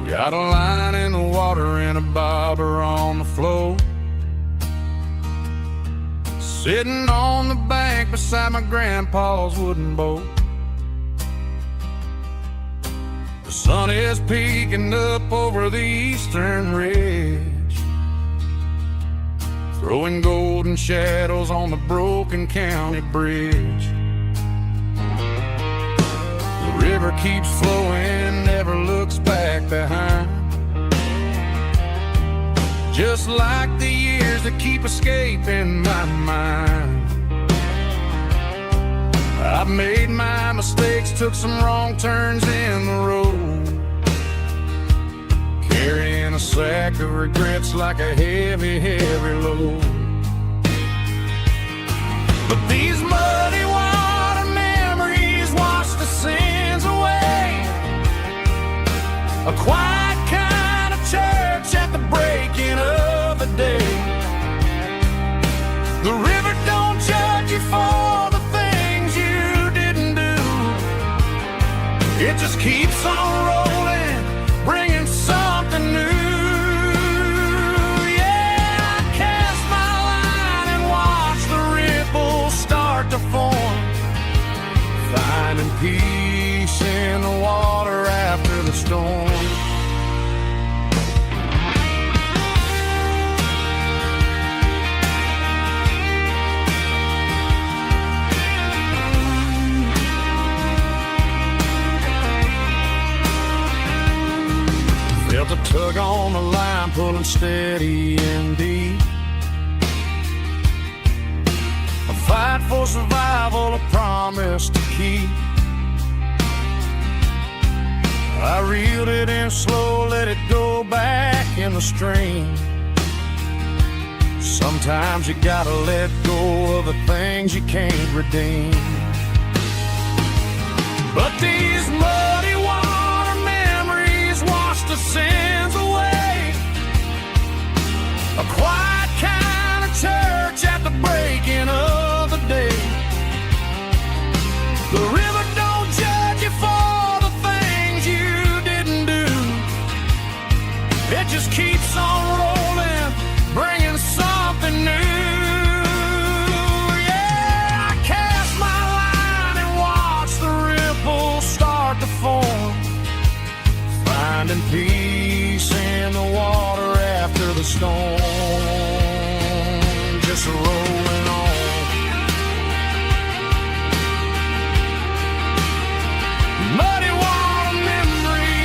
Got a line in the water and a bobber on the floor. Sitting on the bank beside my grandpa's wooden boat. The sun is peeking up over the eastern ridge, throwing golden shadows on the broken county bridge. The river keeps flowing, never looks back behind, just like the years that keep escaping my mind. I've made my mistakes, took some wrong turns in the road, carrying a sack of regrets like a heavy, heavy load. But these muddy water memories wash the sins away. A quiet kind of church at the breaking of the day. The river don't judge you for the things you didn't do. It just keeps on rolling, bringing something new. Yeah, I cast my line and watch the ripples start to form, finding peace in the water after the storm. Felt a tug on the line, pulling steady and deep. A fight for survival, a promise to keep. I reeled it in slow, let it go back in the stream. Sometimes you gotta let go of the things you can't redeem. But these muddy water memories wash the sins away. A quiet kind of church at the breaking of the day. The river don't judge you for the things you didn't do. It just keeps on rolling, bringing something new. Yeah, I cast my line and watch the ripples start to form, finding peace in the water after the storm. Just rolling on. Muddy water memory.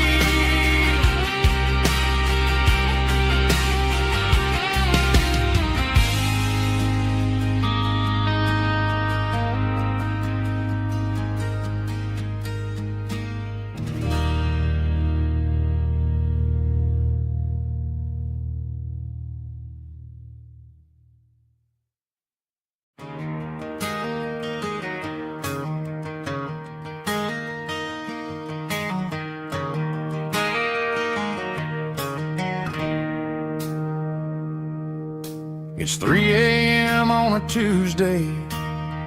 It's 3 a.m. on a Tuesday.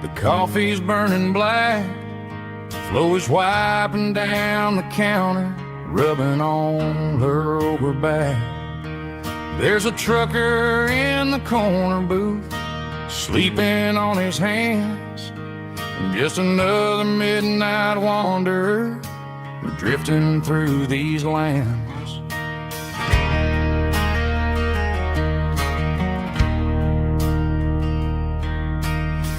The coffee's burning black. Flo is wiping down the counter, rubbing on her over back. There's a trucker in the corner booth, sleeping on his hands. Just another midnight wanderer, drifting through these lands.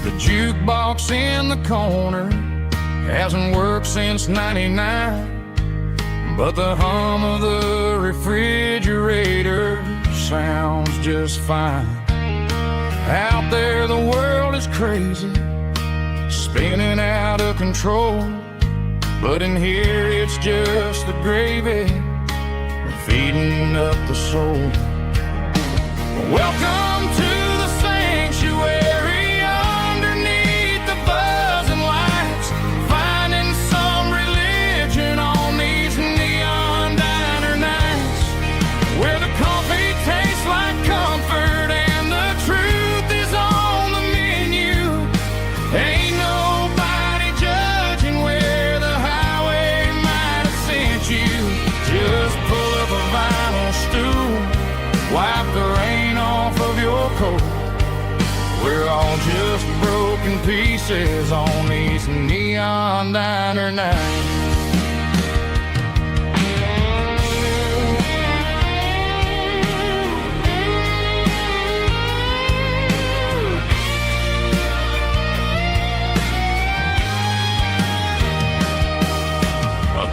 The jukebox in the corner hasn't worked since '99, but the hum of the refrigerator sounds just fine. Out there the world is crazy, spinning out of control, but in here it's just the gravy feeding up the soul. Welcome to the sanctuary, underneath the buzzing lights, finding some religion on these neon diner nights, where the coffee tastes like comfort and the truth is on the menu. Ain't nobody judging where the highway might have sent you. Just pull up pieces on these neon diner nights.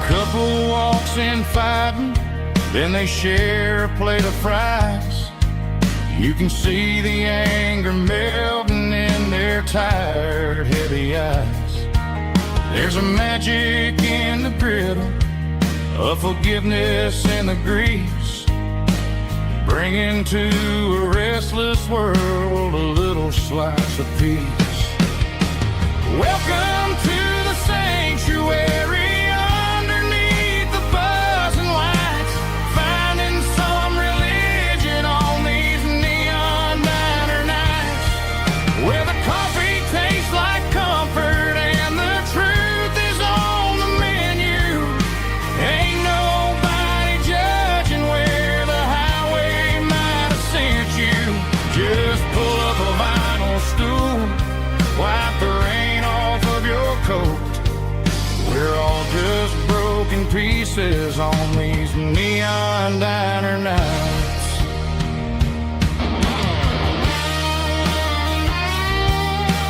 Couple walks in fighting, then they share a plate of fries. You can see the anger melting in their tired, heavy eyes. There's a magic in the griddle, a forgiveness in the grease, bringing to a restless world a little slice of peace. Welcome to the sanctuary. Pieces on these neon diner nights.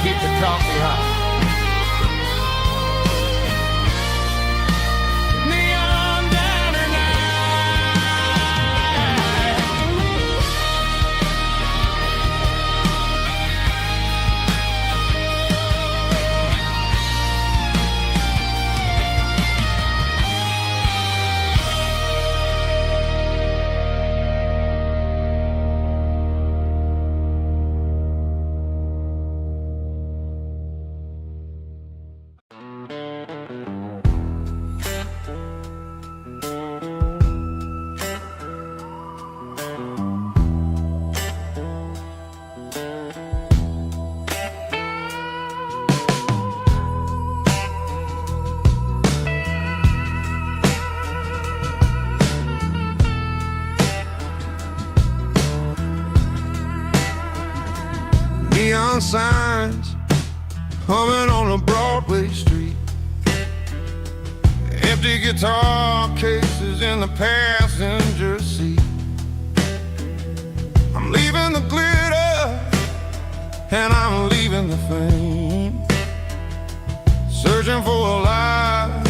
Keep the coffee hot. Neon diner neon signs humming on a Broadway street, empty guitar cases in the passenger seat. I'm leaving the glitter and I'm leaving the fame, searching for a life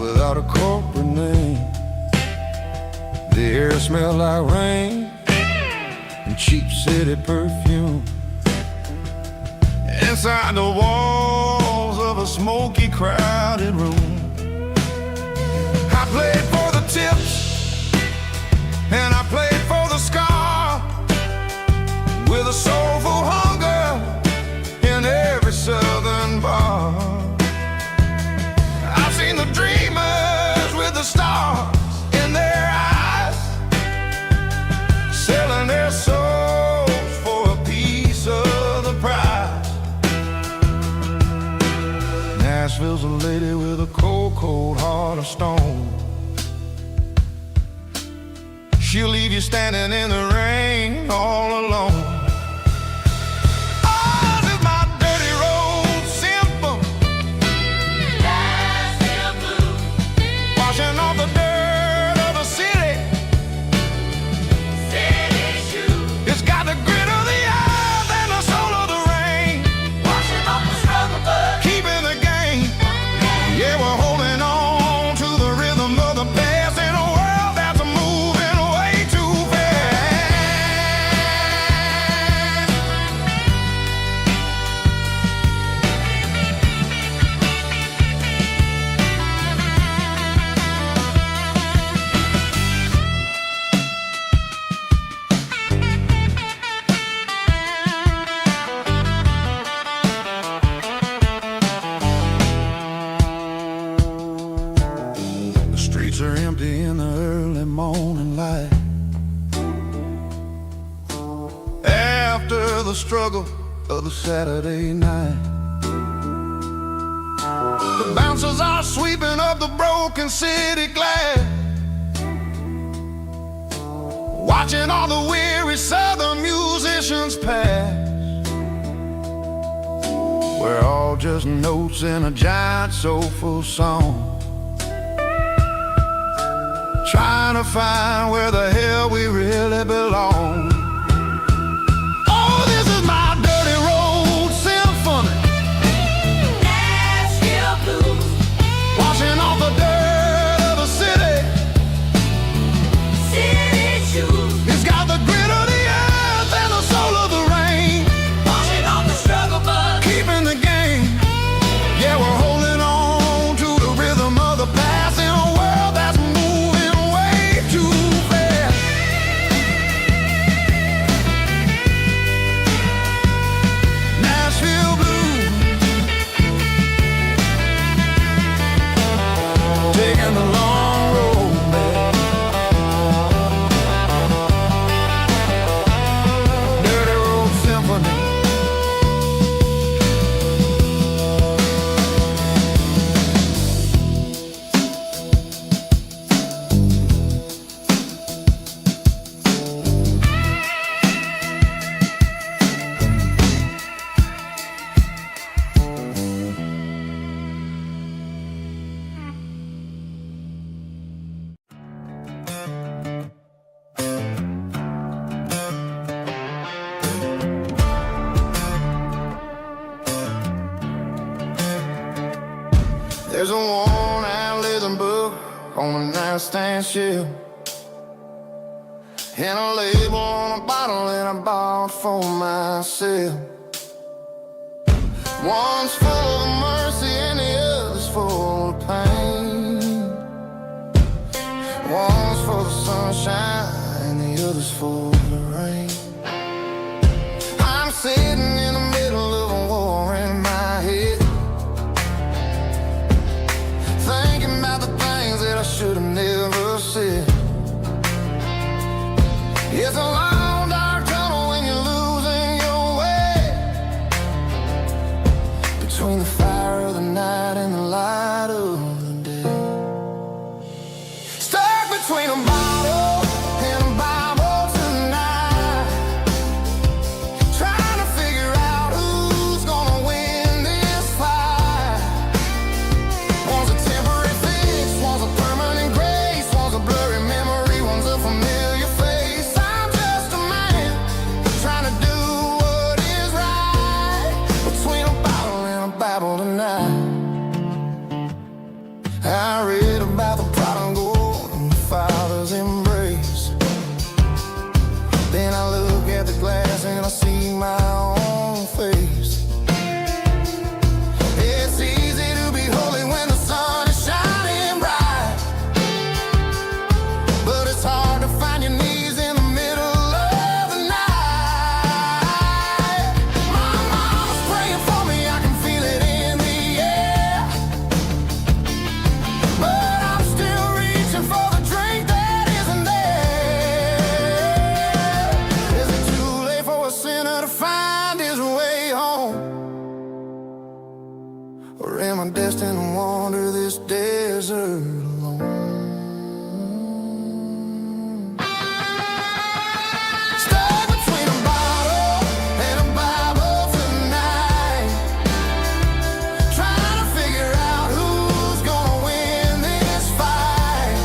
without a corporate name. The air smells like rain and cheap city perfume. Inside the walls of a smoky, crowded room, I played for the tips and I played for the scar, with a soulful hunger in every southern bar. I've seen the dreamers with the stars in their eyes, selling their souls for a piece of the prize. Nashville's a lady with a cold, cold heart of stone. She'll leave you standing in the rain all alone. Ours is my dirty road simple, Nashville blue, washing off the dirt of the city, city shoes. It's got the grit of the earth and the soul of the rain, washing off the struggle, but keeping the game. Yeah, we're holding on to the rhythm of the past in a world that's moving way too fast. The streets are empty in the early morning light, after the struggle of the Saturday night. The bouncers are sweeping up the broken city glass, watching all the weary southern musicians pass. we're all just notes in a giant soulful song, trying to find where the hell we really belong. Oh, this is my dirty road symphony, Nashville blues, washing off the dirt of the city. city shoes, It's got the grit of the earth and the soul of the rain, washing off the struggle bug, keeping the game. Yeah, we're holding on to the rhythm of the past in a world that's moving way too fast. Nashville blues, taking the long road back. Dirty road symphony. There's a worn-out leather book on the nightstand shelf, and a label on a bottle that I bought for myself. One's full of mercy and the other's full of pain. One's for the sunshine and the other's for the rain. I'm sitting in the middle of a war in my head, thinking about the things that I should have never said. It's a long dark tunnel when you're losing your way, between the fire of the night and the light of the day. Stuck between a bottle and a Bible tonight, trying to figure out who's gonna win this fight. One's a temporary fix, one's a permanent grace, one's a blurry memory, one's a familiar face. I'm just a man trying to do what is right, between a bottle and a Bible tonight. I read about the prodigal and the father's embrace. Then I look at the glass and I see my own face. It's easy to be holy when the sun is shining bright, but it's hard to find your knees in the middle of the night. My mama's praying for me, I can feel it in the air, but I'm still reaching for the drink that isn't there. Is it too late for a sinner to find his way home? Or am I destined to wander this desert alone? Stuck between a bottle and a Bible tonight, trying to figure out who's gonna win this fight.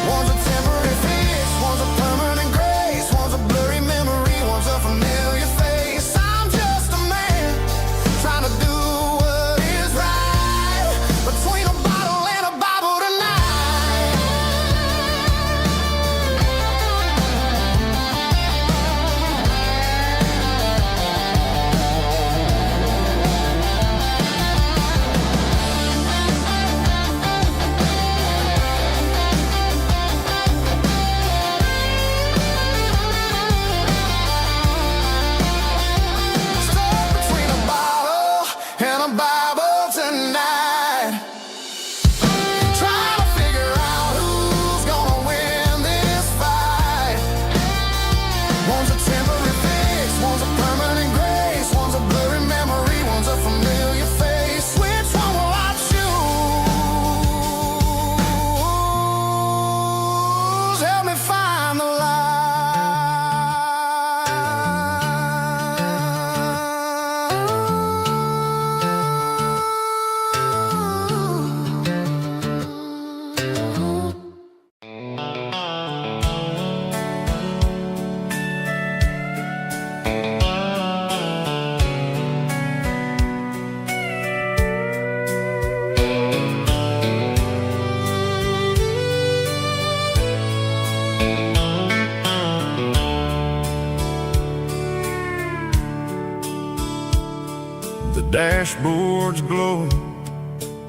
One's a temporary fix, one's a permanent grace, one's a blurry memory, one's a familiar face. I'm just a man trying to do what is right, between a bottle and a dashboards glowing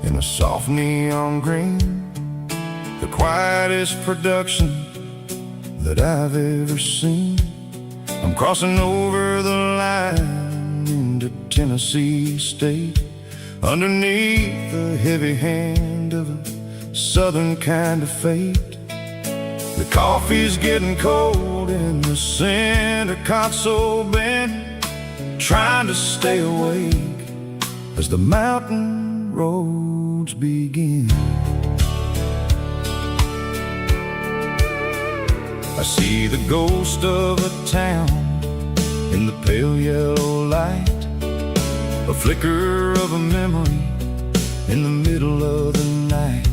in a soft neon green, the quietest production that I've ever seen. I'm crossing over the line into Tennessee State, underneath the heavy hand of a southern kind of fate. The coffee's getting cold in the center console bin, trying to stay awake as the mountain roads begin. I see the ghost of a town in the pale yellow light, a flicker of a memory in the middle of the night.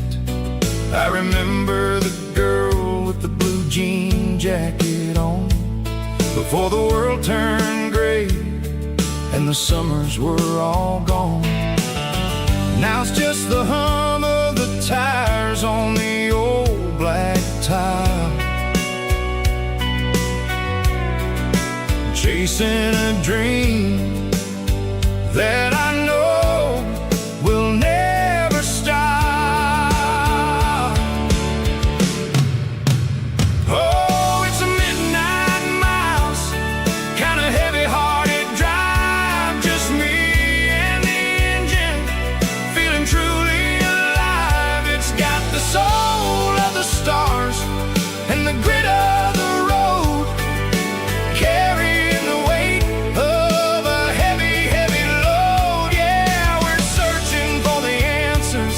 I remember the girl with the blue jean jacket on, before the world turned gray and the summers were all gone. Now it's just the hum of the tires on the old black tile, chasing a dream that I know will never stop. Oh, it's a midnight miles, kind of heavy-hearted drive, just me and the engine, feeling truly alive. It's got the soul of the stars and the grit of the road, carrying the weight of a heavy, heavy load. Yeah, we're searching for the answers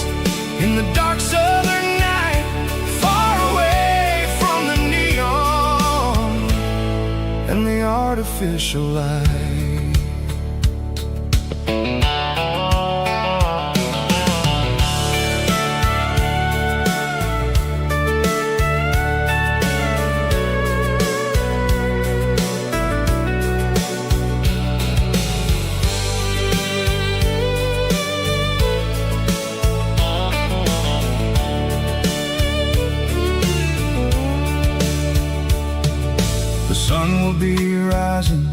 in the dark southern night, far away from the neon and the artificial light. The sun will be rising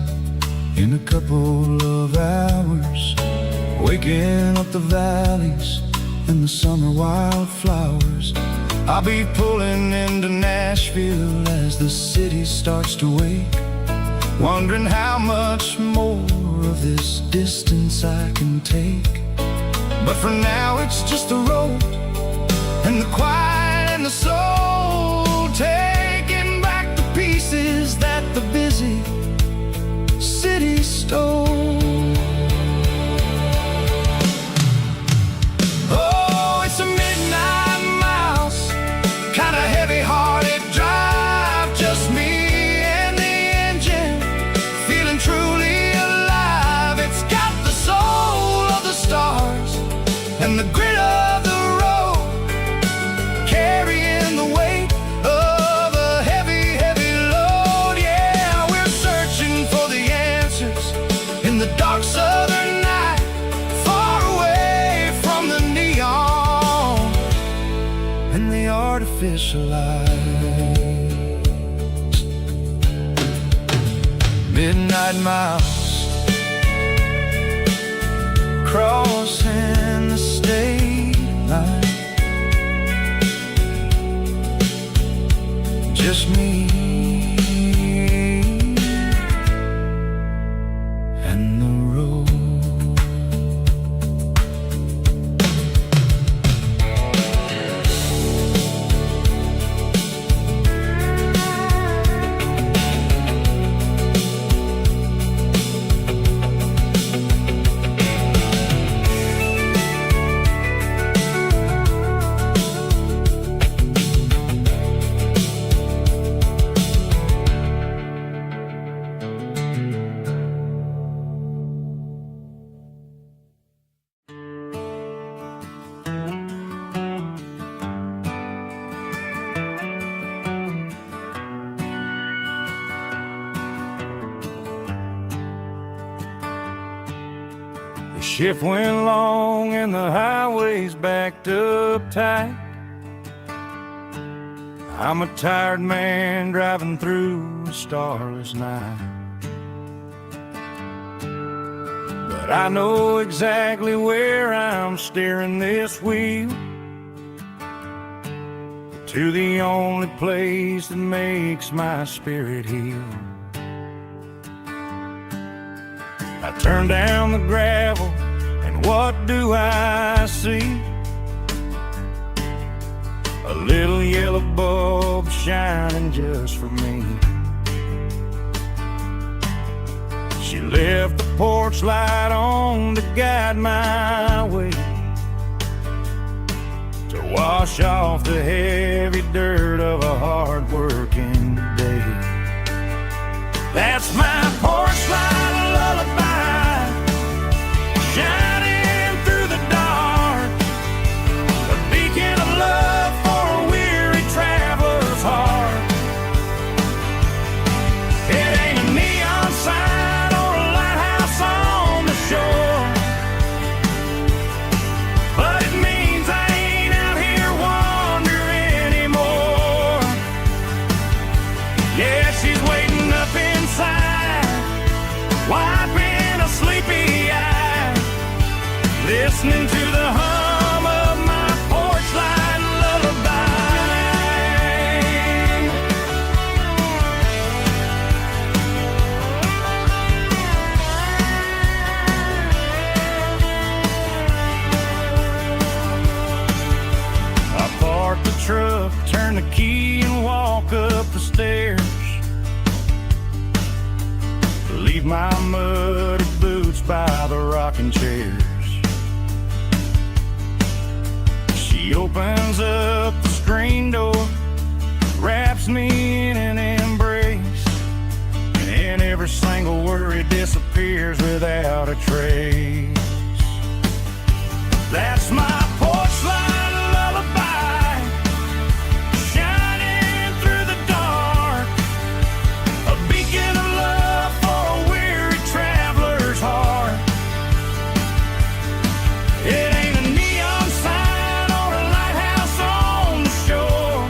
in a couple of hours, waking up the valleys and the summer wildflowers. I'll be pulling into Nashville as the city starts to wake, wondering how much more of this distance I can take. But for now it's just the road and the quiet and the soul, taking back the pieces that the busy city stole. Oh, it's a midnight miles, kind of heavy-hearted drive, just me and the engine, feeling truly alive. It's got the soul of the stars and the grit of the road, carrying the weight of a heavy, heavy load. Yeah, we're searching for the answers in the dark southern night, far away from the neon and the artificial light. Midnight miles, crossing the state line, just me and the road. The shift went long and the highway's backed up tight. I'm a tired man driving through a starless night, but but I know exactly where I'm steering this wheel, to the only place that makes my spirit heal. I turn down the gravel, and what do I see? A little yellow bulb shining just for me. She left the porch light on to guide my way, to wash off the heavy dirt of a hard-working day. That's my porch light lullaby, shining through the dark, a beacon of love for a weary traveler's heart. It ain't a neon sign or a lighthouse on the shore, but it means I ain't out here wandering anymore. Yeah, she's waiting up inside, wiping a sleepy eye, listening to the hum of my porch light lullaby. I park the truck, turn the key, and walk up the stairs. Leave my muddy boots by the rocking chairs. She opens up the screen door, wraps me in an embrace, and every single worry disappears without a trace. That's my porch light lullaby, shining through the dark, a beacon of love for a weary traveler's heart. It ain't a neon sign or a lighthouse on the shore,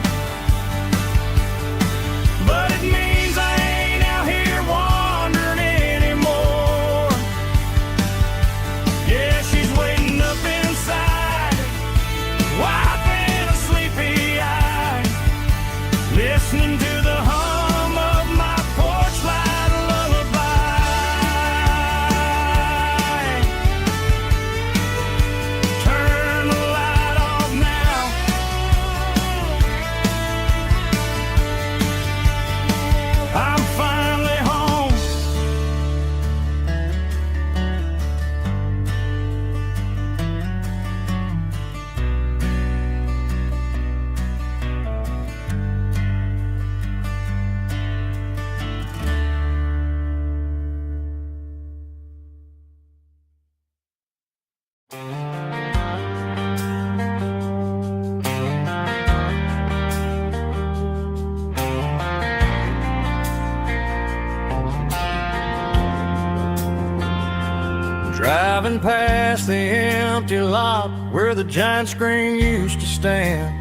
but it means I ain't out here wandering anymore. Yeah, she's waiting up inside, wiping a sleepy eye, listening to the hum of my porch light lullaby. Turn the light off now, I'm finally home. Driving past the empty lot where the giant screen used to stand.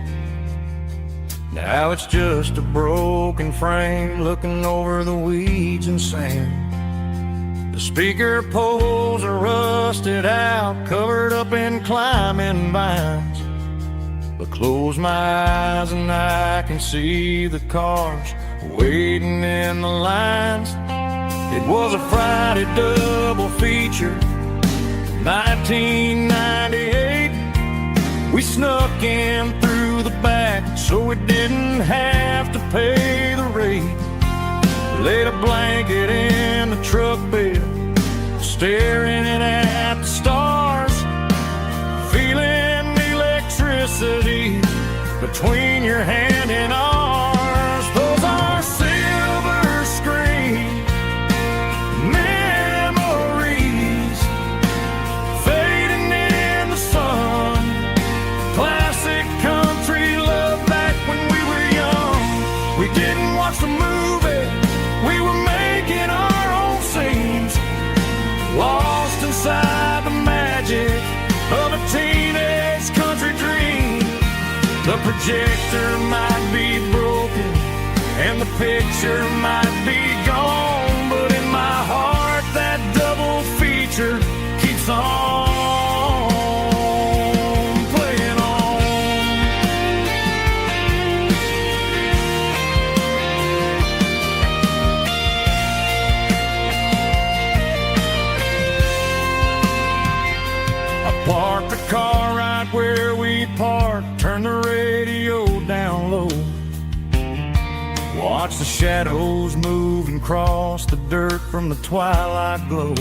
Now it's just a broken frame looking over the weeds and sand. The speaker poles are rusted out, covered up in climbing vines. But close my eyes and I can see the cars waiting in the lines. It was a Friday double feature, 1998. We snuck in through the back so we didn't have to pay the rate. Laid a blanket in the truck bed, staring at the stars, feeling the electricity between your hand and ours. Those are silver screen memories, fading in the sun. Classic country love back when we were young. We didn't watch the movie, we were making our own scenes, lost inside the magic of a teenage country dream. The projector might be broken and the picture might be gone, but in my heart that double feature keeps turn the radio down low. Watch the shadows move and cross the dirt from the twilight glow.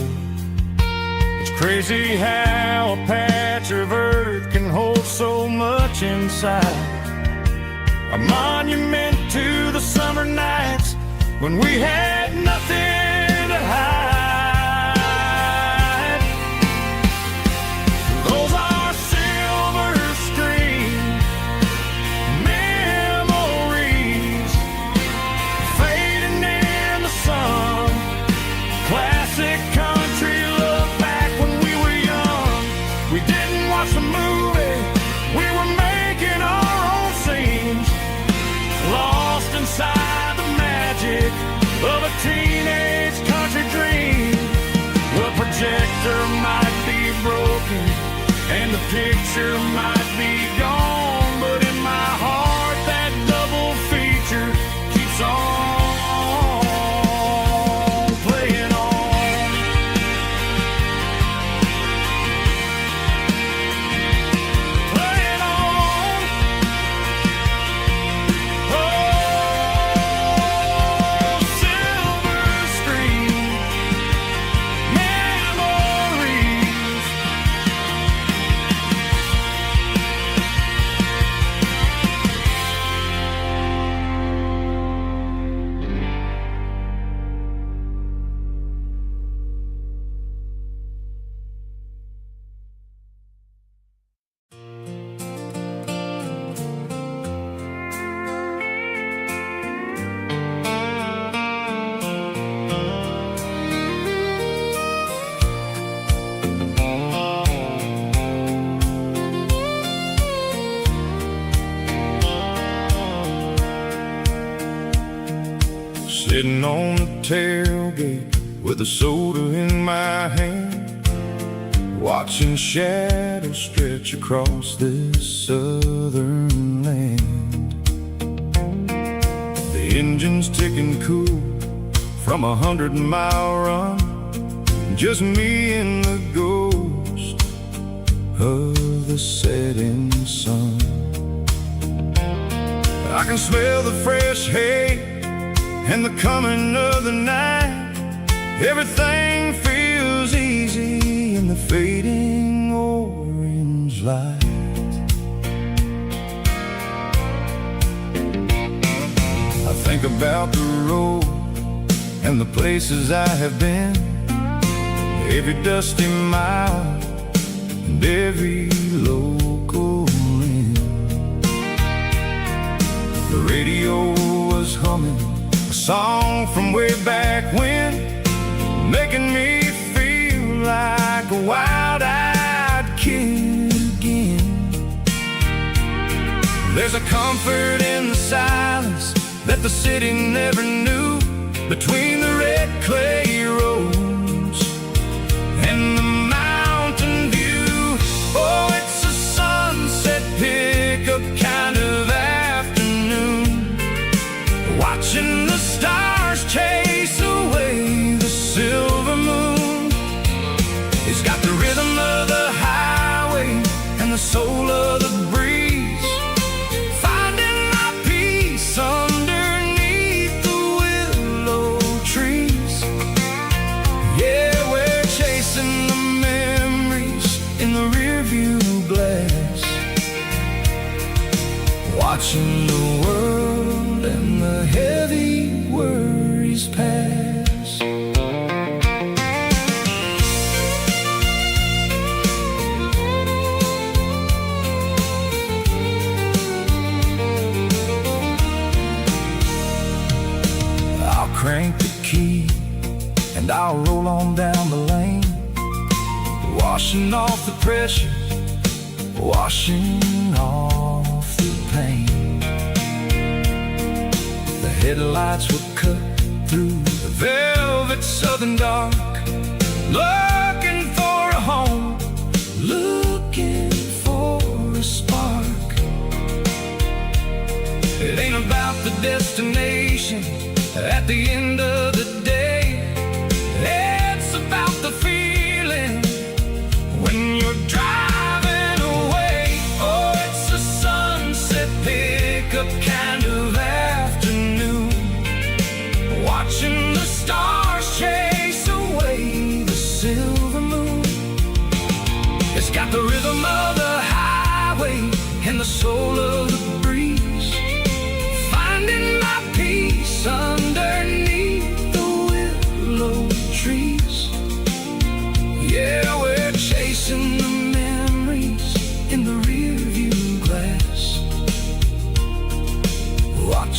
It's crazy how a patch of earth can hold so much inside. A monument to the summer nights when we had nothing to hide. Those are silver screen memories fading in the sun. Classic country look back when we were young. We didn't watch the movie, we were making our own scenes, lost inside the magic of a teenage country dream. The projector might be broken and the picture might be gone, but in my heart that double feature keeps on playing on. Playing on. Oh, silver screen memories. Sitting on the tailgate with a soda in my hand, watching shadows stretch across this southern land. The engine's ticking cool from 100-mile run, just me and the ghost of the setting sun. I can smell the fresh hay and the coming of the night. Everything feels easy in the fading orange light. I think about the road and the places I have been, every dusty mile and every local inn. The radio was humming a song from way back when, making me feel like a wild-eyed kid again. There's a comfort in the silence that the city never knew, between the red clay roads and the mountain view. Oh, it's a sunset pickup kind of afternoon, watching the stars chase away the silver moon. It's got the rhythm of the highway and the soul of the breeze, finding my peace underneath the willow trees. Yeah, we're chasing the memories in the rearview glass, watching the world and the heavy worries pass. I'll crank the key and I'll roll on down the lane, washing off the pressure, washing off the pain. The headlights will cut through the velvet southern dark, looking for a home, looking for a spark. It ain't about the destination at the end of the day, it's about the feeling when you're driving away. Oh, it's a sun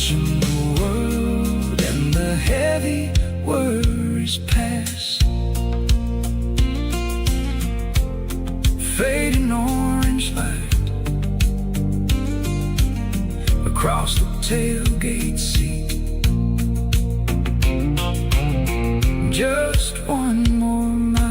watching the world and the heavy worries pass. Fading orange light across the tailgate seat. Just one more mile.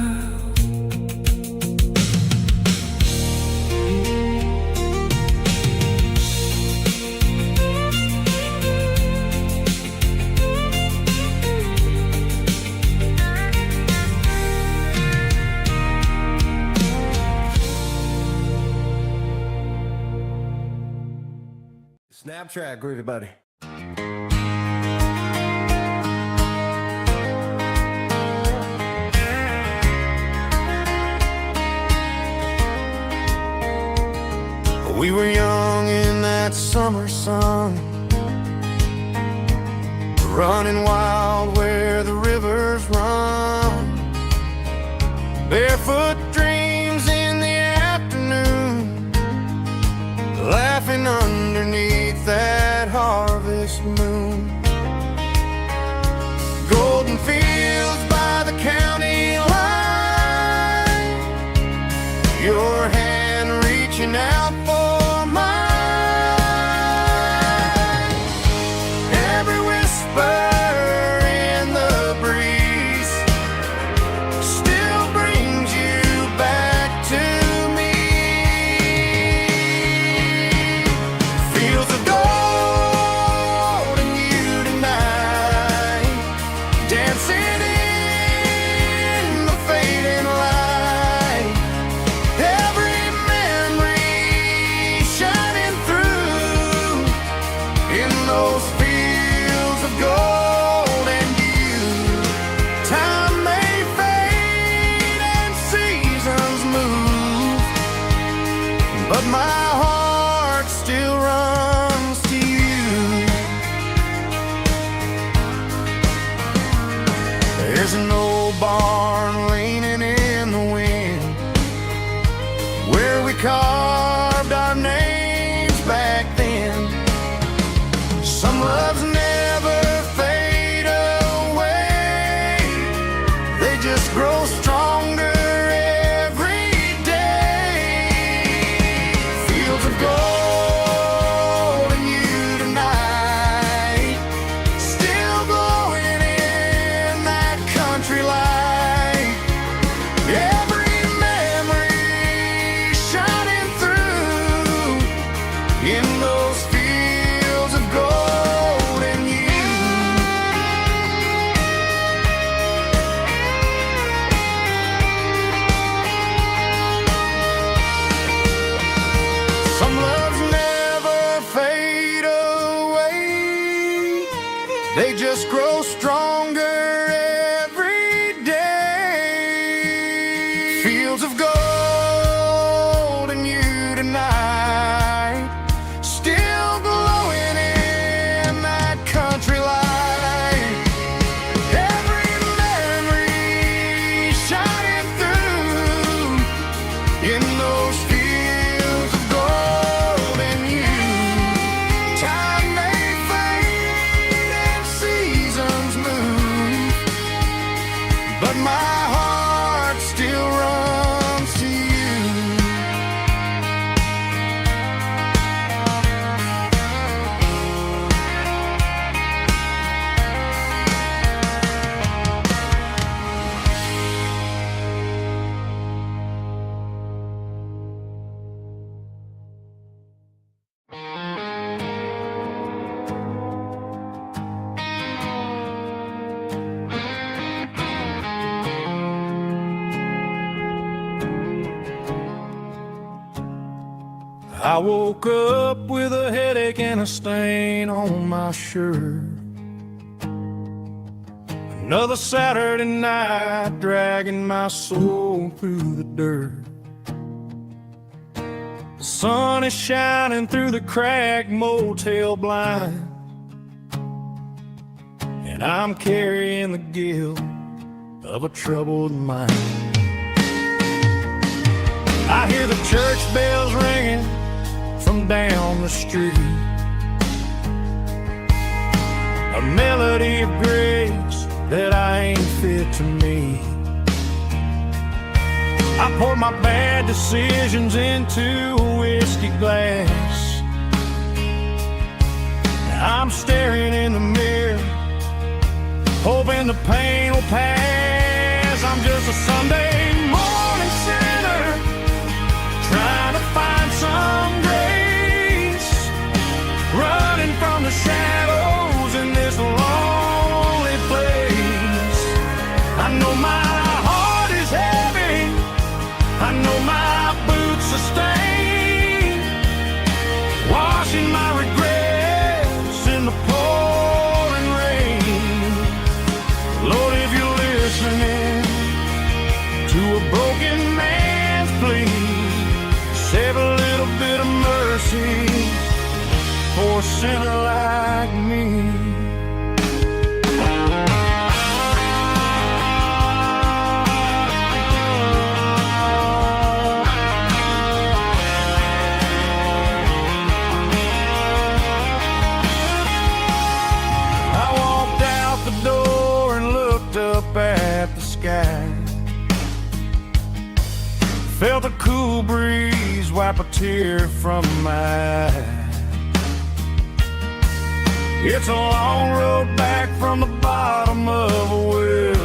Snapchat, groovy buddy. We were young in that summer sun, running wild where the rivers run. Barefoot dreams in the afternoon, laughing underneath that harvest moon. Golden fields by the county line, your hand reaching out for mine. Every whisper in the breeze still brings you back to me. Fields of gold and you tonight, dancing in the fading light. Every memory shining through in those fields of gold and you. Time may fade and seasons move, but my heart still runs to you. There's an old barn leaning in the wind where we carved our names back then. Some loves never fade away, they just grow stronger every day. Fields of gold and you tonight, still glowing in that country light. Every memory shining through in those fields of gold and you. Some loves never fade away, they just grow stronger every day. Fields of gold and you tonight, still glowing in that country light. Every memory shining through in those fields of gold and you. Time may fade and seasons move, but my heart still runs to you. I woke up with a headache and a stain on my shirt. Another Saturday night dragging my soul through the dirt. The sun is shining through the cracked motel blind, and I'm carrying the guilt of a troubled mind. I hear the church bells ringing from down the street. a melody of grace that I ain't fit to meet. I poured my bad decisions into a whiskey glass. Now I'm staring in the mirror, hoping the pain will pass. I'm just a Sunday morning sinner, trying to find some grace, running from the shadows in this lonely place. I know my heart is heavy, I know my boots are stained, washing my regrets in the pouring rain. Lord, if you're listening to a broken man's plea, save a little bit of mercy for a sinner like me. At the sky, felt a cool breeze wipe a tear from my eye. It's a long road back from the bottom of a well,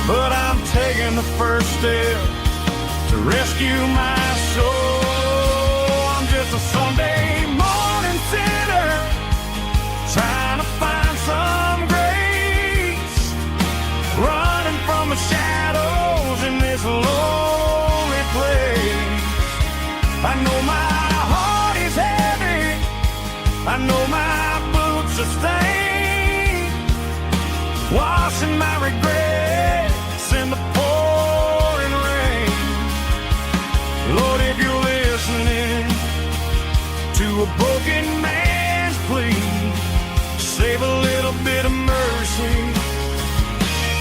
but I'm taking the first step to rescue my soul. I'm just a Sunday morning sinner, trying to find some grace, running from the shadows in this lonely place. I know my heart is heavy, I know my boots are stained, washing my regrets in the pouring rain. Lord, if you're listening to a broken man's plea, save a little bit of mercy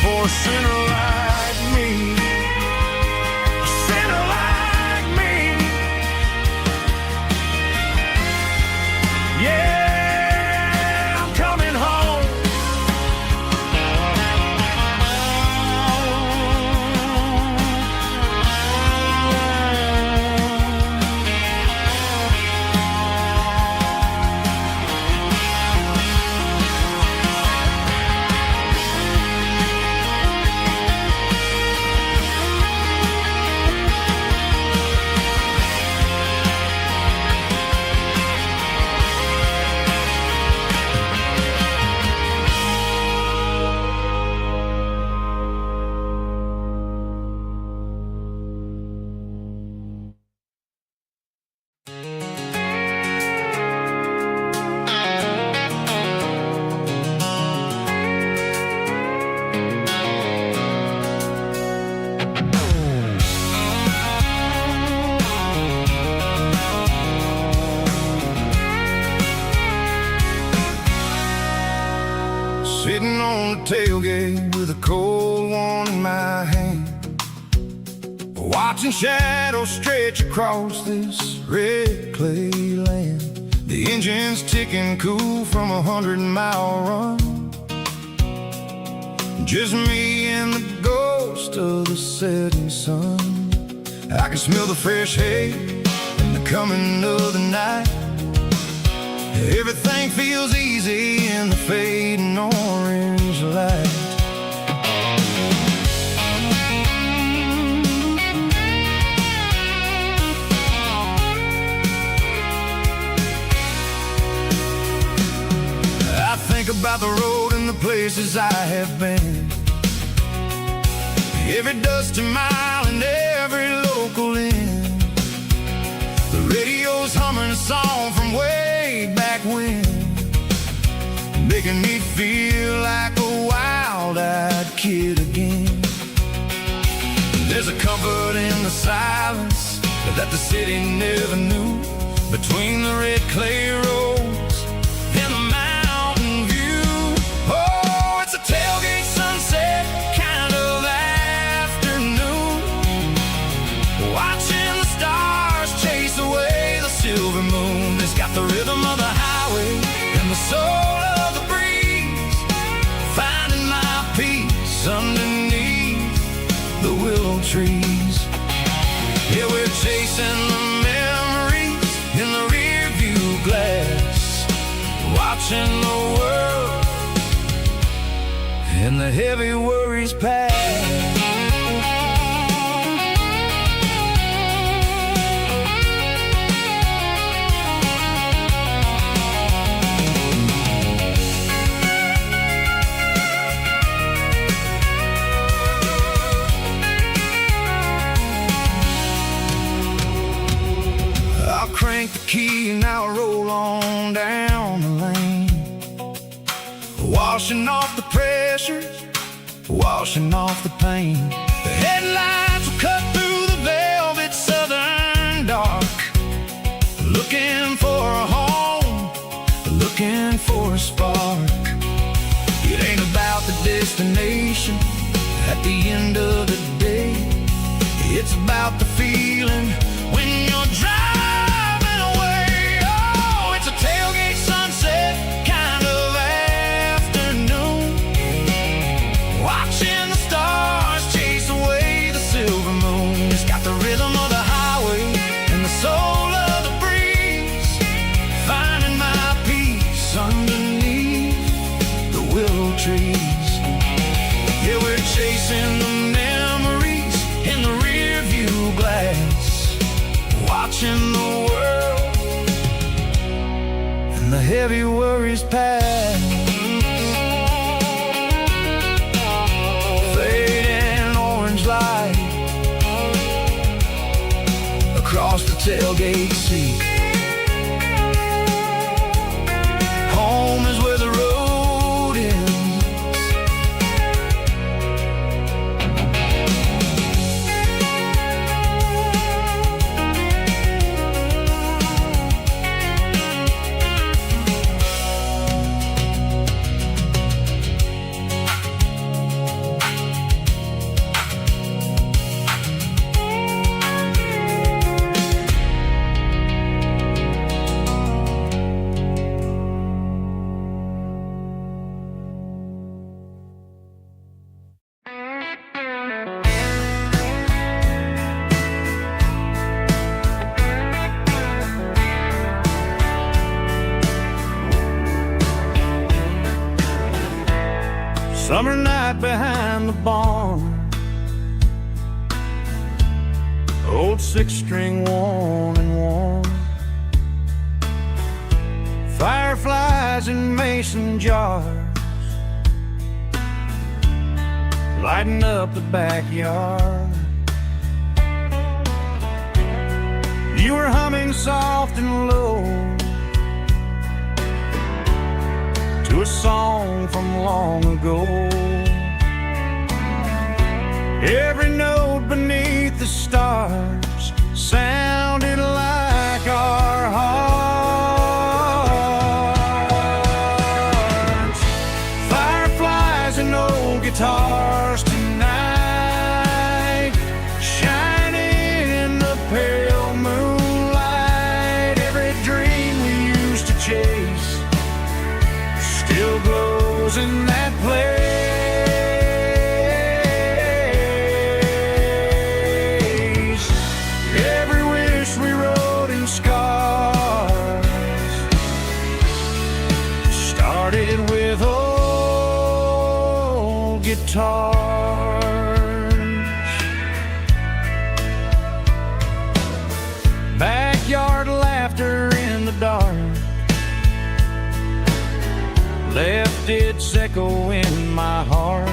for a sinner like me. A sinner like me. Yeah, I'm coming home. Sitting on the tailgate with a cold one in my hand, watching shadows stretch across this red clay land. The engine's ticking cool from 100-mile run, just me and the ghost of the setting sun. I can smell the fresh hay and the coming of the night. Everything feels easy in the fading orange light. I think about the road and the places I have been, every dusty mile and every local inn. The radio's humming a song from way back when, making me feel like a wild-eyed kid again. There's a comfort in the silence that the city never knew, between the red clay roads and the mountain view. Oh, it's a tailgate sunset kind of afternoon, watching the stars chase away the silver moon. It's got the rhythm of the highway and the watching the world and the heavy worries pass. Crank the key and I'll roll on down the lane, washing off the pressure, washing off the pain. The headlights will cut through the velvet southern dark, looking for a home, looking for a spark. It ain't about the destination at the end of the day, it's about the feeling when you're driving. Tailgate sunset kind of afternoon, watching the stars chase away the silver moon. It's got the rhythm of the highway and the soul of the breeze, finding my peace underneath the willow trees. Yeah, we're chasing the memories in the rear view glass, watching the world, the heavy worries pass. Fading orange light across the tailgate seat. Home is where the road ends. Summer night behind the barn, old six-string worn and worn, fireflies in mason jars, lighting up the backyard. You were humming soft and low to a song from long ago. Every note beneath the stars sounded like our hearts. Fireflies and old guitars tonight, shining in the pale moonlight. Every dream we used to chase still glows in that place. Every wish we wrote in scars started with old guitars. Backyard laughter in the dark left its echo in my heart.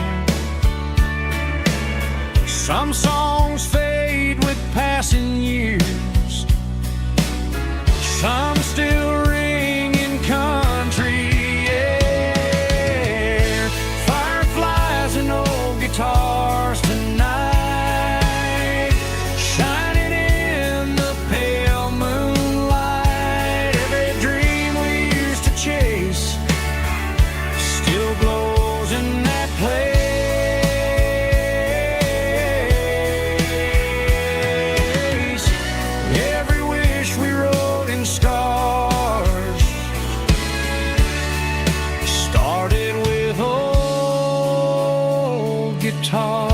Some songs fade with passing years, some still ring in country air. Fireflies and old guitars tonight, shining in the pale moonlight. Every dream we used to chase still glows in that place. Every wish we wrote in scars started with old guitars.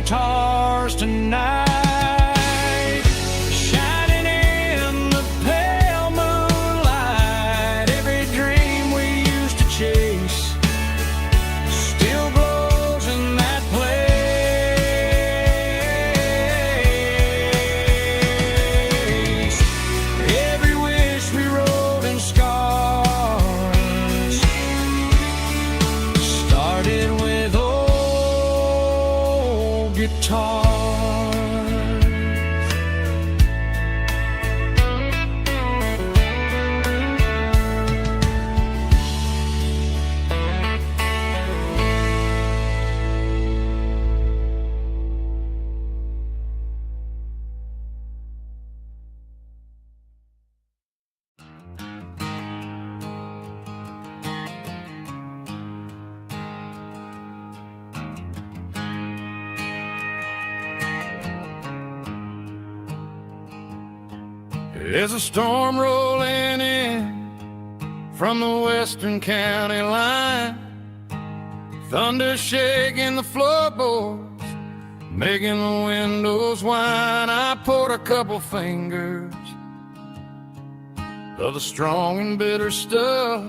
guitars tonight, shining in the pale moonlight. Every dream we used to chase still glows in that place. Every wish we wrote in scars started with old guitars. There's a storm rolling in from the western county line, thunder shaking the floorboards, making the windows whine. I poured a couple fingers of the strong and bitter stuff,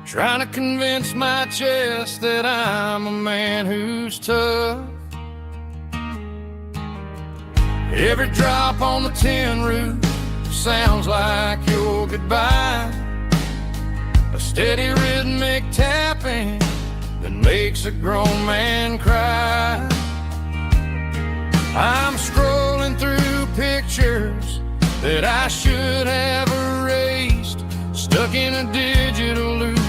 trying to convince my chest that I'm a man who's tough. Every drop on the tin roof sounds like your goodbye, a steady rhythmic tapping that makes a grown man cry. I'm scrolling through pictures that I should have erased, stuck in a digital loop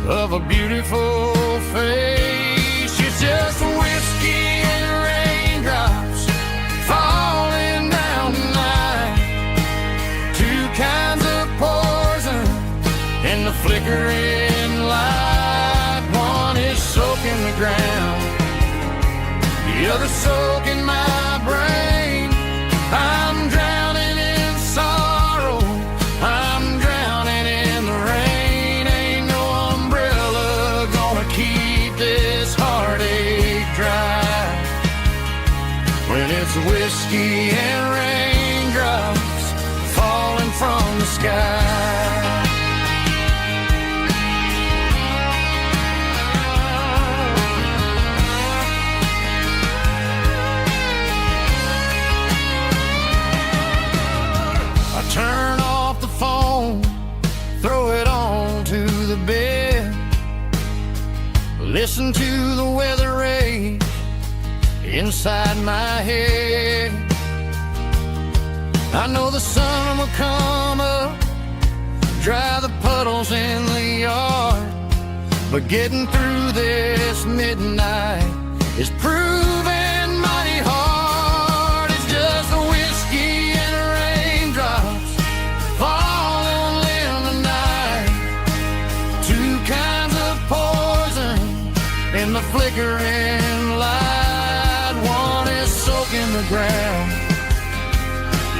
of a beautiful face. It's just whiskey and raindrops falling down tonight, two kinds of poison in the flickering light. One is soaking the ground, the other soaking my brain. I'm drowning in sorrow, I'm drowning in the rain. Ain't no umbrella gonna keep this heartache dry when it's whiskey and raindrops falling from the sky. I turn off the phone, throw it on to the bed, listen to the weather rage inside my head. I know the sun will come up, dry the puddles in the yard, but getting through this midnight is proving mighty hard. It's just the whiskey and raindrops falling in the night, two kinds of poison in the flickering light. One is soaking the ground,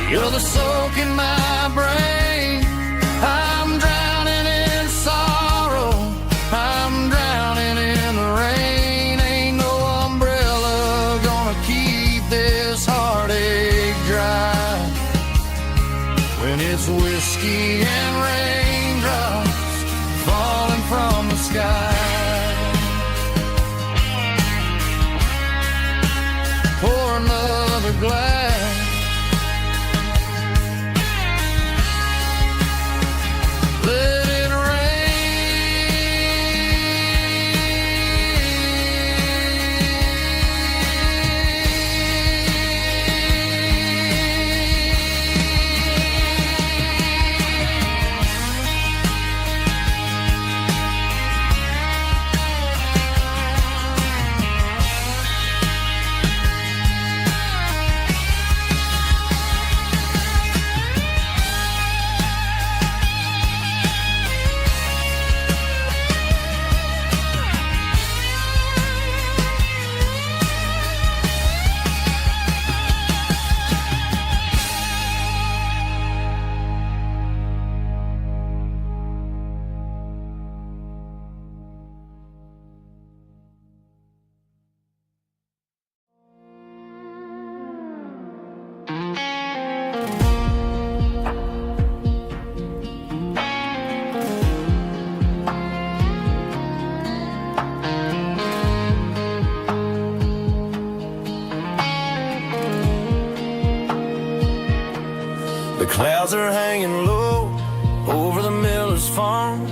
the other soaking my brain. I'm drowning in sorrow, I'm drowning in the rain. Ain't no umbrella gonna keep this heartache dry when it's whiskey and raindrops falling from the sky. Pour another glass, clouds are hanging low over the miller's farm,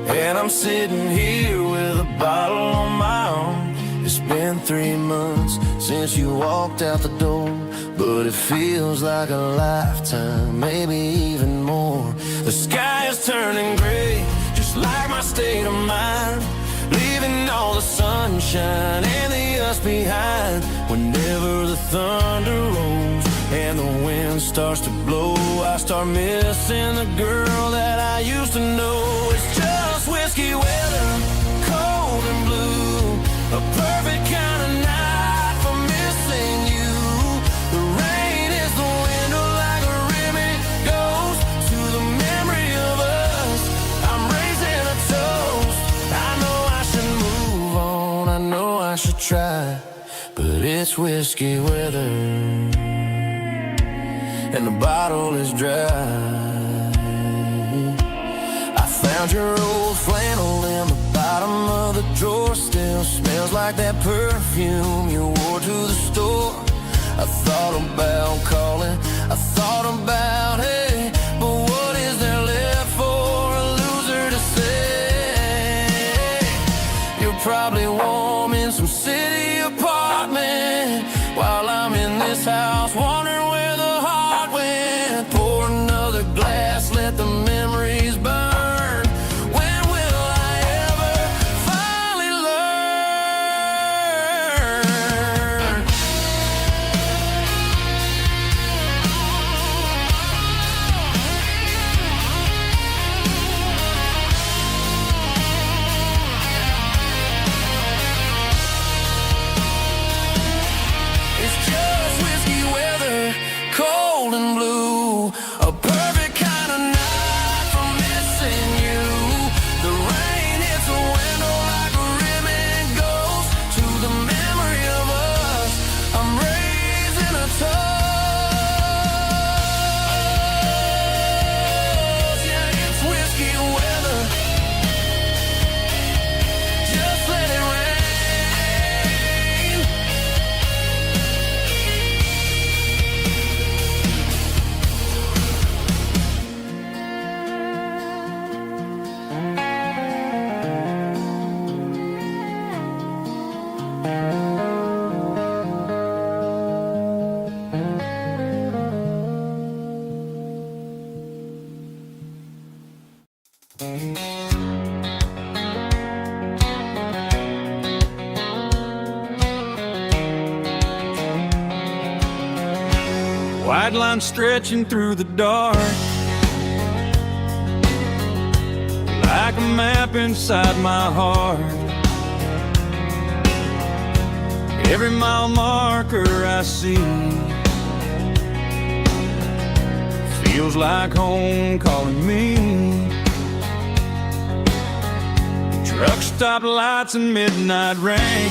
and I'm sitting here with a bottle on my arm. It's been 3 months since you walked out the door, but it feels like a lifetime, maybe even more. The sky is turning gray, just like my state of mind, leaving all the sunshine and the us behind. Whenever the thunder rolls and the wind starts to blow, I start missing the girl that I used to know. It's just whiskey weather, cold and blue, a perfect kind of night for missing you. The rain is the window like a ribbon goes to the memory of us. I'm raising a toast. I know I should move on, I know I should try, but it's whiskey weather and the bottle is dry. I found your old flannel in the bottom of the drawer, still smells like that perfume you wore to the store. I thought about calling, I thought about, hey, but what is there left for a loser to say? You're probably warm in some city apartment while I'm in this house wondering where the heart went. Pour another glass, let the memories burn. When will I ever finally learn? It's just whiskey weather, cold and blue, a perfect kind of night for missing you. The rain hits the window like a ribbon goes to the memory of us. I'm raising a toast. Yeah, it's whiskey weather. Just let it rain. White line stretching through the dark, like a map inside my heart. Every mile marker I see feels like home calling me. Truck stop lights and midnight rain.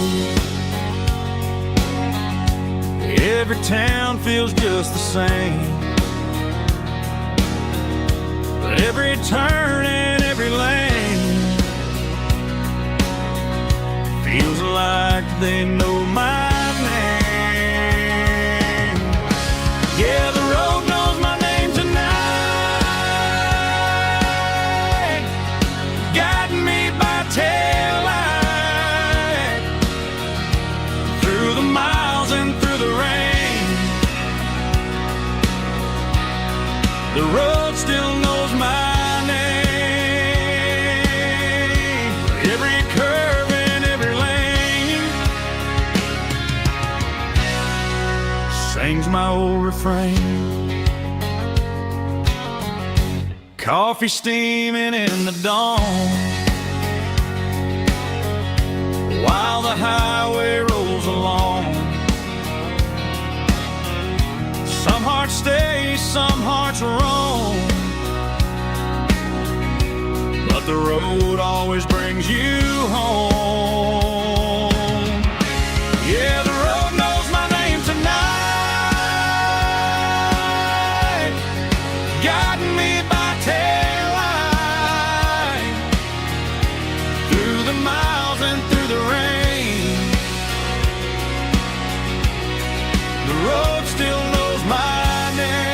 Every town feels just the same, but every turn and every lane feels like they know my name. Yeah, the road knows my name tonight, guiding me by taillight through the miles and through the rain. The road still knows my name. Every curve and every lane sings my old refrain. Coffee steaming in the dawn, while the highway rolls along. Some hearts stay, some hearts roam, but the road always brings you home. Yeah, the road knows my name tonight, guiding me by taillight through the miles and through the rain. The road still knows my name.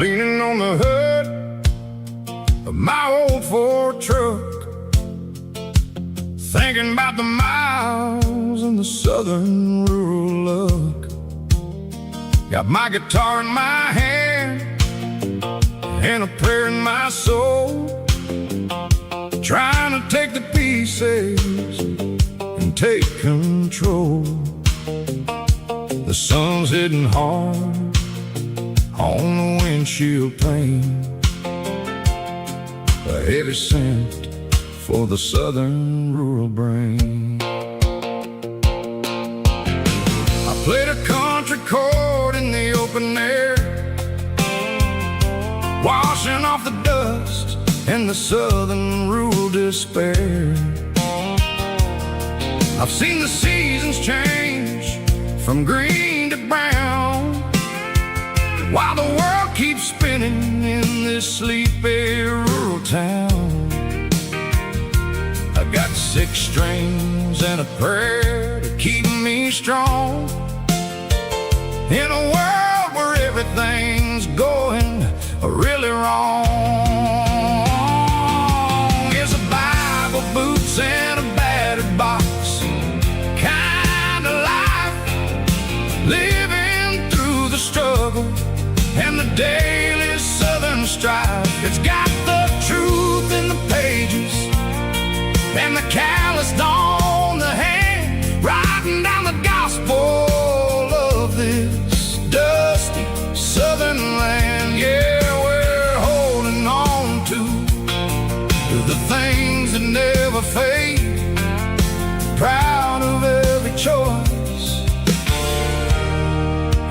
leaning on the hood of my old Ford truck, thinking about the miles and the southern rural look. Got my guitar in my hand and a prayer in my soul, trying to take the pieces and take control. The sun's hitting hard on the windshield pane, a heavy scent for the southern rural brain. I played a country chord in the open air, washing off the dust and the southern rural despair. I've seen the seasons change from green to brown, while the world keeps spinning in this sleepy rural town. I got 6 strings and a prayer to keep me strong, in a world where everything's going really wrong. Is a Bible, boots, and a battered box kind of life, living through the struggle and the daily southern strife. It's got the truth in the pages and the calloused on the hand, writing down the gospel of this dusty southern land. Yeah, we're holding on to the things that never fade, proud of every choice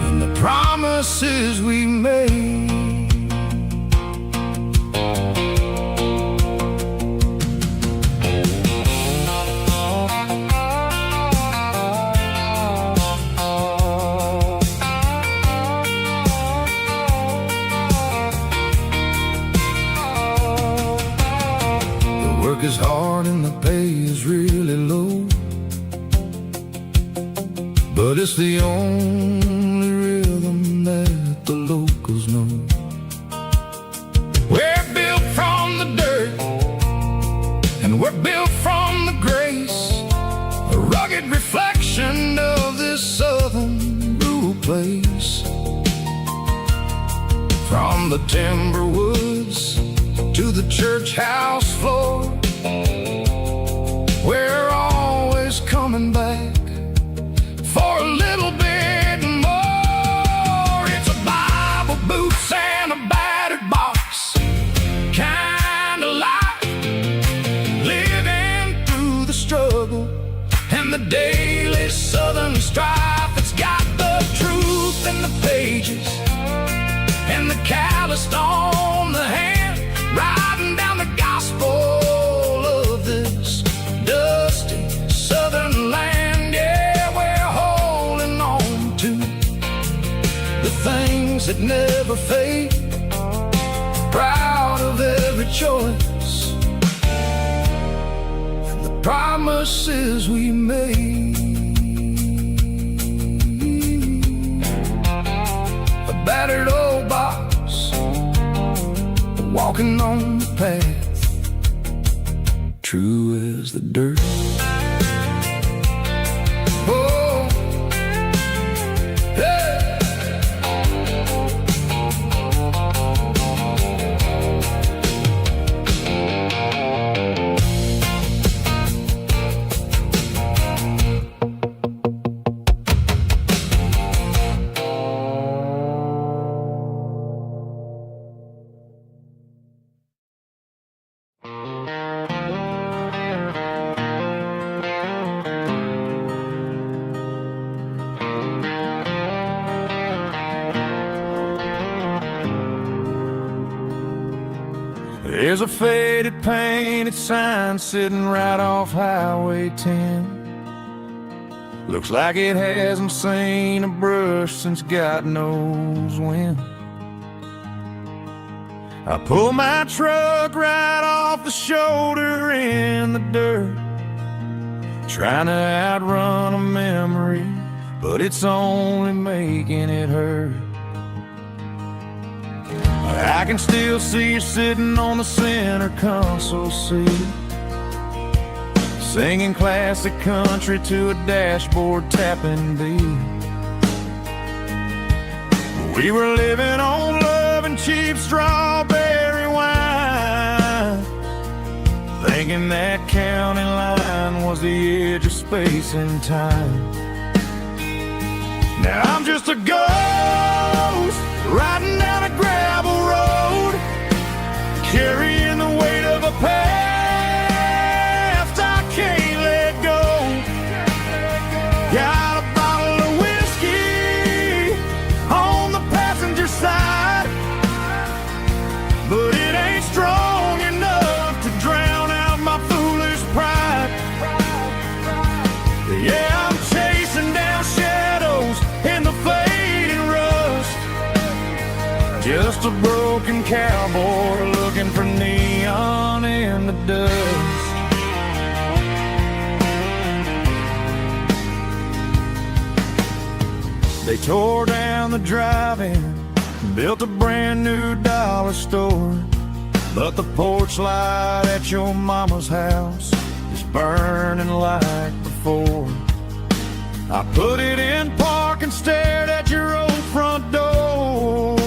and the promises we made. Work is hard and the pay is really low, but it's the only rhythm that the locals know. We're built from the dirt and we're built from the grace, a rugged reflection of this southern rural place. From the timber woods to the church house floor, we're always coming back for a little bit more. It's a Bible, boots, and a battered box kind of life, living through the struggle and the daily southern strife. It's got the truth in the pages and the calloused on the hand, writing down the gospel of this dusty southern land. Yeah, we're holding on to the things that never fade, proud of every choice and the promises we made. A battered old box, walking on the path, true as the dirt. Oh, hey. There's a faded painted sign sitting right off Highway 10. Looks like it hasn't seen a brush since God knows when. I pull my truck right off the shoulder in the dirt, trying to outrun a memory, but it's only making it hurt. I can still see you sitting on the center console seat, singing classic country to a dashboard tapping beat. We were living on love and cheap strawberry wine, thinking that county line was the edge of space and time. Now I'm just a ghost riding down a gravel road, carrying the weight of a past I can't let go. Got a bottle of whiskey on the passenger side, but it ain't strong enough to drown out my foolish pride. Yeah, I'm chasing down shadows in the fading rust, just a broken cowboy looking for neon in the dust. They tore down the drive-in, built a brand new dollar store, but the porch light at your mama's house is burning like before. I put it in park and stared at your old front door,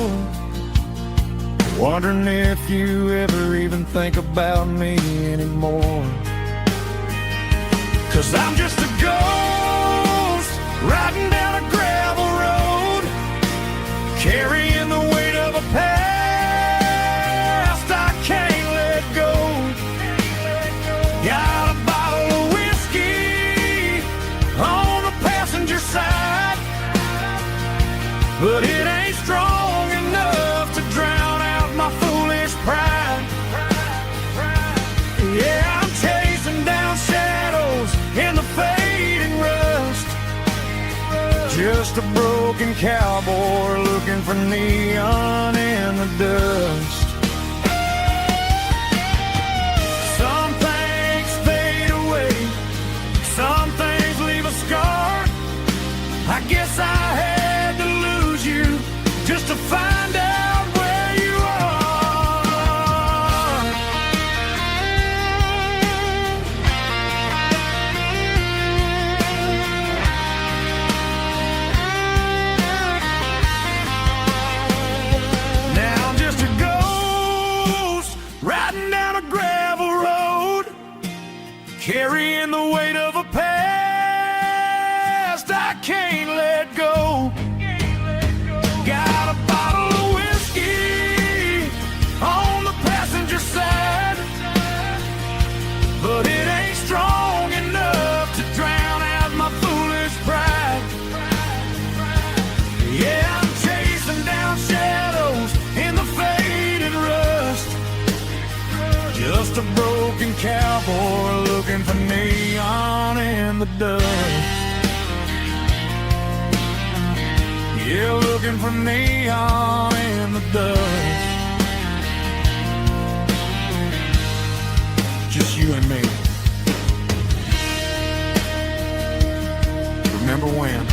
wondering if you ever even think about me anymore. 'Cause I'm just a ghost riding down a gravel road, carrying the weight of a past I can't let go. Got a bottle of whiskey on the passenger side, but it ain't strong enough to drown out my foolish pride. Yeah, I'm chasing down shadows in the fading rust, just a broken cowboy looking for neon in the dust. Some things fade away, some things leave a scar. I guess I had to lose you just to find out where you are. Now I'm just a ghost riding down a gravel road, carrying the weight of a past I can't let go. Got a bottle of whiskey on the passenger side, but it ain't strong enough to drown out my foolish pride. Yeah, I'm chasing down shadows in the fading rust, just a broken cowboy looking for neon in the dust. Yeah, looking for neon in the dust. Just you and me. Remember when?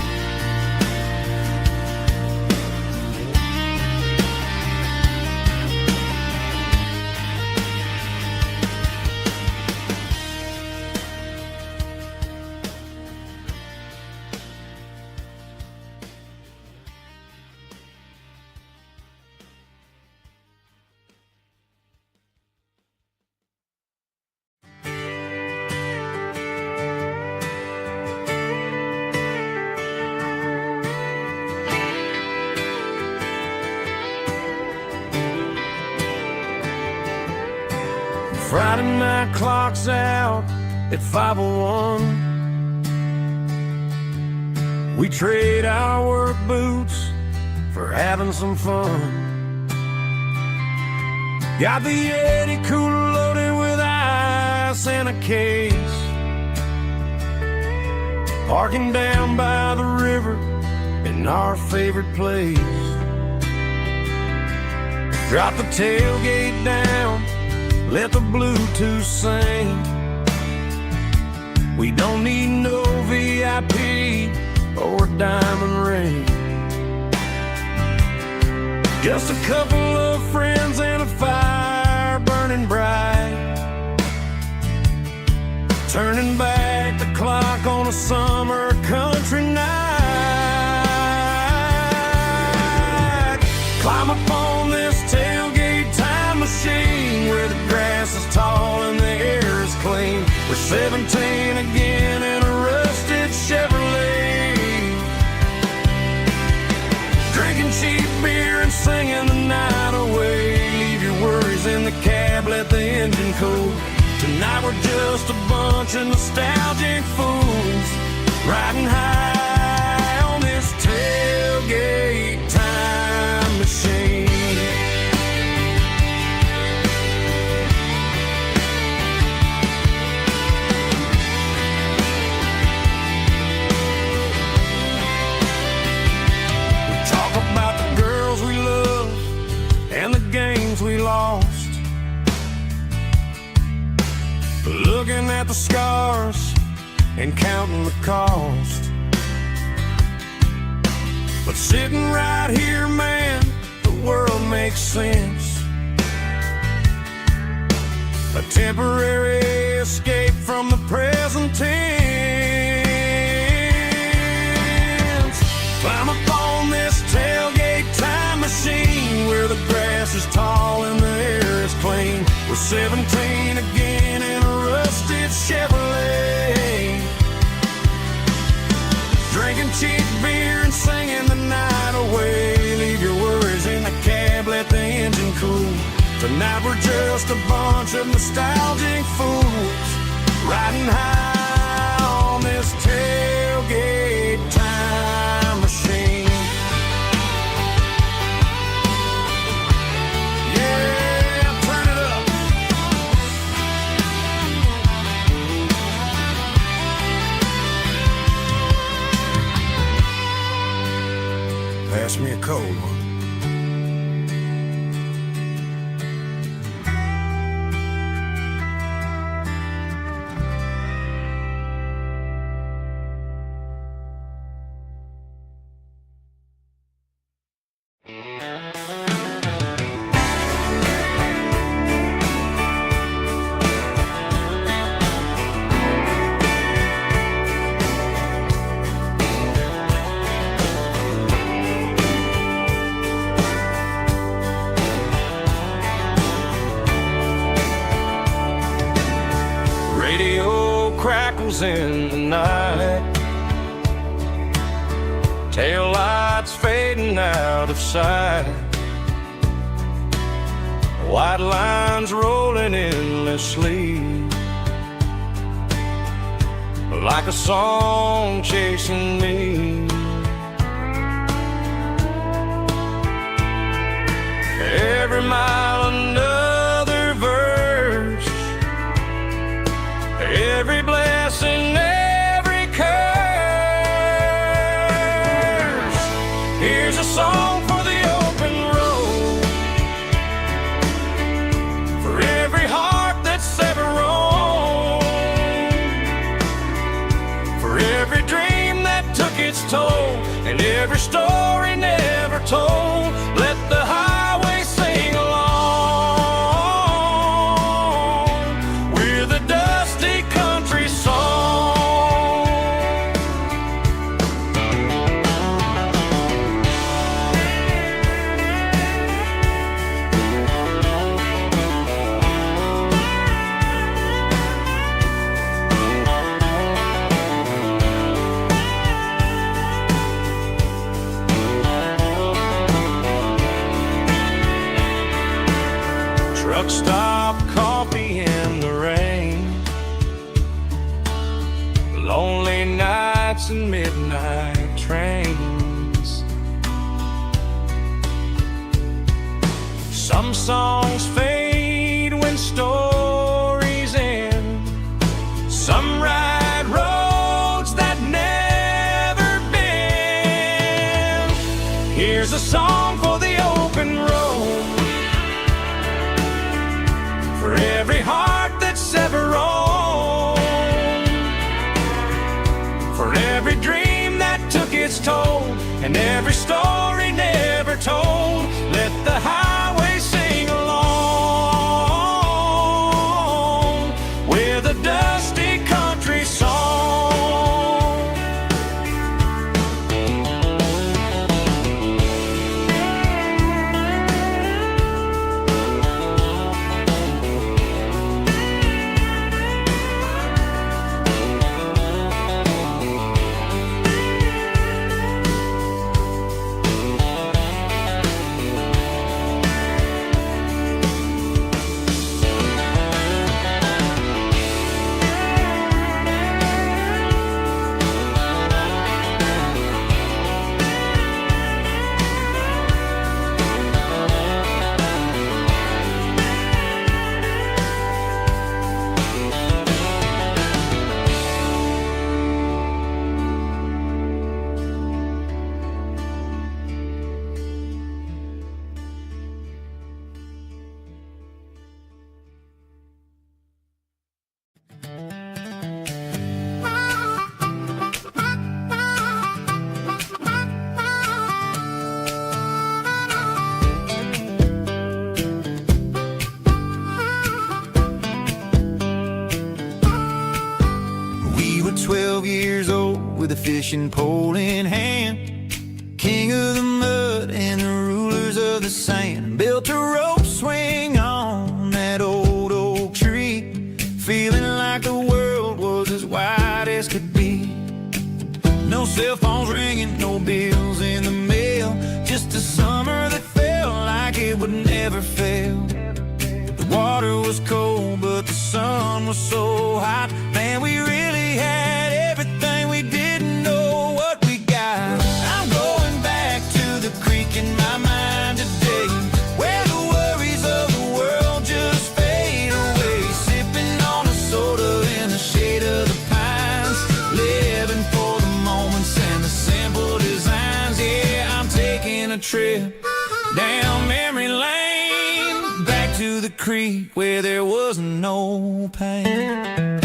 Friday night clock's out at 5:01. We trade our work boots for having some fun. Got the Yeti cooler loaded with ice and a case, parking down by the river in our favorite place. Drop the tailgate down, let the Bluetooth sing. We don't need no VIP or a diamond ring, just a couple of friends hands and a fire burning bright, turning back the clock on a summer country night. Climb up on this tailgate time machine where the grass is tall and the air is clean. We're 17 again in a rusted Chevrolet, drinking cheap beer and singing the night away. Leave your worries in the cab, let the engine cool. Tonight we're just a bunch of nostalgic fools riding high on this tailgate time machine. We talk about the girls we love and the games we lost, looking at the scars and counting the cost. But sitting right here, man, the world makes sense. A temporary escape from the present tense. Climb up on this tailgate time machine where the grass is tall and the air is clean. We're 17 again in a rusted Chevrolet, drinking cheap beer and singing the night away. Leave your worries in the cab, let the engine cool. Tonight we're just a bunch of nostalgic fools riding high on this tailgate time machine. Yeah, turn it up. Pass me a cold one. In the night, tail lights fading out of sight, white lines rolling endlessly, like a song chasing me. Every mile another verse, every blessing, every curse. Here's a song for the open road, for every heart that's ever roamed, for every dream that took its toll, and every story never told. Let the highway sing along with a dusty country song. Truck stop, coffee in the rain, lonely nights and midnight trains. Some songs fade when stories end, some ride roads that never bend. Here's a song for the open road, for every heart that's ever roamed, for every dream that took its toll, and every story never told. Let the highway sing along. fishing pole in hand, king of the mud and the rulers of the sand. Built a rope swing on that old oak tree, feeling like the world was as wide as could be. No cell phones ringing, no bills in the mail, just a summer that felt like it would never fail. The water was cold, but the sun was so hot. Man, we really had everything, we didn't know what we got. I'm going back to the creek in my mind today, where the worries of the world just fade away. Sipping on a soda in the shade of the pines, living for the moments and the simple designs. Yeah, I'm taking a trip down memory lane, back to the creek where there was no pain.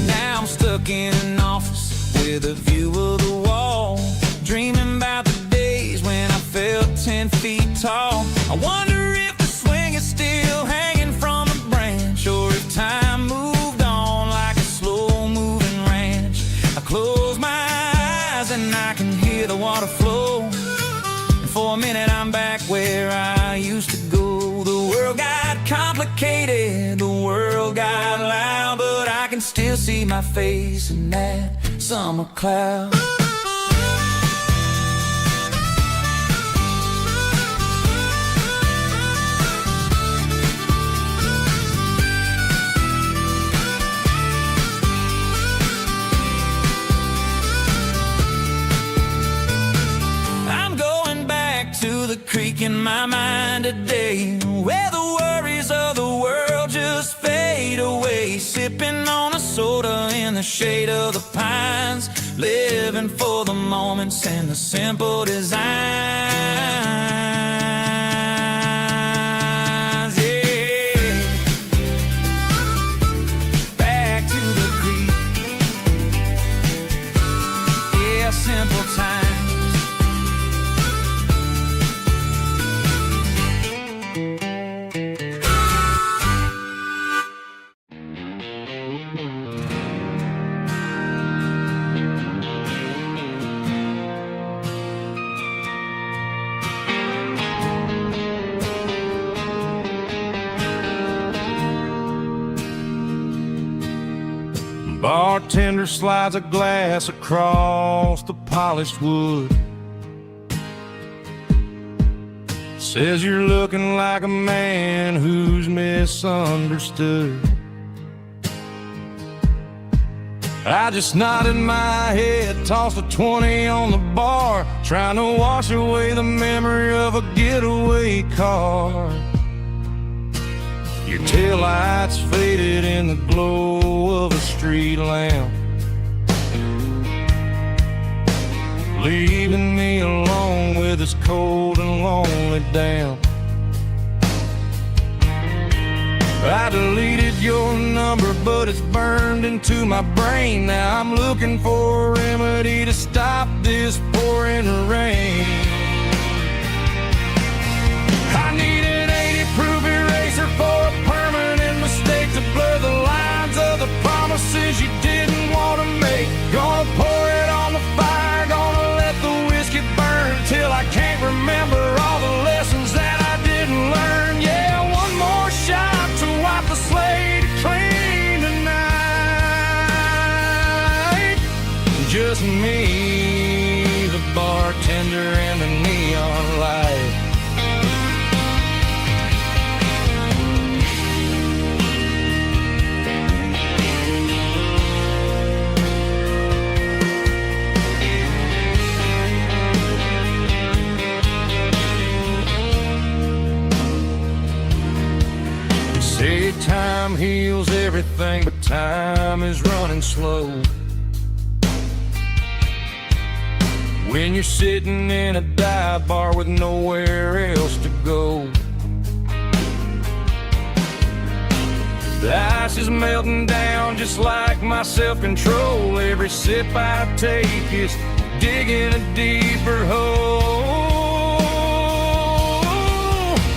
Now I'm stuck in an office with a view of the wall, dreaming about the days when I felt 10 feet tall. I wonder if the swing is still hanging from a branch, or if time moved on like a slow-moving ranch. I close my eyes and I can hear the water flow, and for a minute I'm back where I used to go. The world got complicated, the world got loud, but I can still see my face in that summer cloud. To the creek in my mind today, where the worries of the world just fade away. Sipping on a soda in the shade of the pines, living for the moments and the simple designs. Yeah, back to the creek. Yeah, simple times. Bartender slides a glass across the polished wood, says you're looking like a man who's misunderstood. I just nodded my head, tossed a 20 on the bar, trying to wash away the memory of a getaway car. Your taillights faded in the glow of a street lamp, leaving me alone with this cold and lonely damp. I deleted your number, but it's burned into my brain. Now I'm looking for a remedy to stop this pouring rain. I need an 80-proof eraser for a permanent mistake, to blur the lines of the promises you didn't want to make. Gonna pour it on the fire, gonna let the whiskey burn till I can't remember all the lessons that I didn't learn. Yeah, one more shot to wipe the slate clean tonight. Just me, the bartender, and the neon light. Say time heals everything, but time is running slow. When you're sitting in a dive bar with nowhere else to go, the ice is melting down just like my self-control. Every sip I take is digging a deeper hole.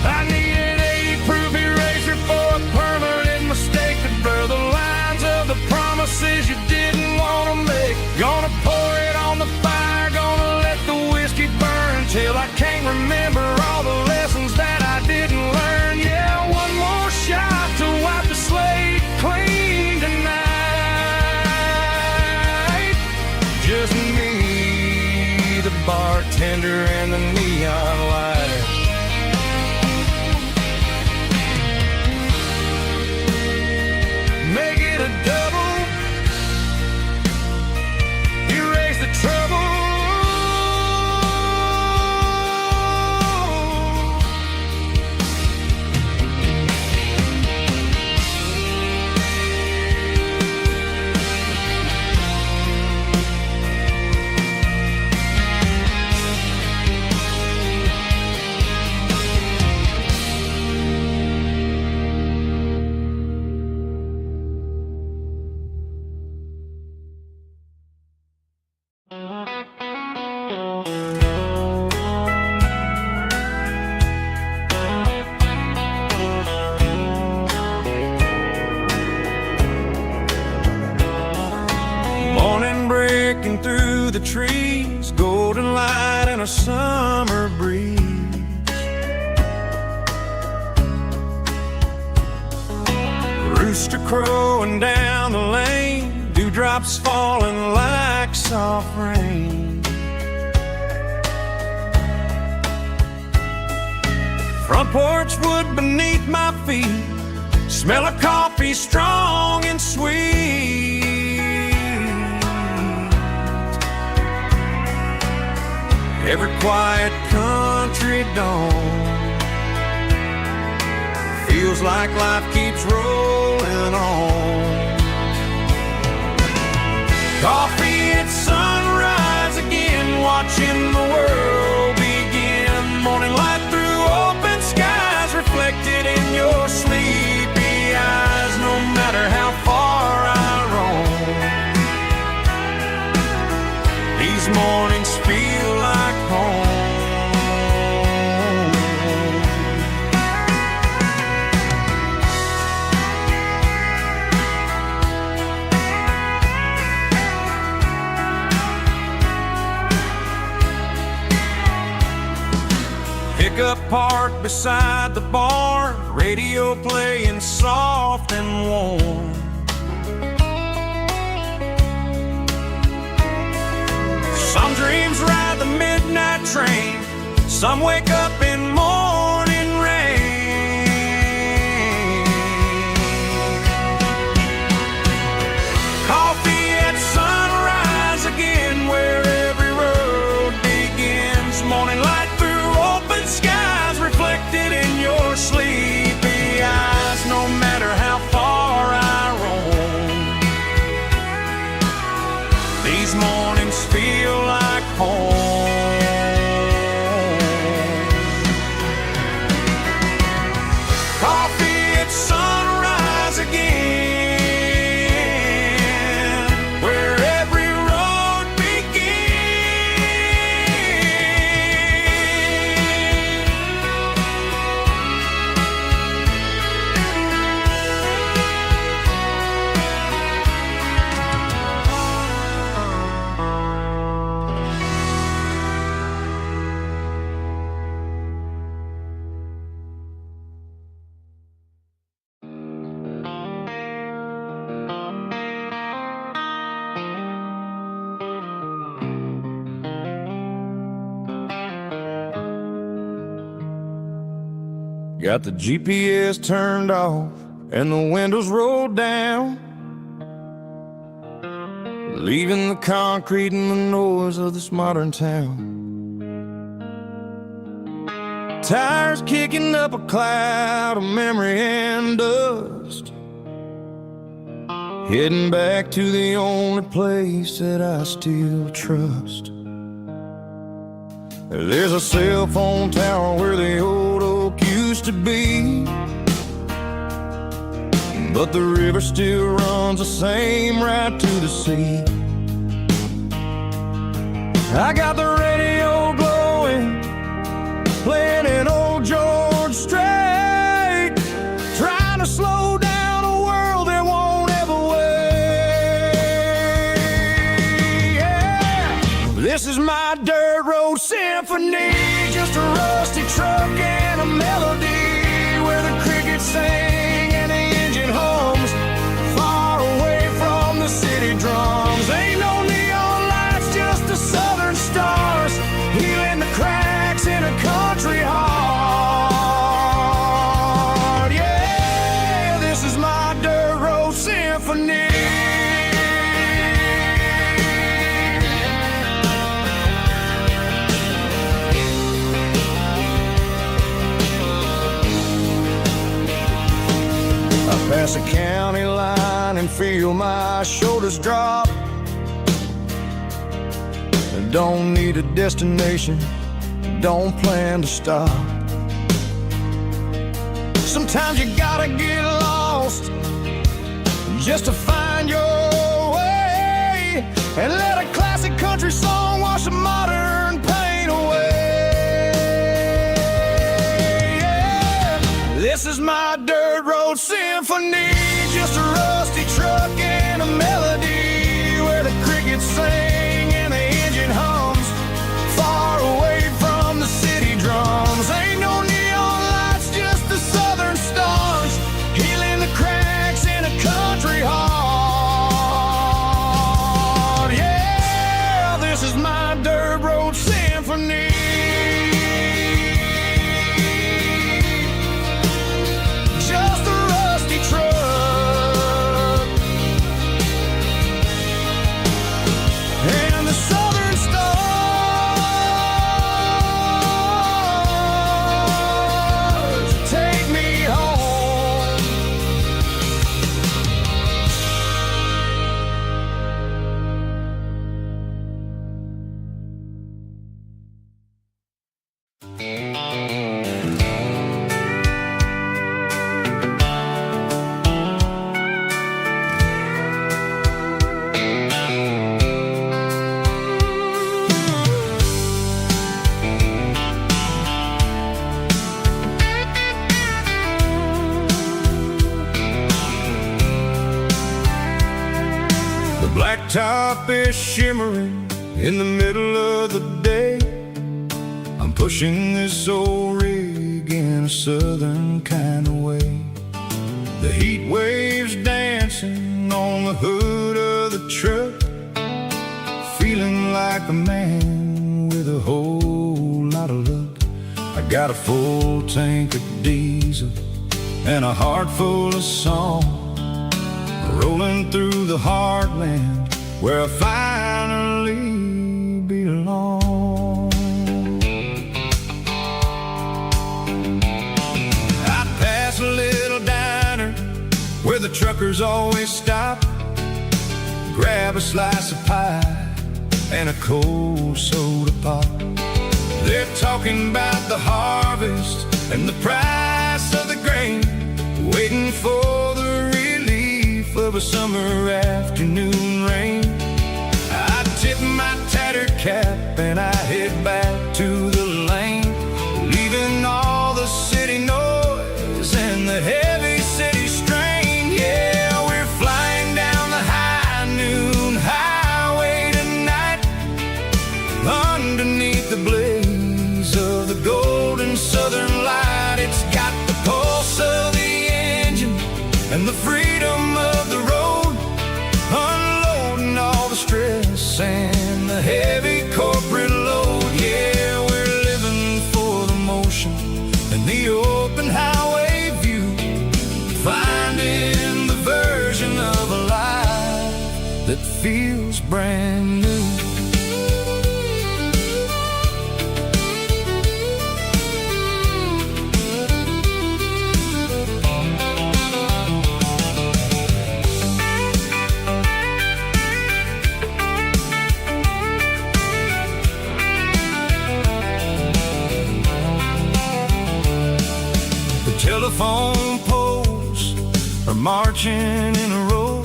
I need an 80-proof eraser for a permanent mistake, to blur the lines of the promises you bartender and the neon light. Make it a double, erase the trouble. Through the trees, golden light and a summer breeze. Rooster crowing down the lane, dewdrops falling like soft rain. Front porch wood beneath my feet, smell of coffee strong and sweet. Every quiet country dawn feels like life keeps rolling on. Coffee at sunrise again, watching the world begin. Morning light through open skies, reflected in your sleepy eyes. No matter how far I roam, these mornings feel like home. Pickup parked beside the barn, radio playing soft and warm. Some dreams ride the midnight train, some wake up in morning rain. Coffee at sunrise again, where every road begins. Morning light through open skies, reflected in your sleepy eyes. No matter how far I roam, these mornings feel like home. Coffee at sunrise again, where every road Got the GPS turned off and the windows rolled down, leaving the concrete and the noise of this modern town. Tires kicking up a cloud of memory and dust, heading back to the only place that I still trust. There's a cell phone tower where the old oak used to be, but the river still runs the same right to the sea. I got the radio glowing, playing an old George Strait, trying to slow down a world that won't ever wait. Yeah. This is my dirt road symphony, just a rusty truck and a melody where the crickets sing and the engine hums, far away from the city drums. Ain't no neon lights, just the southern stars Pass a county line and feel my shoulders drop. Don't need a destination, don't plan to stop. Sometimes you gotta get lost just to find your way, and let a classic country song wash the modern pain away. Yeah. This is my dirt road symphony, just a rusty truck and a melody where the crickets sing and the engine hums, far away from the city drums. Ain't no neon lights, just the southern stars, healing the cracks in a country heart. Yeah, this is my dirt road symphony. Just a rusty truck and the southern stars take me home. The blacktop is shimmering in the middle of the day. I'm pushing this old rig in a southern kind of way. The heat waves dancing on the hood of the truck, feeling like a man with a whole lot of luck. I got a full tank of diesel and a heart full of song, rolling through the heartland where I finally belong. I'd pass a little diner where the truckers always stop, grab a slice of pie and a cold soda pop. They're talking about the harvest and the price of the grain, waiting for the relief of a summer afternoon rain. I tip my tattered cap and I head back to the lane, leaving all the city noise and the heavy city strain. Yeah, we're flying down the high noon highway tonight, underneath the blaze of the golden southern light. It's got the pulse of the engine and the freedom of the road, unloading all the stress and the heavy corporate load. Yeah, we're living for the motion and the open highway view, finding the version of a life that feels brand new. Telephone poles are marching in a row,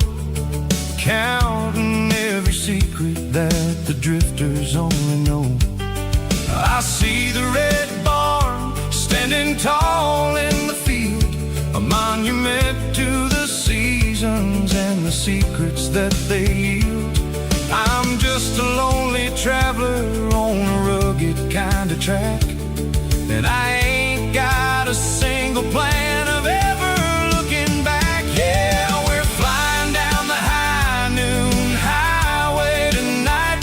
counting every secret that the drifters only know. I see the red barn standing tall in the field, a monument to the seasons and the secrets that they yield. I'm just a lonely traveler on a rugged kind of track, and I ain't got a single plan of ever looking back. Yeah, we're flying down the high noon highway tonight,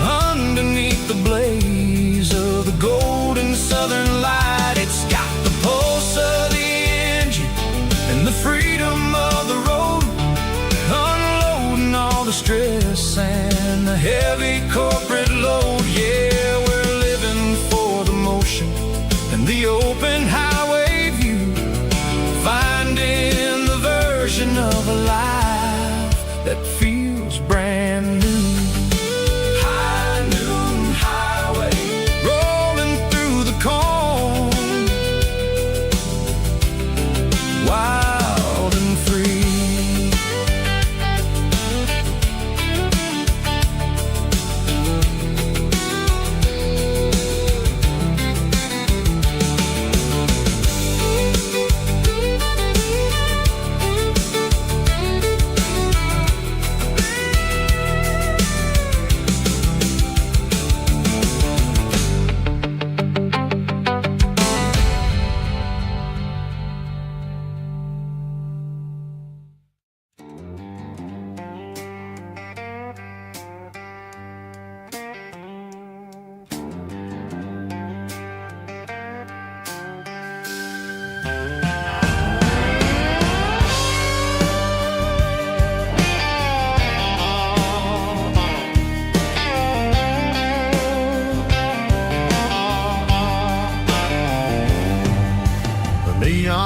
underneath the blaze of the golden southern light. It's got the pulse of the engine and the freedom of the road, unloading all the stress and the heavy corporate load. Yeah, we're living for the motion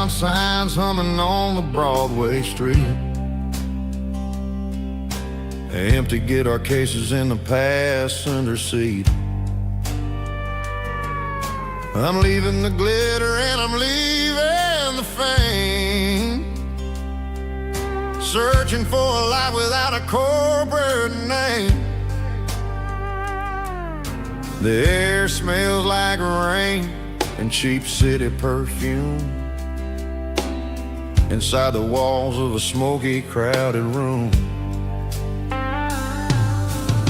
neon signs humming on the Broadway street. Empty guitar cases in the passenger seat. I'm leaving the glitter and I'm leaving the fame, searching for a life without a corporate name. The air smells like rain and cheap city perfume inside the walls of a smoky, crowded room.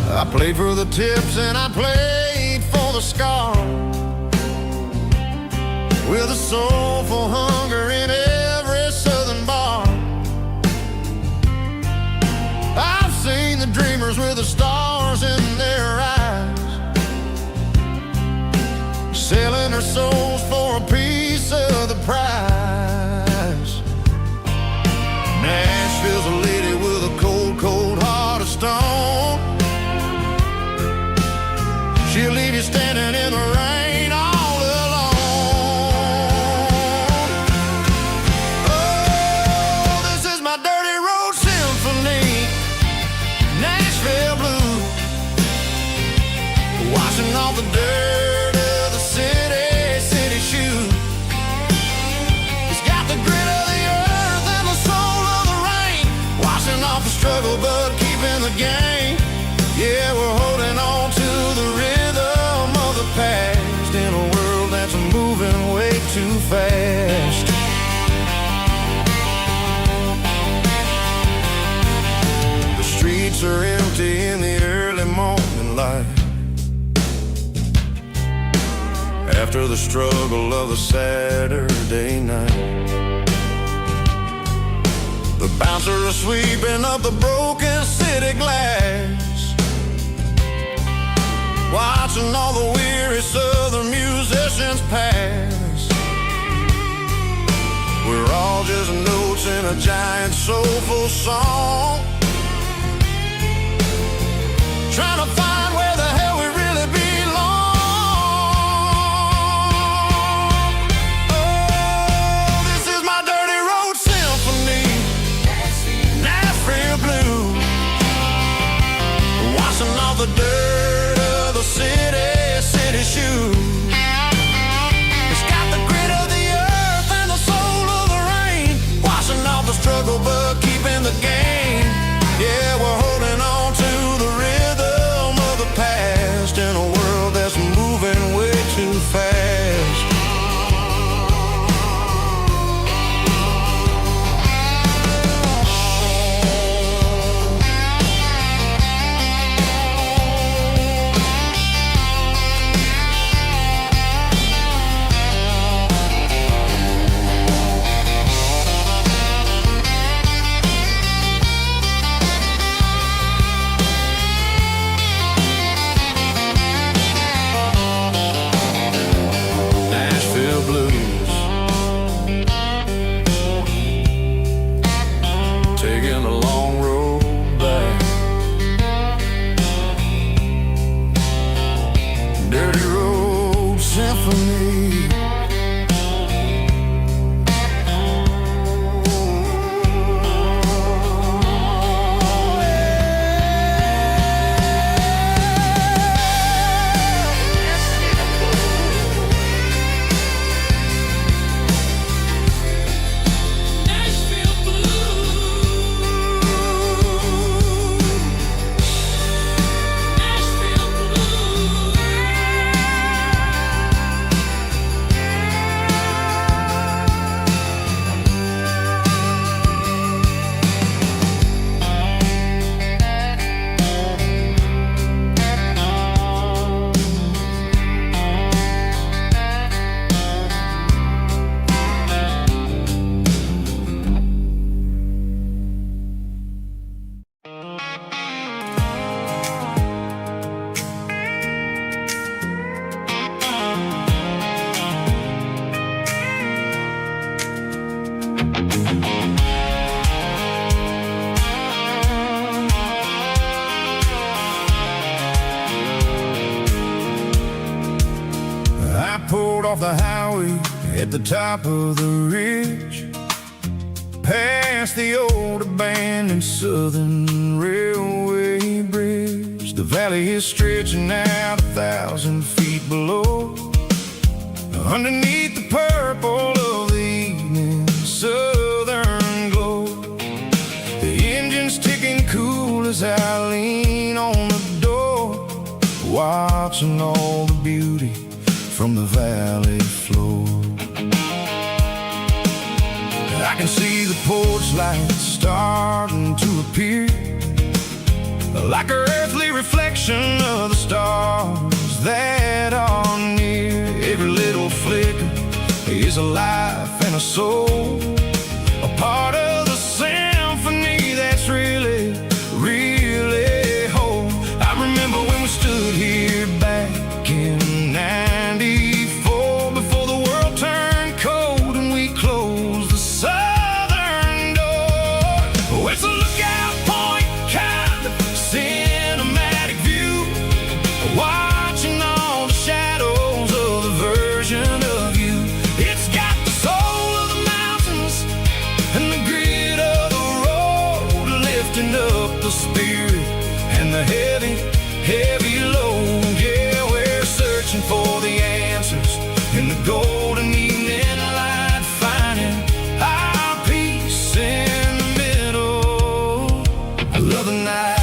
I played for the tips and I played for the scars, with a soulful hunger in every southern bar. I've seen the dreamers with the stars in their eyes, selling their souls for a piece of the prize. Nashville's a lady with a cold, cold heart of stone. She'll leave you standing in the rain all alone. Oh, this is my dirty road symphony, Nashville blue, washing off the dirt of the city shoe. It's got the grit of the earth and the soul of the rain, washing off the struggle but keeping the game. Yeah, we're holding on to the rhythm of the past in a world that's moving way too fast. The streets are empty in the early morning light, after the struggle of the Saturday night. The bouncers are sweeping up the broken city glass, watching all the weary southern musicians pass. We're all just notes in a giant soulful song, trying to find where the hell we really belong. Oh, this is my dirty road symphony, Nashville blue, washing off the dirt of the city shoe. It's got the grit of the earth and the soul of the rain, washing off the struggle but keeping the game. Yeah, we're holding on to the rhythm of the past in a world that's moving way too fast. Nashville blues, taking the long road back. Dirty road symphony. Nashville blue. Nashville blue. I pulled off the highway at the top of the ridge, past the old abandoned Southern Railway bridge. The valley is stretching out 1,000 feet below, underneath the purple of the evening southern glow. The engine's ticking cool as I lean on the door, watching all the beauty from the valley floor. I can see the porch lights starting to appear, like an earthly reflection of the stars that are near. Every little flicker is a life and a soul, a part of the symphony that's really, really whole. I remember when we stood here back in '94, before the world turned cold and we closed the southern door. Oh, it's a lookout point, kind of cinematic view, watching all the shadows of the version of you. It's got the soul of the mountains and the grit of the road, lifting up the spirit and the heavy, heavy load. Yeah, we're searching for the answers in the golden evening light, finding our peace in the middle of the night.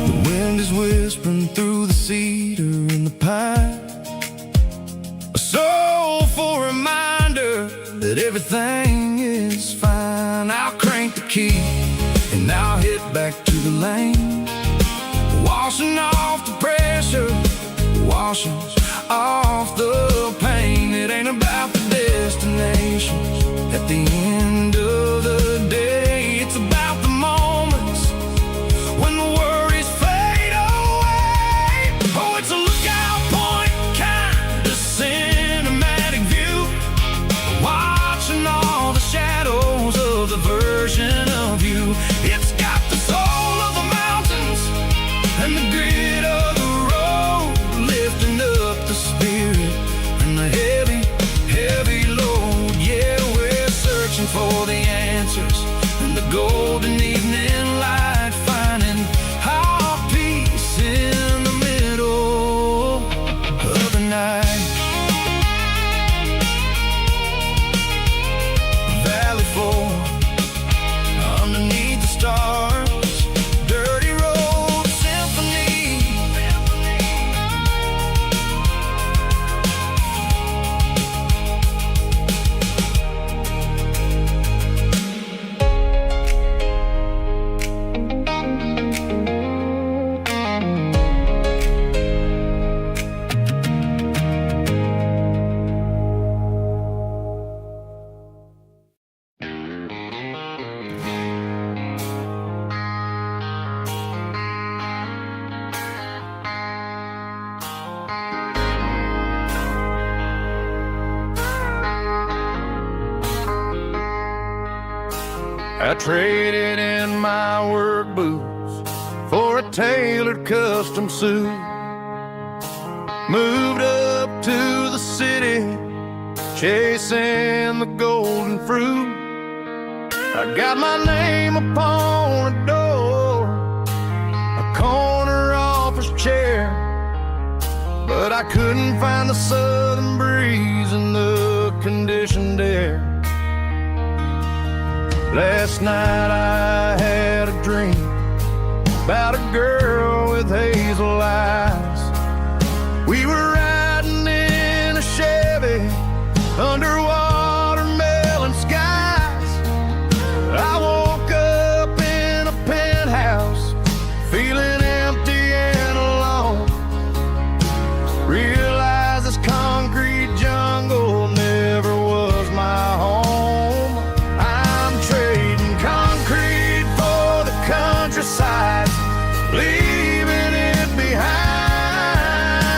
The wind is whispering through the cedar and the pine, a soulful reminder that everything is fine. I'll crank the key and I'll hit back to the lane, washing off the pressure, washing off the pain. It ain't about the destinations at the end of the day, it's about the moments when the worries fade away. Oh, it's a lookout point, kind of cinematic view, watching all the shadows of the version of you. It's got the soul of the mountains and the grit of the road, lifting up the spirit and the heavy, heavy load. Yeah, we're searching for the answers in the golden evening light, finding our peace in the middle of the night. Valley floor, underneath the stars, dirty road symphony. I traded in my work boots for a tailored custom suit, moved up to the city, chasing the golden fruit. I got my name upon a door, a corner office chair, but I couldn't find the southern breeze in the conditioned air. Last night I had a dream about a girl with hazel eyes. We were riding in a Chevy under watermelon skies. I woke up in a penthouse feeling empty and alone. Realized this concrete jungle never was my home. Countryside, leaving it behind.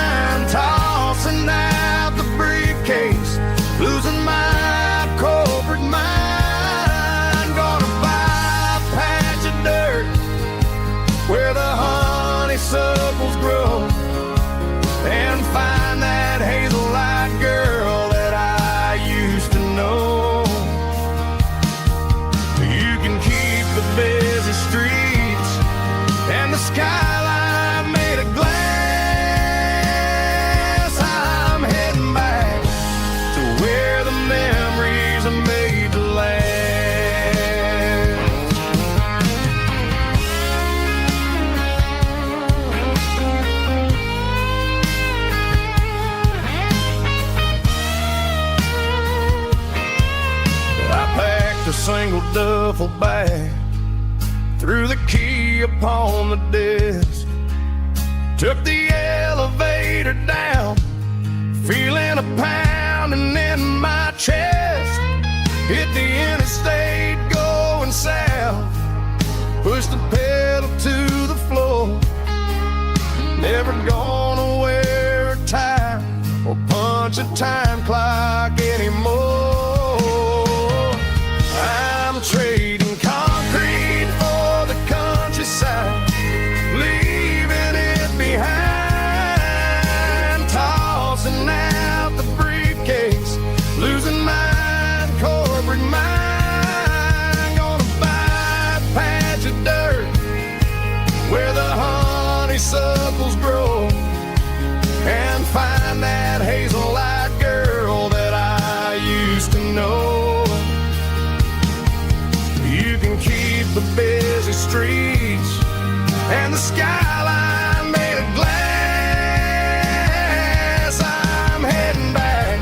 where the honeysuckles grow, and find that hazel-eyed girl that I used to know. You can keep the busy streets and the skyline made of glass. I'm heading back to where the memories are made to last. A single duffel bag, threw the key upon the desk, took the elevator down, feeling a pounding in my chest. Hit the interstate going south, pushed the pedal to the floor. Never gonna wear a tie or punch a time clock anymore. I'm trading concrete for the countryside, leaving it behind, tossing out the briefcase, losing my corporate mind. Gonna buy a patch of dirt where the honeysuckles grow, and find that hazel-eyed girl that I used to know. The busy streets and the skyline made of glass. I'm heading back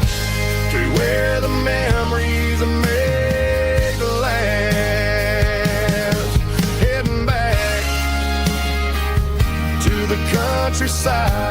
to where the memories are made to last. Heading back to the countryside.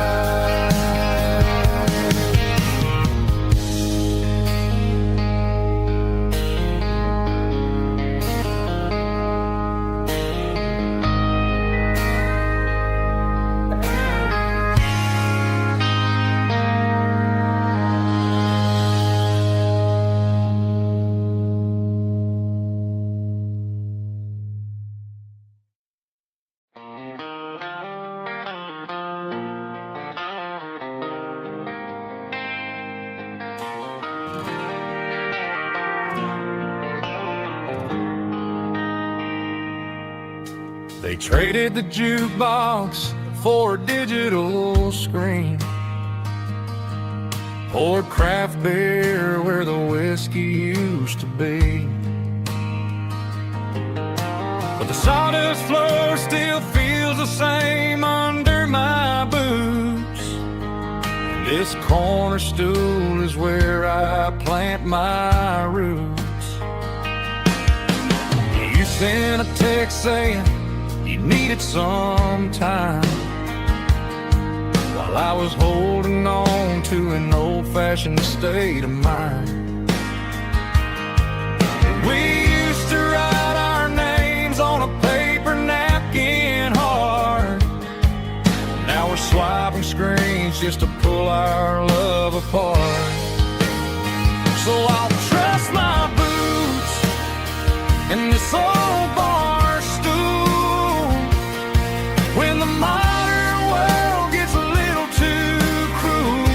They traded the jukebox for a digital screen, poured craft beer where the whiskey used to be. But the sawdust floor still feels the same under my boots. This corner stool is where I plant my roots. You sent a text saying you needed some time, while I was holding on to an old-fashioned state of mind. We used to write our names on a paper napkin hard. Now we're swiping screens just to pull our love apart. So I'll trust my boots and this old bar stool when the modern world gets a little too cruel.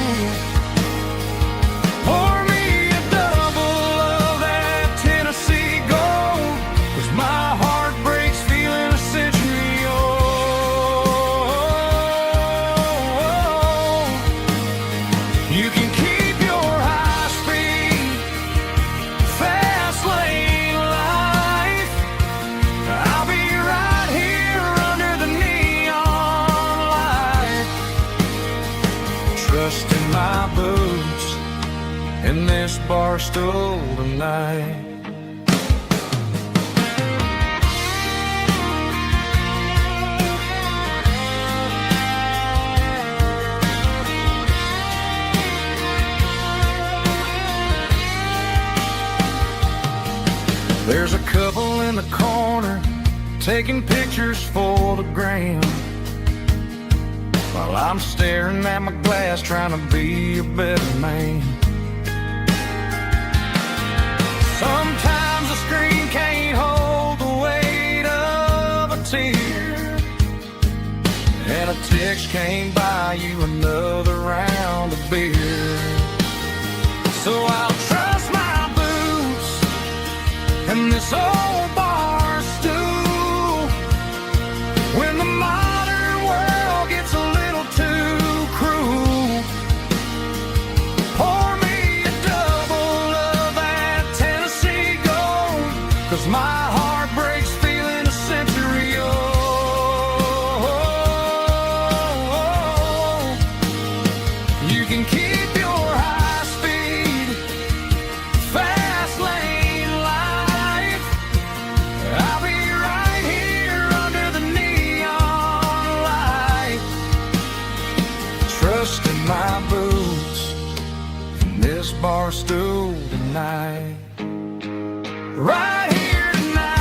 Pour me a double of that Tennessee Gold, 'cause my heart breaks feeling a century old. You can keep your high-speed fast lane life. I'll be right here under the neon light, trusting my boots in this bar stool tonight. There's a couple in the corner taking pictures for the gram, while I'm staring at my glass trying to be a better man. Sometimes the screen can't hold the weight of a tear, and a text came by you another round of beer. So I'll trust my boots and this old bar stool when the modern world gets a little too cruel. Pour me a double of that Tennessee Gold, 'cause my heart breaks feeling a century old. You can keep your high speed, fast lane life. I'll be right here under the neon light, trusting my boots in this bar stool tonight. Right here tonight,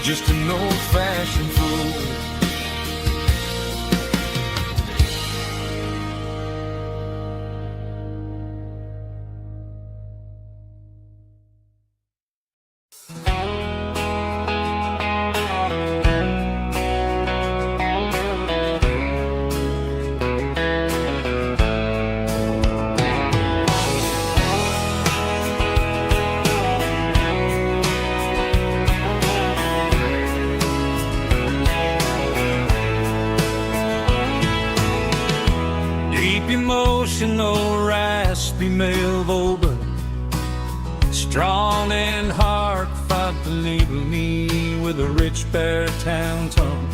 just an old-fashioned fool. Deep emotional, raspy male vocal, strong and heartfelt to label me with a rich baritone tone.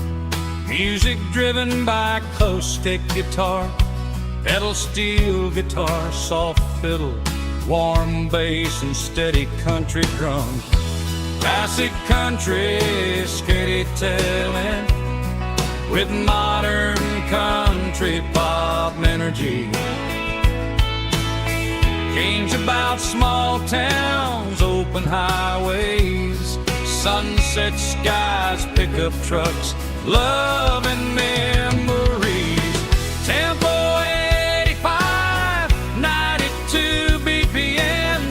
Music driven by acoustic guitar, pedal steel guitar, soft fiddle, warm bass and steady country drums. Classic country storytelling with modern country pop energy. Games about small towns, open highways, sunset skies, pickup trucks, love and memories. Tempo 85, 92 BPM,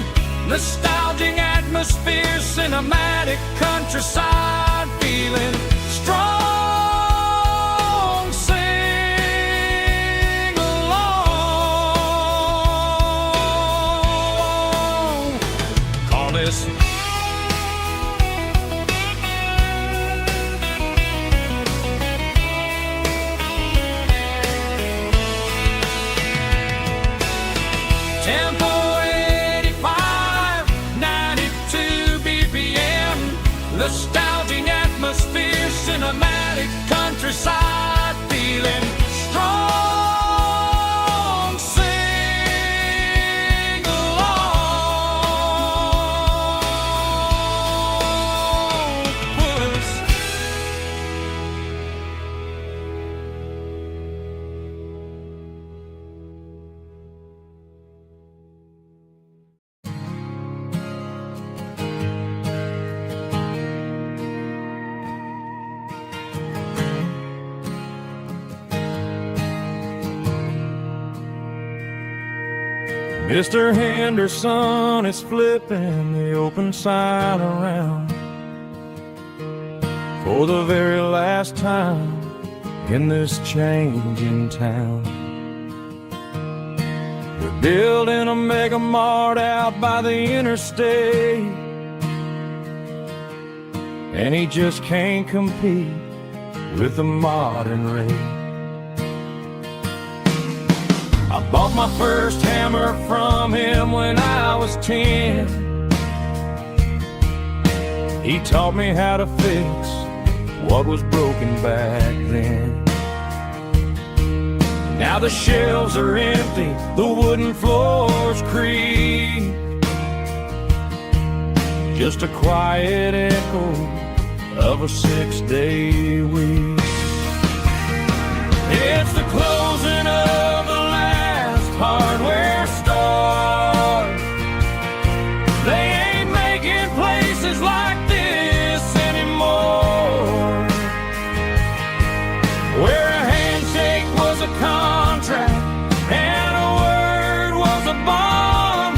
nostalgic atmosphere, cinematic countryside feeling strong. Sing along. Call this Tempo 85, 92 BPM, nostalgic atmosphere, cinematic countryside feeling strong. Sing along. Puss. Mr. Henderson is flipping the open sign around for the very last time in this changing town. They're building a mega mart out by the interstate, and he just can't compete with the modern rate. I bought my first hammer from him when I was 10. He taught me how to fix what was broken back then. Now the shelves are empty, the wooden floors creak, just a quiet echo of a 6-day week. It's the closing of the last hardware store. They ain't making places like this anymore, where a handshake was a contract and a word was a bond.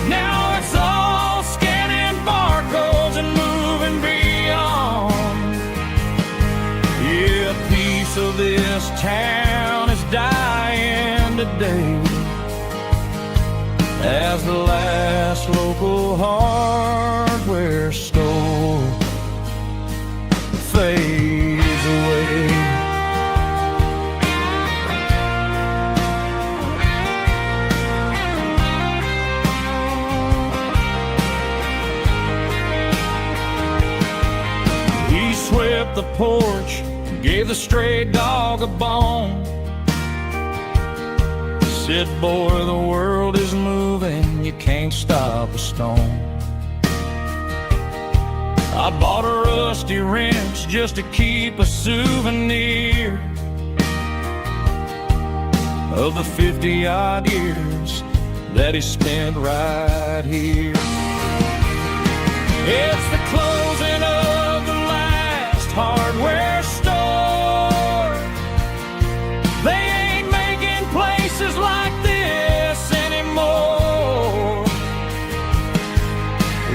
Now it's all scanning barcodes and moving beyond. day as the last local hardware store fades away. He swept the porch, gave the stray dog a bone. Said, boy, the world is moving, you can't stop a stone. I bought a rusty wrench just to keep a souvenir of the 50-odd years that he spent right here. It's the closing of the last hardware store. They ain't making places like this anymore,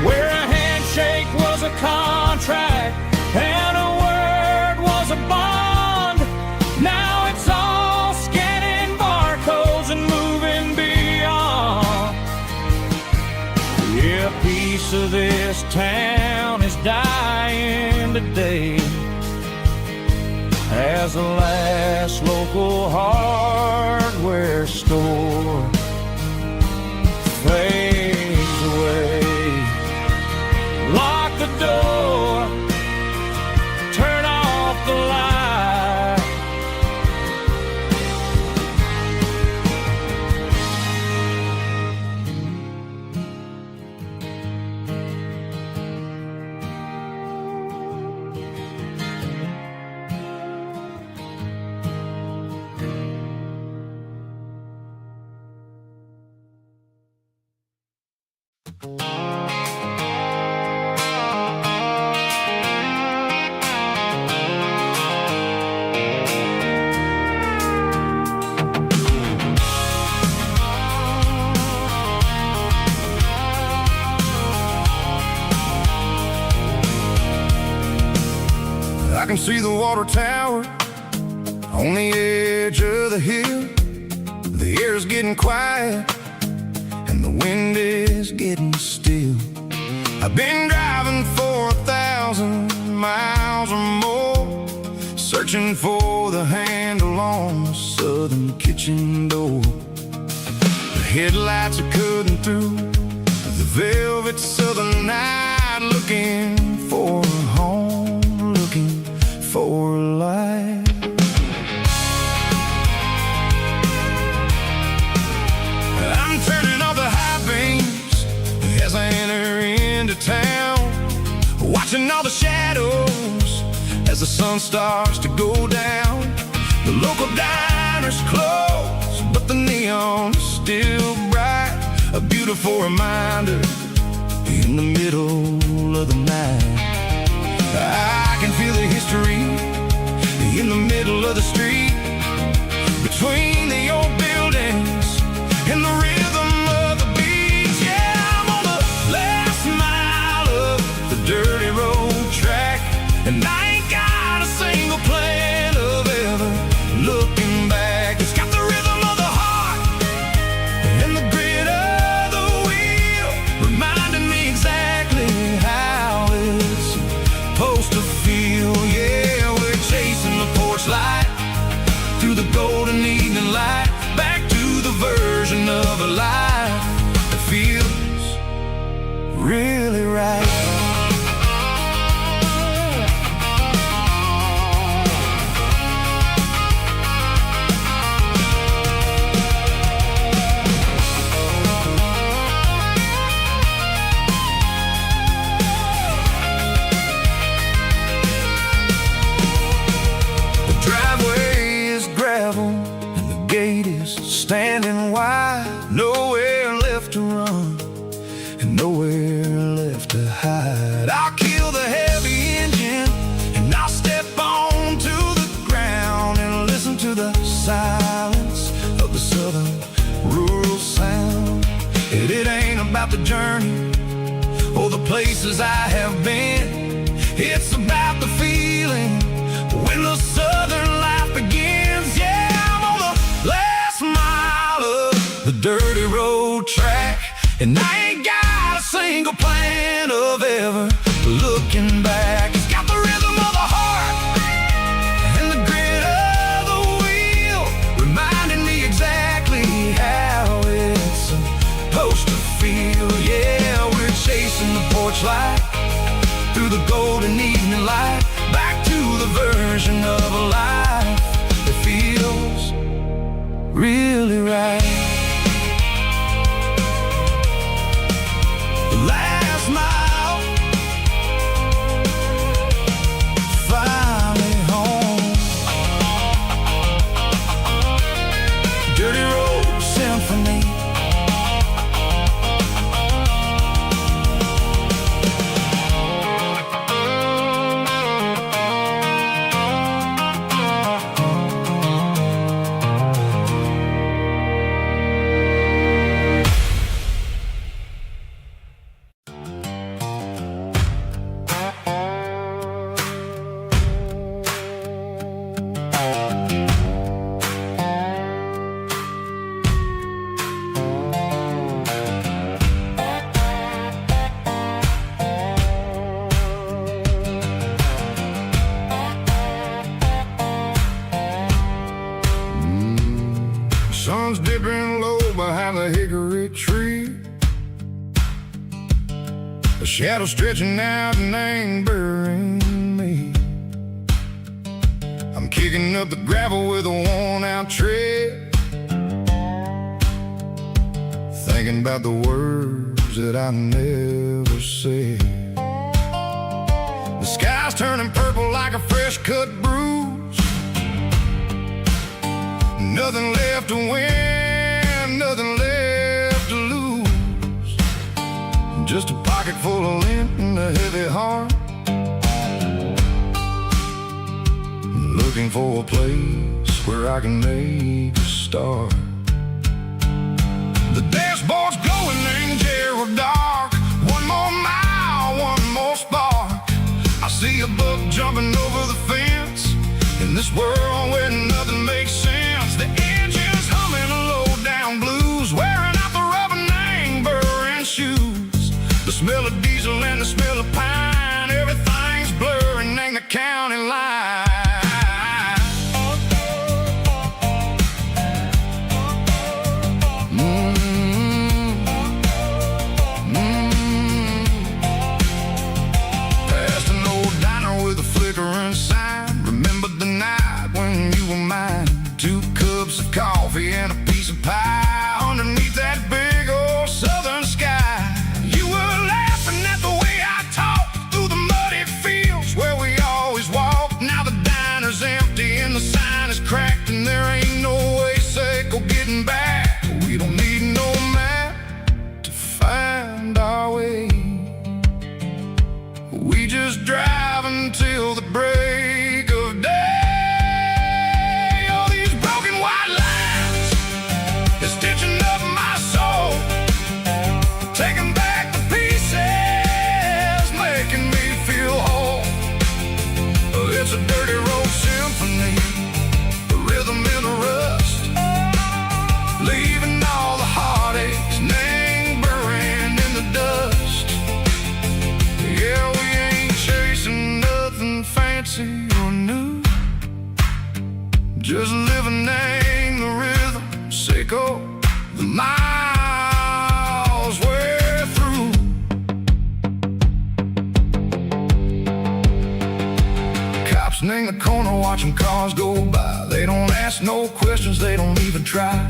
where a handshake was a contract and a word was a bond. Now it's all scanning barcodes and moving beyond. Yeah, a piece of this town is dying today as the last local hardware store fades away. Lock the door, turn off the light. I can see the water tower on the edge of the hill. The air's getting quiet and the wind is getting still. I've been driving for 1,000 miles or more, searching for the handle on the southern kitchen door. The headlights are cutting through the velvet southern night, looking for a home, looking for a life. I'm turning off the high beams as I enter into town, watching all the shadows as the sun starts to go down. The local diner's closed, but the neon is still bright, a beautiful reminder in the middle of the night. I can feel the history in the middle of the street, between the old buildings and the rhythm of the beat. Yeah, I'm on the last mile of the dirty road track, and I ain't got a single plan of ever looking back. It's got the rhythm of the heart and the grit of the wheel, reminding me exactly how it's supposed to feel. Yeah, we're chasing the porch light through the golden evening light, back to the version of a life that feels really right. Standing wide, nowhere left to run and nowhere left to hide. I'll kill the heavy engine and I'll step onto the ground and listen to the silence of the southern rural sound. It ain't about the journey or the places I have been, it's about the feeling when the southern life begins. Yeah, I'm on the last mile And I ain't got a single plan of ever looking back. It's got the rhythm of the heart and the grit of the wheel, reminding me exactly how it's supposed to feel. Yeah, we're chasing the porch light through the golden evening light, back to the version of a life that feels really right. Last mile, finally home. Dirty Road Symphony. Sun's dipping low behind the hickory tree. A shadow stretching out and ain't burying me. I'm kicking up the gravel with a worn-out tread, thinking about the words that I never said. The sky's turning purple like a fresh-cut bruise. Nothing left to win, nothing left to lose. Just a pocket full of lint and a heavy heart, looking for a place where I can make a start. The dashboard's glowing, angel dark. One more mile, one more spark. I see a buck jumping over the fence in this world where nothing makes sense. The engine's humming a low-down blues, wearing out the rubber name burring shoes. The smell of diesel and the smell of pine, everything's blurring, ain't the county line. Past an old diner with a flickering sign. Remember the night when you were mine. 2 cups of coffee and a piece of pie underneath that big old southern sky. You were laughing at the way I talked through the muddy fields where we always walked. Now the diner's empty and the sign is cracked, and there ain't no way safe or getting back. We don't need no map to find our way. We just drive until the break of day. It's a dirty road symphony, a rhythm in the rust, leaving all the heartaches, name burning in the dust. Yeah, we ain't chasing nothing fancy or new, just living in the rhythm, sick of the miles we're through. In the corner watching cars go by. They don't ask no questions, they don't even try.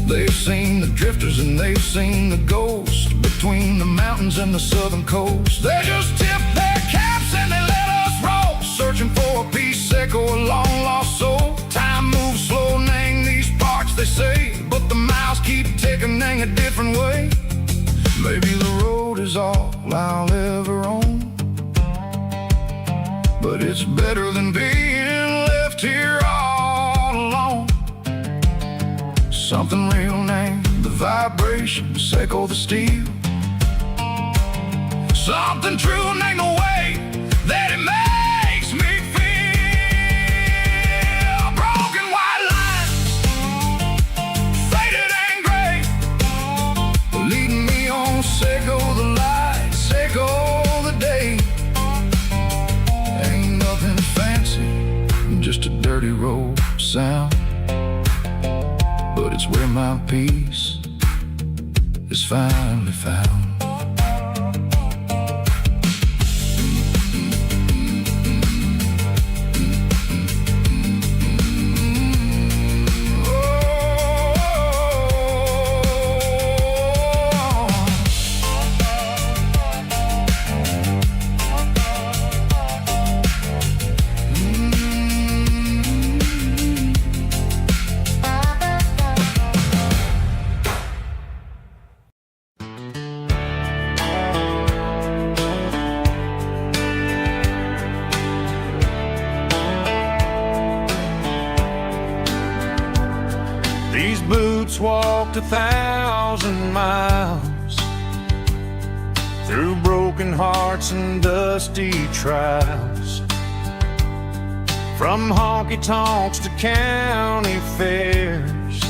They've seen the drifters and they've seen the ghosts between the mountains and the southern coast. They just tip their caps and they let us roll, searching for a piece echo, a long lost soul. Time moves slow, name these parts they say, but the miles keep ticking in a different way. Maybe the road is all I'll ever own, but it's better than being left here all alone. Something real named the vibrations echo the steel. Something true named the way that it makes me feel. Broken white lines, faded and gray, leading me on dirty road sound, but it's where my peace is finally found. These boots walked 1,000 miles through broken hearts and dusty trials, from honky-tonks to county fairs,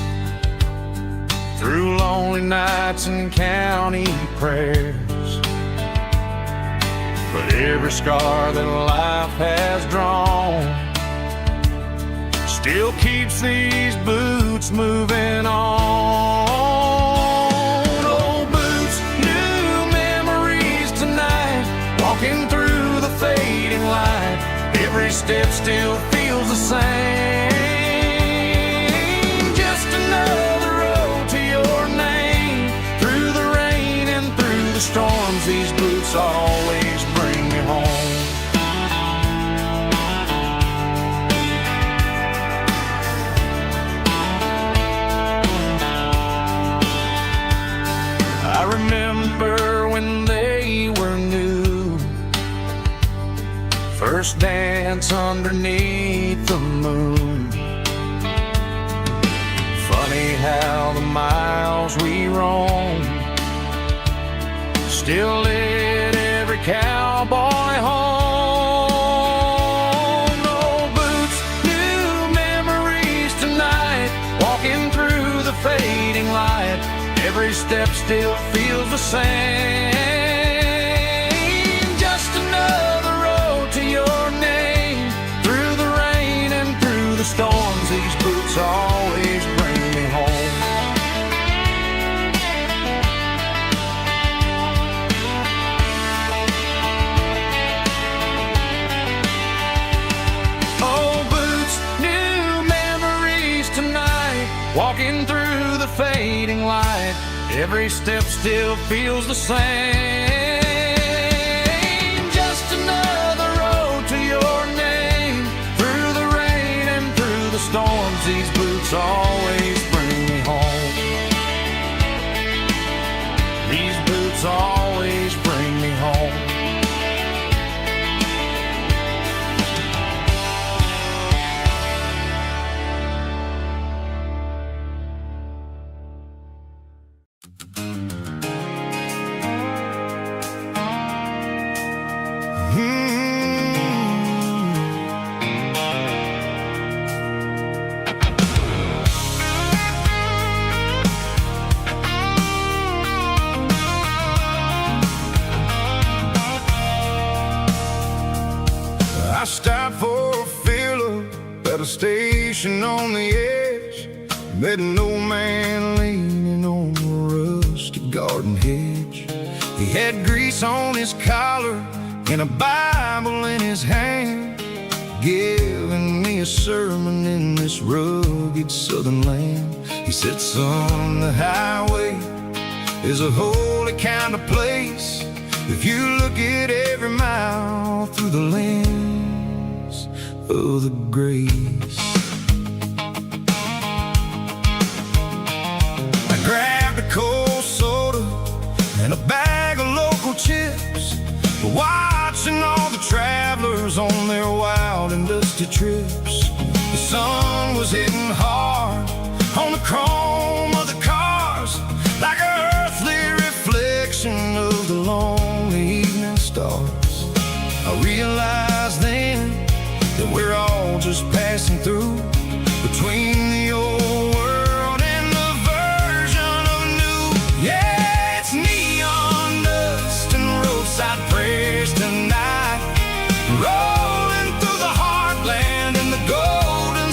through lonely nights and county prayers. But every scar that life has drawn still keeps these boots moving on. Old boots, new memories tonight, walking through the fading light. Every step still feels the same. Just another road to your name. Through the rain and through the storms, these boots always bring me home. I remember when they were new, first dance underneath the moon. Funny how the miles we roam still lit every cowboy home. Old boots, new memories tonight, walking through the fading light. Every step still feels the same. Just another road to your name. Through the rain and through the storms, these boots always bring me home. Old boots, new memories tonight, walking through the fading light. Every step still feels the same. Just another road to your name. Through the rain and through the storms, these boots always bring me home. These boots always bring me home. I stopped for a fill-up at a station on the edge. Met an old man leaning on a rusty garden hedge. He had grease on his collar and a Bible in his hand, giving me a sermon in this rugged southern land. He said, son, the highway is a holy kind of place if you look at every mile through the lens of the grace. I grabbed a cold soda and a bag of local chips, watching all the travelers on their wild and dusty trips. The sun was hitting hard on the chrome of the cars, like an earthly reflection of the lonely evening stars. I realized then that we're all just passing through, between the old world and the version of new. Yeah, it's neon dust and roadside prayers tonight, rolling through the heartland in the golden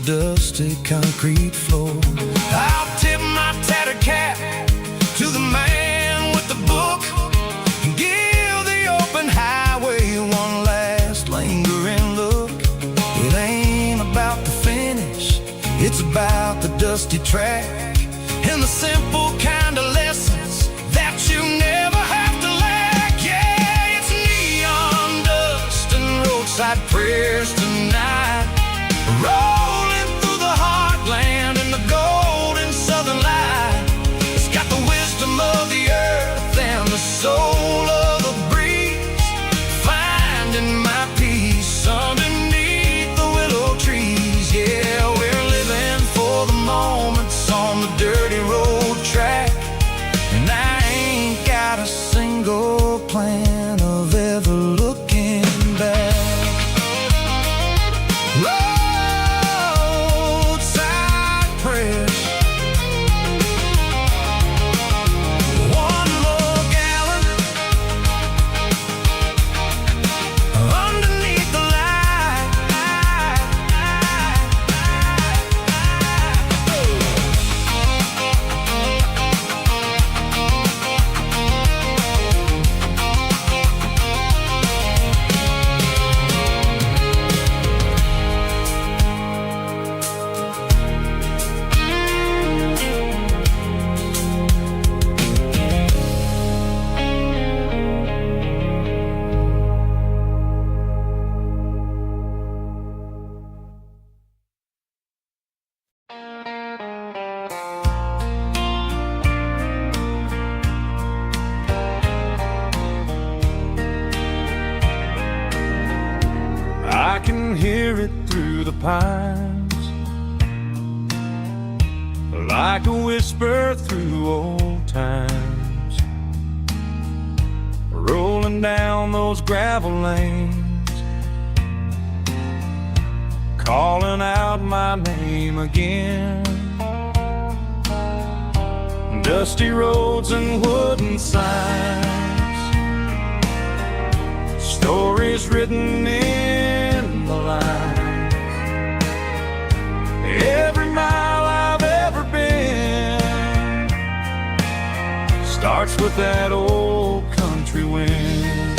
dusty concrete floor. I'll tip my tattered cap to the man with the book and give the open highway one last lingering look. It ain't about the finish, it's about the dusty track and the simple kind of lessons that you never have to lack. Yeah, it's neon dust and roadside prayers tonight, rolling through the heartland in the golden southern light. It's got the wisdom of the earth and the soul of the breeze, finding my peace underneath the willow trees. Yeah, we're living for the moments on the dirty road track, and I ain't got a single plan of ever looking back. Roadside prayers, one more gallon underneath the light. I can hear it through the pines, like a whisper through old times, rolling down those gravel lanes, calling out my name again. Dusty roads and wooden signs, stories written in the lines. Every mile I've ever been starts with that old country wind.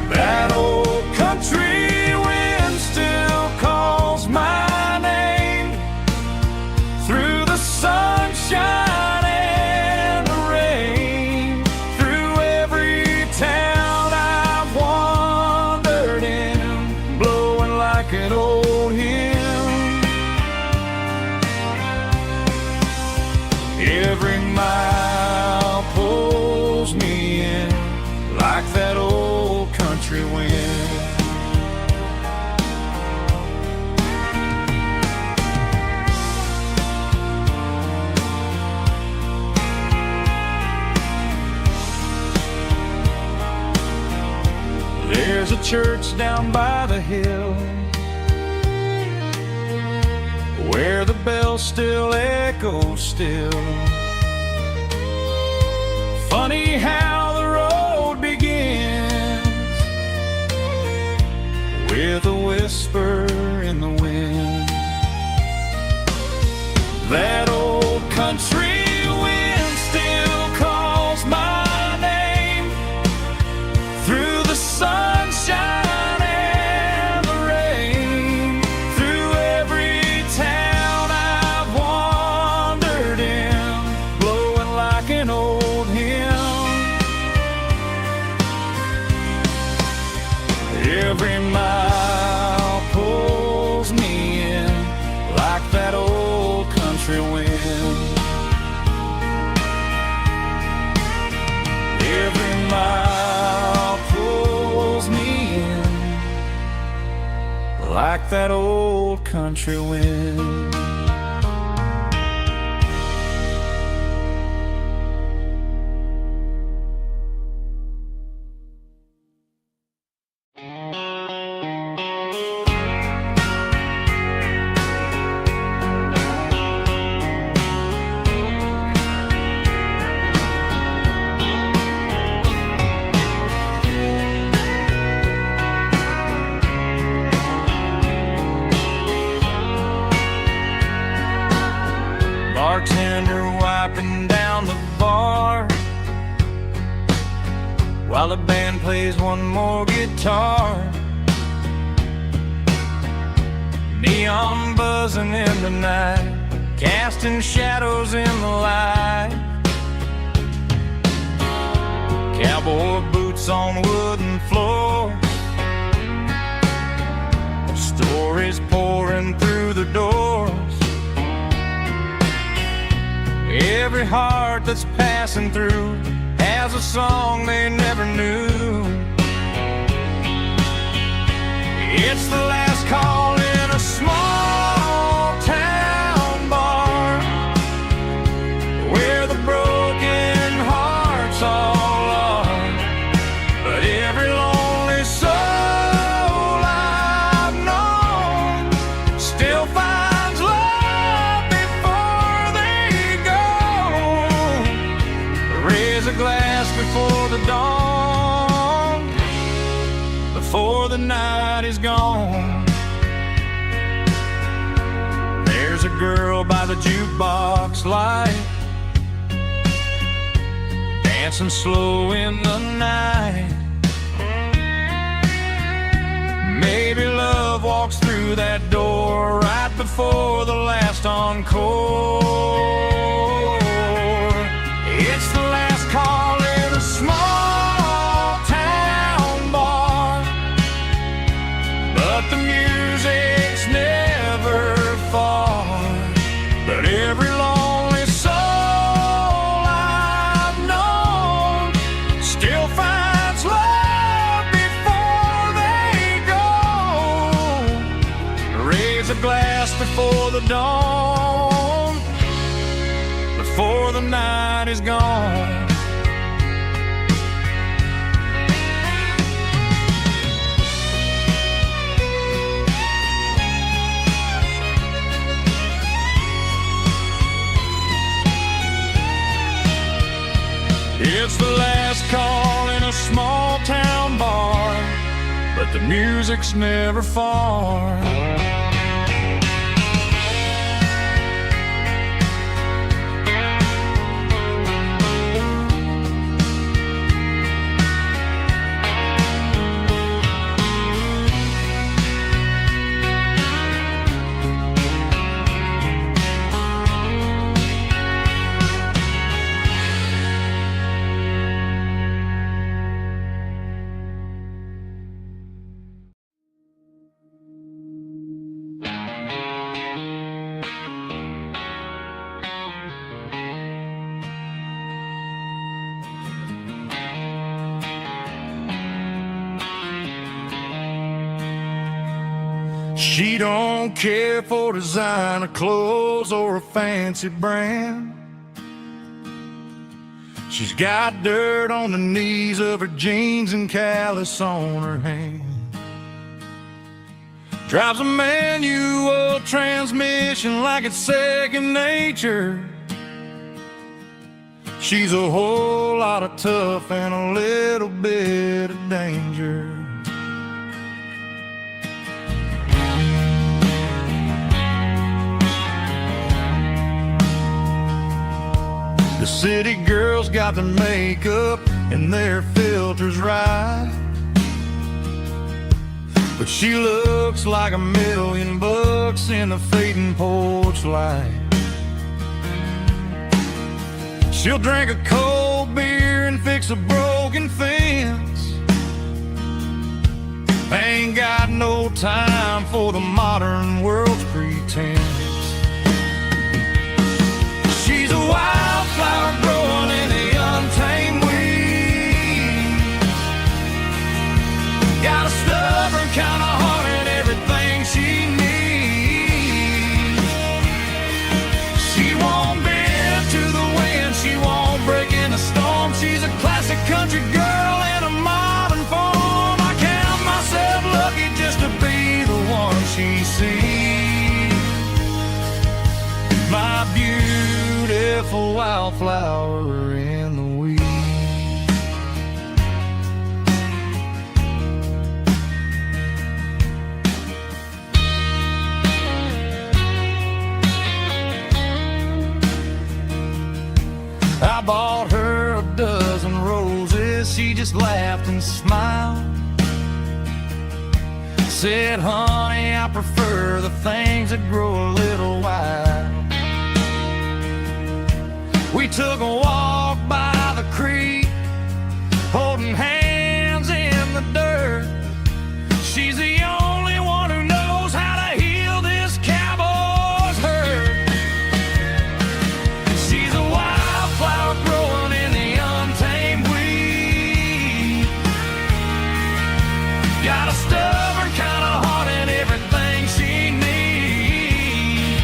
That old country wind still calls my name through the sunshine and the rain, through every town I've wandered in, blowing like an old hymn. Every mile pulls me in like that old country wind. There's a church down by the hill where the bells still echo still. Funny how the road begins with a whisper in the wind. That old country wind still calls my name through the sunshine and the rain, through every town I've wandered in, blowing like an old hymn. Every mile pulls me in like that old country wind. Every mile pulls me in like that old country wind. bartender wiping down the bar while the band plays one more guitar. Neon buzzing in the night, casting shadows in the light. Cowboy boots on wooden floors, stories pouring through the doors. Every heart that's passing through has a song they never knew. It's the last call in a small town bar where the broken hearts all are. But every lonely soul I've known still finds love before they go. Raise a glass before the dawn, before the night is gone. There's a girl by the jukebox light, dancing slow in the night. Maybe love walks through that door right before the last encore. It's the last call in a small town bar, but the music's never far. But every lonely soul I've known still finds love before they go. Raise a glass before the dawn, before the night is gone. It's the last call in a small town bar, but the music's never far. She don't care for designer clothes or a fancy brand. She's got dirt on the knees of her jeans and callus on her hand. Drives a manual transmission like it's second nature. She's a whole lot of tough and a little bit of danger. The city girls got their makeup and their filters right, but she looks like $1,000,000 in the fading porch light. She'll drink a cold beer and fix a broken fence. Ain't got no time for the modern world's pretense. She's a wildflower growing in the untamed weed. Got a stubborn kind of heart and everything she needs. She won't bend to the wind, she won't break in a storm. She's a classic country girl in a modern form. I count myself lucky just to be the one she sees. My beautiful wildflower in the weeds. just laughed and smiled. Said, honey, I prefer the things that grow a little wild. We took a walk by the creek, holding hands in the dirt. She's the only one who knows how to heal this cowboy's hurt. She's a wildflower growing in the untamed weed. Got a stubborn kind of heart and everything she needs.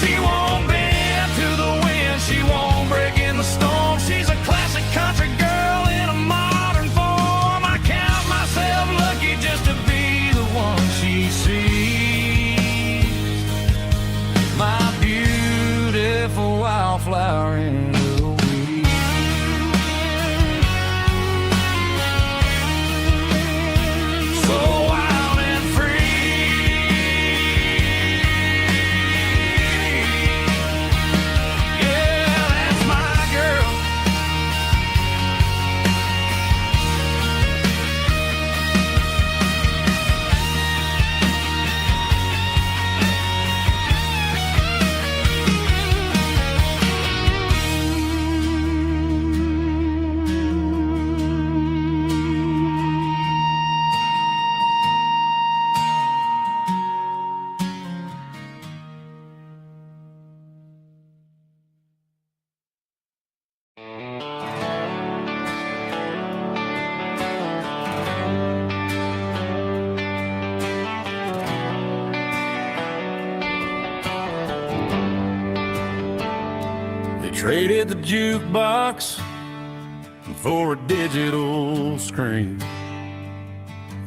She won't bend to the wind, she won't break in the storm. She's a classic country girl in a modern form. I count myself lucky just to be the one she sees. My beautiful wildflower in the weed. So wild and free. Yeah, that's my girl. They traded the jukebox for a digital screen.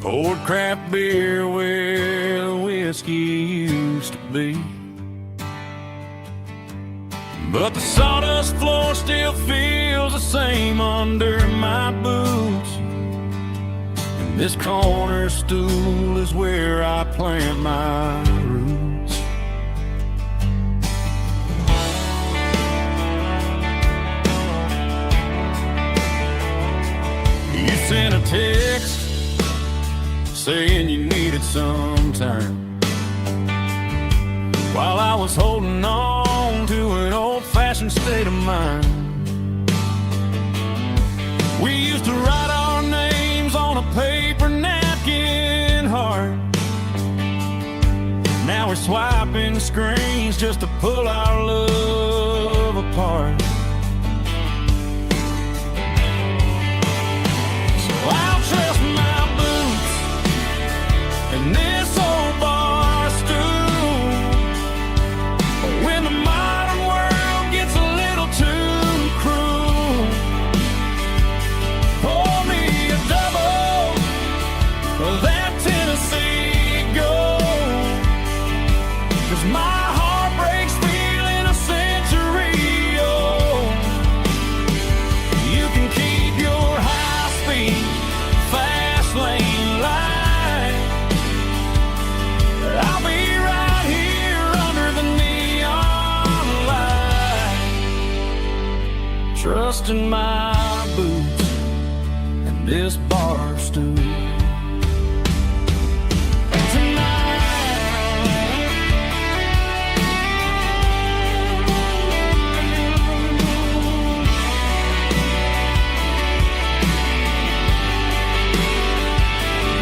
Poured craft beer where the whiskey used to be. But the sawdust floor still feels the same under my boots. And this corner stool is where I plant my roots. You sent a text saying you needed some time, while I was holding on to an old-fashioned state of mind. We used to write our names on a paper napkin heart. Now we're swiping screens just to pull our love apart. So I'll trust my boots and this old bar stool. When the modern world gets a little too cruel, pour me a double of that Tennessee Gold. 'Cause my heart breaks feeling a century old. You can keep your high-speed, fast lane light. I'll be right here under the neon light, trusting my boots and this bar stool.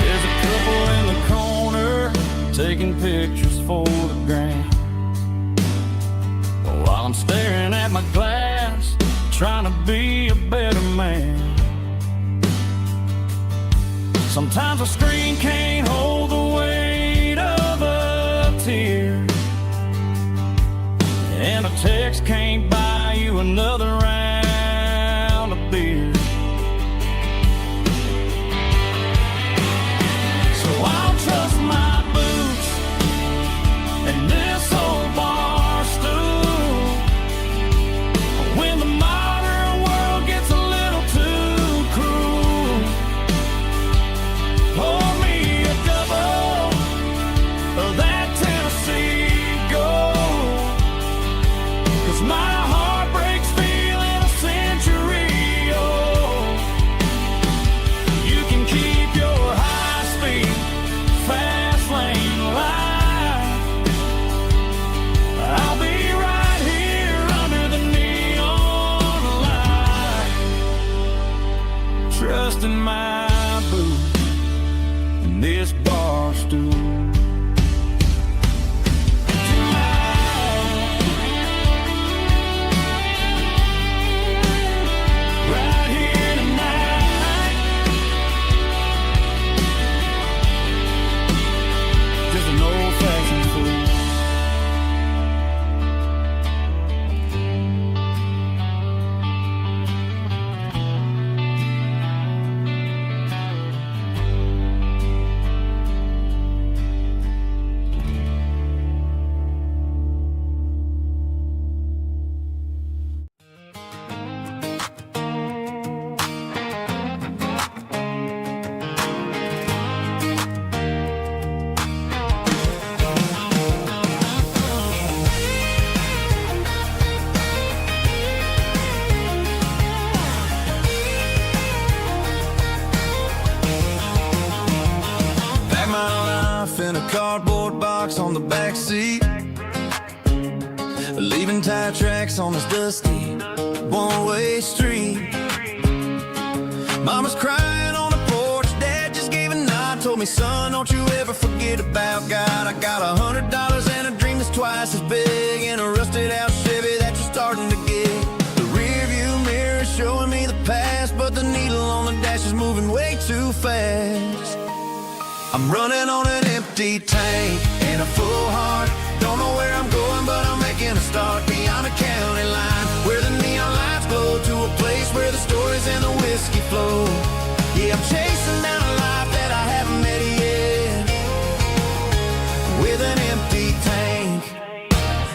There's a couple in the corner taking pictures for the gram, while I'm staring at my glass, trying to be a better man. Sometimes a screen can't hold the weight of a tear, and a text can't buy you another round of beer. So I'll trust my boots and this old bar stool. When the modern world gets a little too cruel, pour me a double of that Tennessee Gold. 'Cause my heart breaks feeling a century old. backseat, leaving tire tracks on this dusty one-way street. Mama's crying on the porch, Dad just gave a nod, told me, son, don't you ever forget about God. I got $100 and a dream that's twice as big, and a rusted out Chevy that you're starting to get. The rear view mirror is showing me the past, but the needle on the dash is moving way too fast. I'm running on an empty tank and a full heart. Don't know where I'm going, but I'm making a start beyond the county line, where the neon lights glow, to a place where the stories and the whiskey flow. Yeah, I'm chasing down a life that I haven't met yet, with an empty tank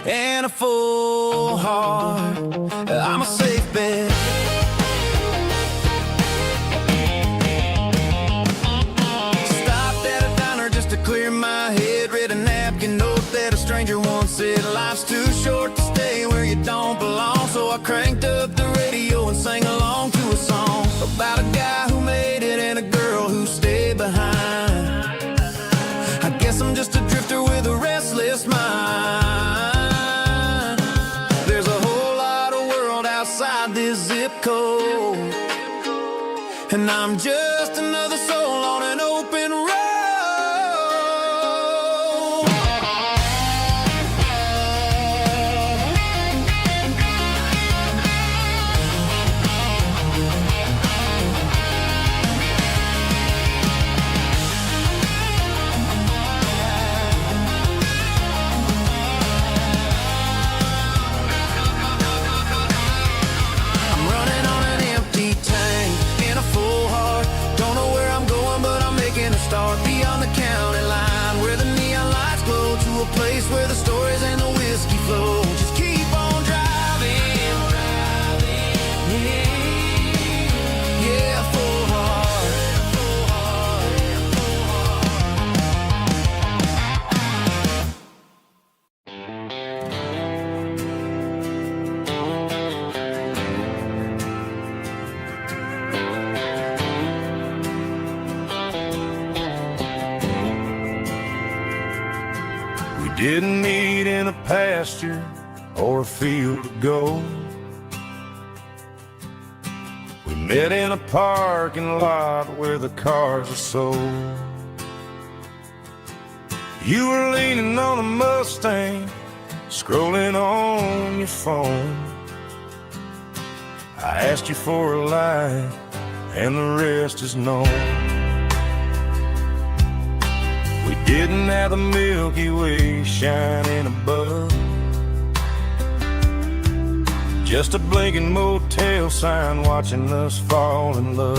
and a full heart. I'm a safe bet. Clear my head, read a napkin note that a stranger once said, life's too short to stay where you don't belong. So I cranked up the radio and sang along to a song about a guy who made it and a girl who stayed behind. I guess I'm just a drifter with a restless mind. There's a whole lot of world outside this zip code, and I'm just another soul on an open road. Start beyond the county line, where the neon lights glow, to a place where the stories and the whiskey flow. Just keep on driving, yeah, full heart, full Didn't meet in a pasture or a field of gold. We met in a parking lot where the cars are sold. You were leaning on a Mustang, scrolling on your phone. I asked you for a light, and the rest is known. We didn't have the Milky Way shining above, just a blinking motel sign watching us fall in love.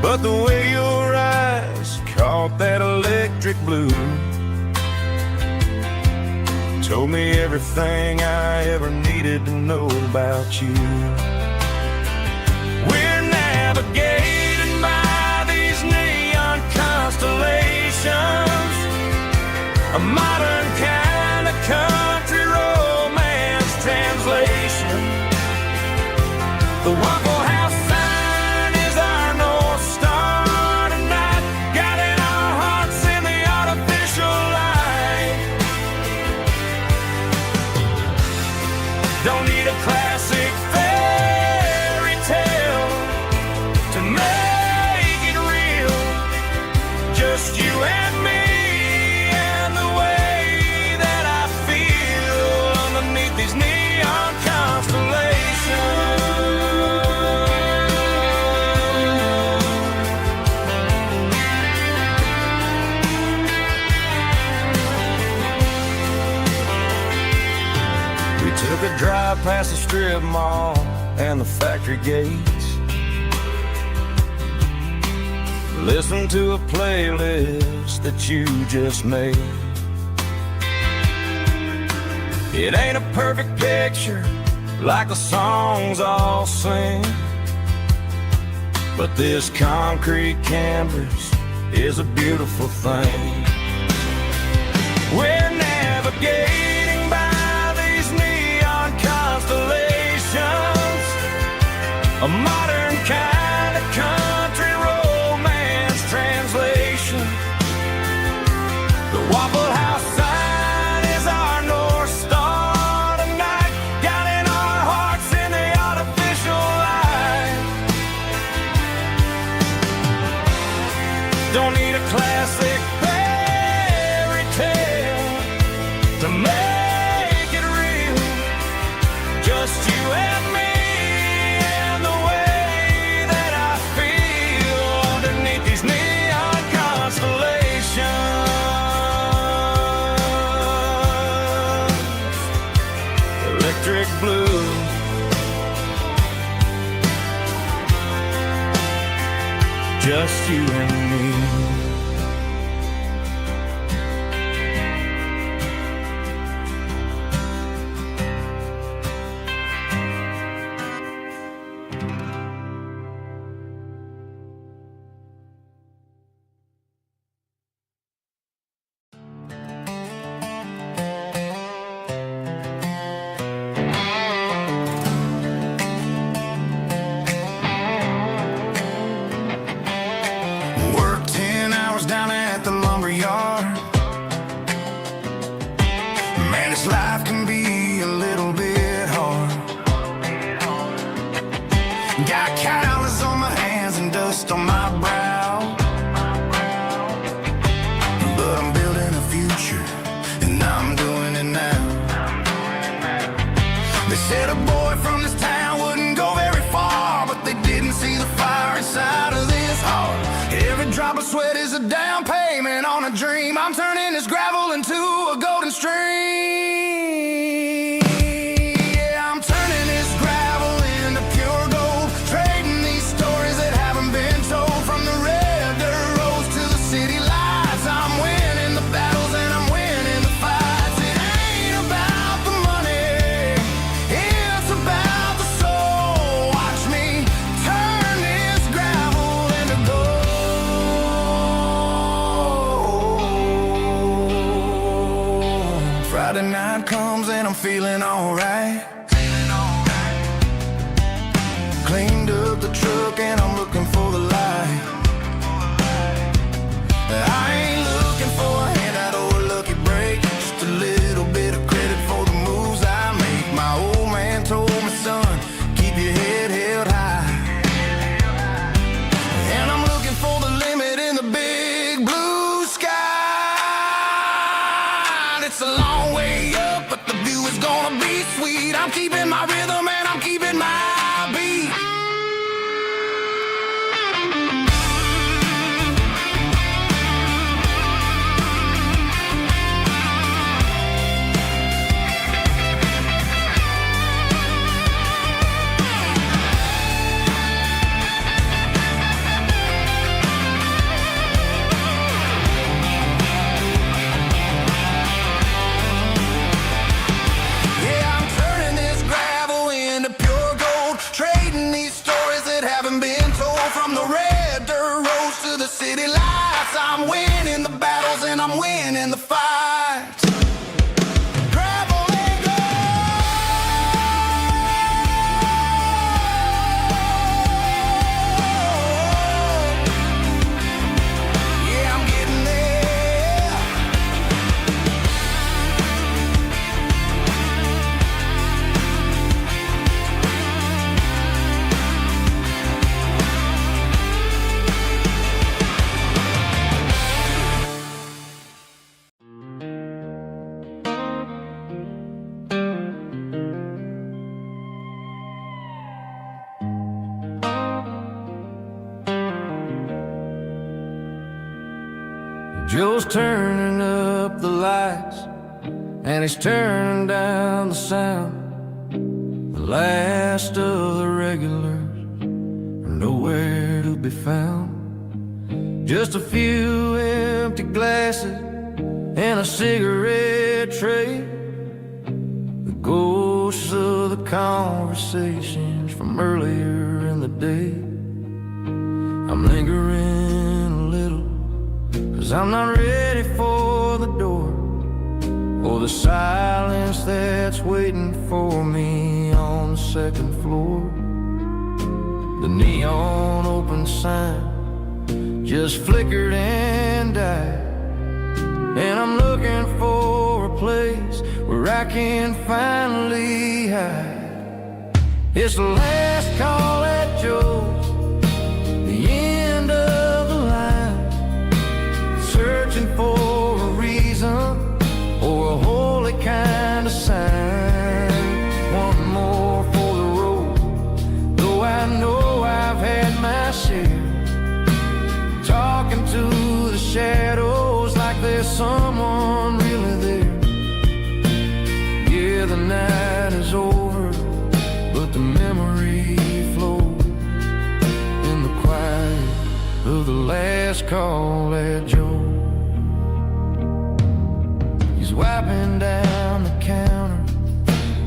But the way your eyes caught that electric blue told me everything I ever needed to know about you. We're navigating by these neon constellations, a modern kind of country romance translation. The Waffle House sign is our North Star tonight, guiding our hearts in the artificial light. Don't need a classic fairy tale to make it real, just you and me and the way that I feel underneath these neon constellations. We took a drive past the strip mall and the factory gates, listened to a playlist that you just made. It ain't a perfect picture like the songs all sing, but this concrete canvas is a beautiful thing. We're navigating by these neon constellations, a modern kind of country romance translation. just you and me. Life can be a little bit hard. Got calluses on my hands and dust on my brow, but I'm building a future and I'm doing it now. They said a boy from this town wouldn't go very far, but they didn't see the fire inside of this heart. Every drop of sweat is a down payment on a dream. I'm turning this gravel into a golden stream. Friday night comes and I'm feeling alright. Cleaned up the truck and I'm looking for the light. I ain't looking for a handout or a lucky break, just a little bit of credit for the moves I make. My old man told me, son, keep your head held high. And I'm looking for the limit in the big blue sky. It's a long way up, but the view is gonna be sweet. I'm keeping my rhythm and I'm keeping my beat. City lights, I'm winning the battles and I'm winning the fights. Gravel and gold. Yeah, I'm getting there. Joe's turning up the lights and he's turning down the sound. The last of the regulars are nowhere to be found. Just a few empty glasses and a cigarette tray, the ghosts of the conversations from earlier in the day. I'm lingering a little, 'cause I'm not ready for the door, or the silence that's waiting for me on the second floor. The neon open sign just flickered and died, and I'm looking for a place where I can finally hide. It's the last call at Joe's, the end of the line, searching for a reason or a holy kind of sign. One more for the road, though I know I've had my share, talking to the shadows like there's someone really there. Yeah, the night is over, but the memory flows in the quiet of last call at Joe. He's wiping down the counter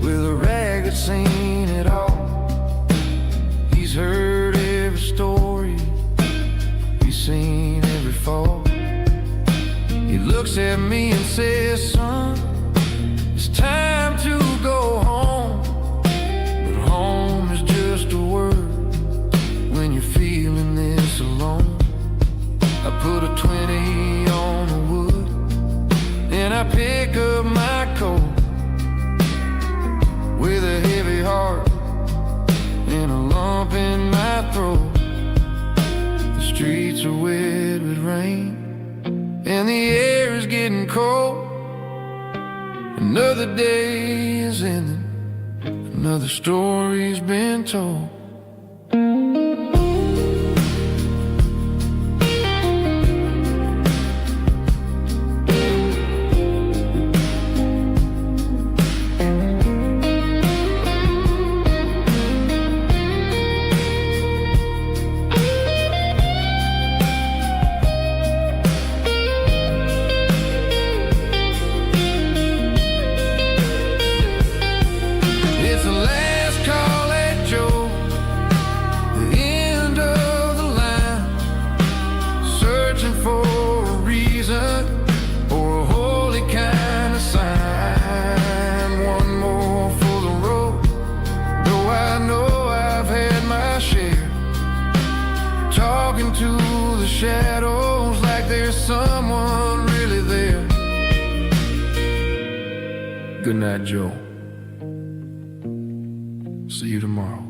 with a rag that's seen it all. He's heard every story, he's seen every fall. He looks at me and says, son, it's time to go home. But home is just a word when you're feeling this alone. I put a 20 on the wood, and I pick up my coat with a heavy heart and a lump in my throat. The streets are wet with rain and the air is getting cold. Another day is ending, another story's been told. Shadows like there's someone really there. Good night, Joe. See you tomorrow.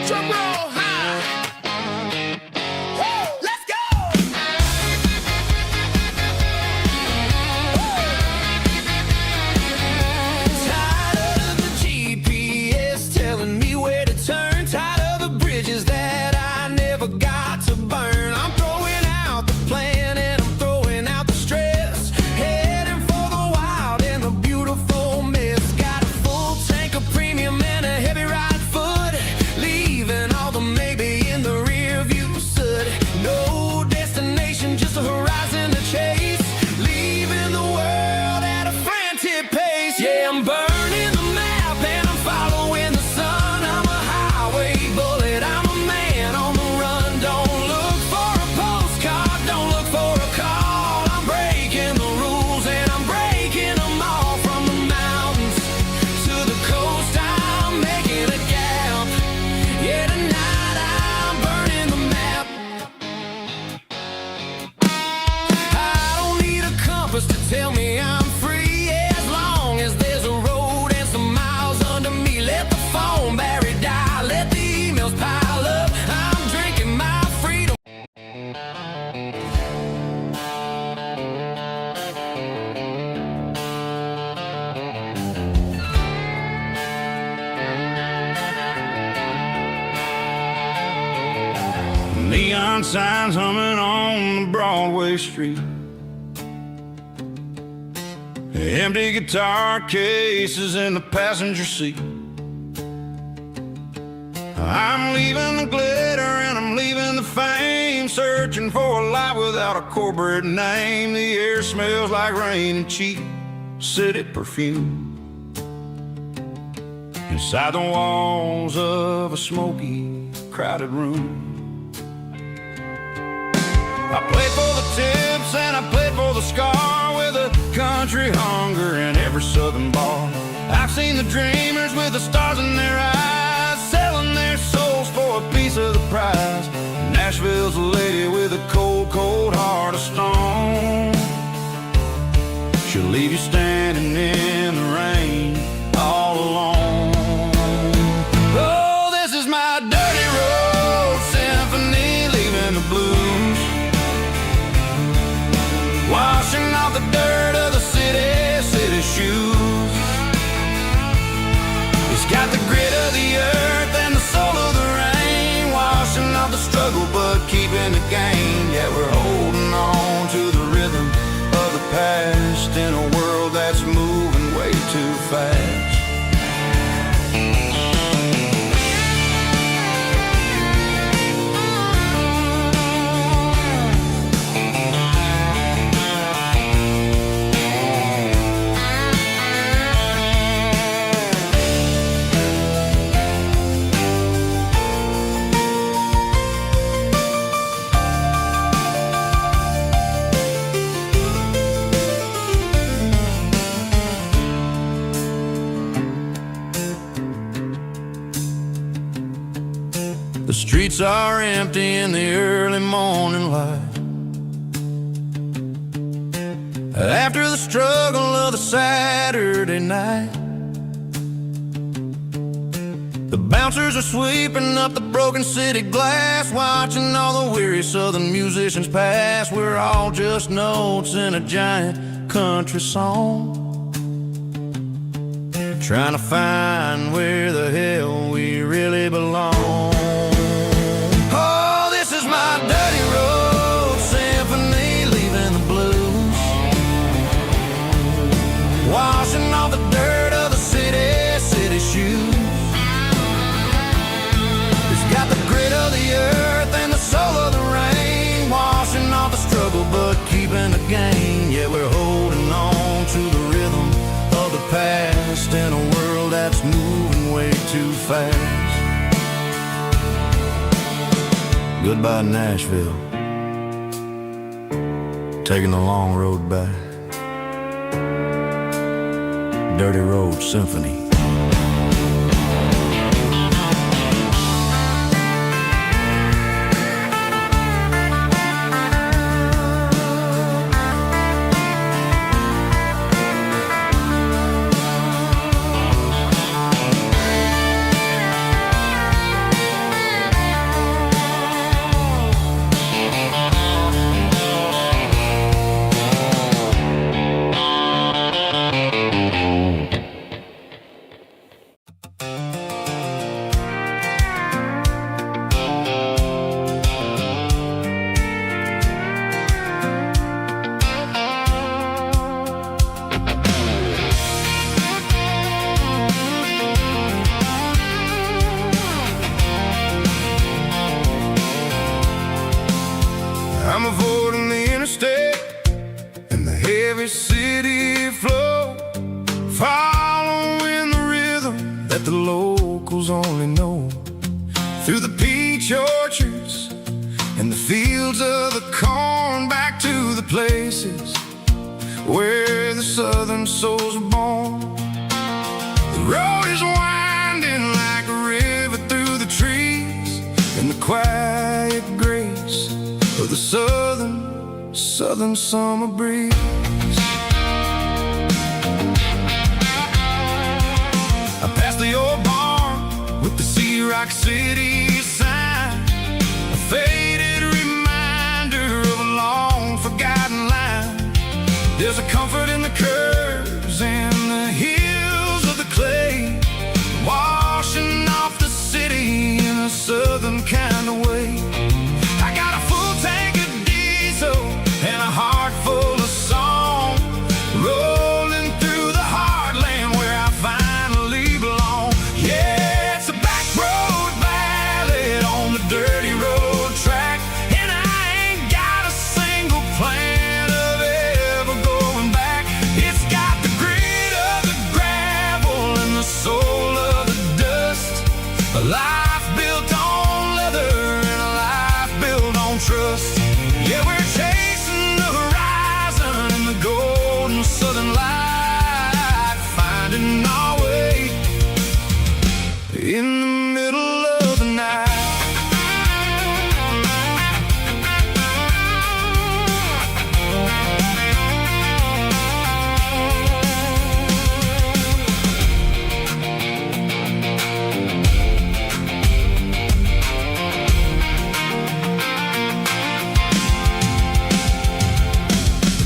Drum roll high. Woo, let's go. Tired of the GPS telling me where to turn. Tired of the bridges that I never got to burn. I'm throwing out the plan and I'm throwing out the stress. Heading for the wild and the beautiful mist. Got a full tank of premium and a heavy right foot. Leaving all the maybe in the rear view soot. No destination, just a horizon to chase. Leaving the world at a frantic pace. Yeah, I'm burning the map and I'm following the sun. I'm a highway bullet, I'm a man on the run. Don't look for a postcard, don't look for a call. I'm breaking the rules and I'm breaking them all. From the mountains to the coast, I'm making a gap. Yeah, tonight I'm burning the map. I don't need a compass to tell me I'm free. As long as there's a road and some miles under me. Let the phone battery die, let the emails pile up. I'm drinking my freedom. Neon signs humming on the Broadway street. Empty guitar cases in the passenger seat. I'm leaving the glitter and I'm leaving the fame. Searching for a life without a corporate name. The air smells like rain and cheap city perfume. Inside the walls of a smoky, crowded room. I played for the tips and I played for the scar. With a country hunger in every southern bar. I've seen the dreamers with the stars in their eyes, selling their souls for a piece of the prize. Nashville's a lady with a cold, cold heart of stone. She'll leave you standing in the rain all alone. Oh, this is my dirty road symphony, leaving the blues. Washing off the dirt of the city shoes. It's got the grit of the earth and the soul of the rain. past in a world that's moving way too fast. The streets are empty in the early morning light. After the struggle of the Saturday night, the bouncers are sweeping up the broken city glass, watching all the weary southern musicians pass. We're all just notes in a giant country song, trying to find where the hell we really belong. My dirty road symphony, leaving the blues, washing off the dirt of the city shoes. It's got the grit of the earth and the soul of the rain, washing off the struggle but keeping the gain. Yeah, we're holding on to the rhythm of the past in a world that's moving way too fast. Goodbye, Nashville. Taking the long road back. Dirty Road Symphony. I'm avoiding the interstate and the heavy city flow, following the rhythm that the locals only know. Through the peach orchards and the fields of the corn, back to the places where the southern souls were born. The road is winding like a river through the trees, and the quiet grace of the southern summer breeze. I passed the old barn with the Sea Rock City sign, a faded reminder of a long forgotten line. There's a comfort in the curves and the hills of the clay, washing off the city in a southern kind of way. I got a full tank of diesel and a heart full of song, rolling through the heartland where I finally belong. Yeah, it's a back road ballad on the dirty road track, and I ain't got a single plan of ever going back. It's got the grit of the gravel and the soul of the dust, a life built on leather and a life built on trust. Yeah, we're chasing the horizon in the golden southern light, finding our way in the middle of the night.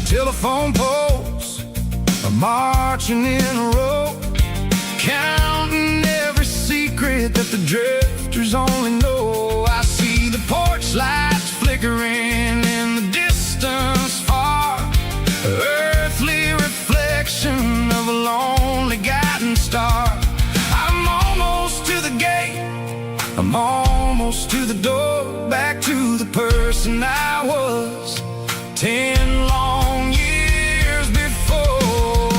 Telephone poles are marching in a row, counting every secret that the drifters only know. I see the porch lights flickering in the distance far, earthly reflections the door, back to the person I was 10 long years before.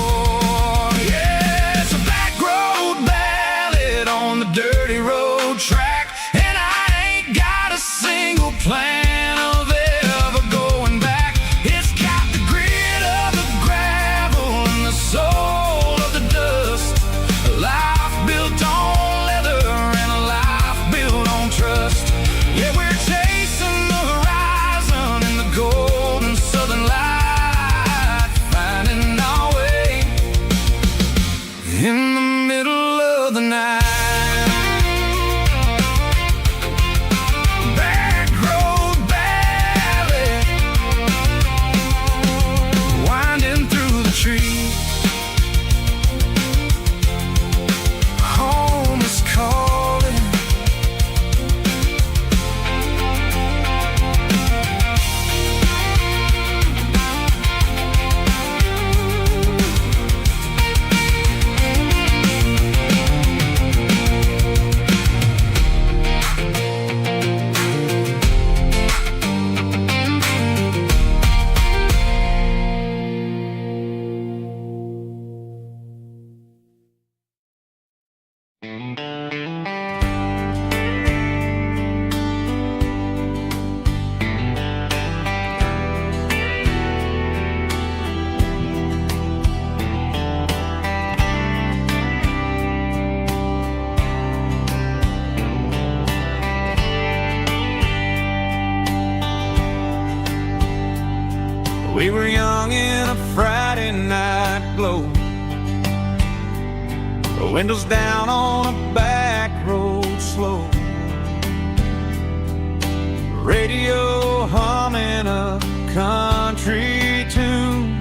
Yeah, it's a back road ballad on the dirty road track, and I ain't got a single plan of ever going back. It's got the grit of the gravel and the soul of the dust. A life built on leather and a life built on trust. Yeah, we're chasing the horizon in the golden southern light, finding our way in the middle of the night. Back road ballad, winding through the trees. Home is calling. We were young in a Friday night glow, the windows down on a back road slow, radio humming a country tune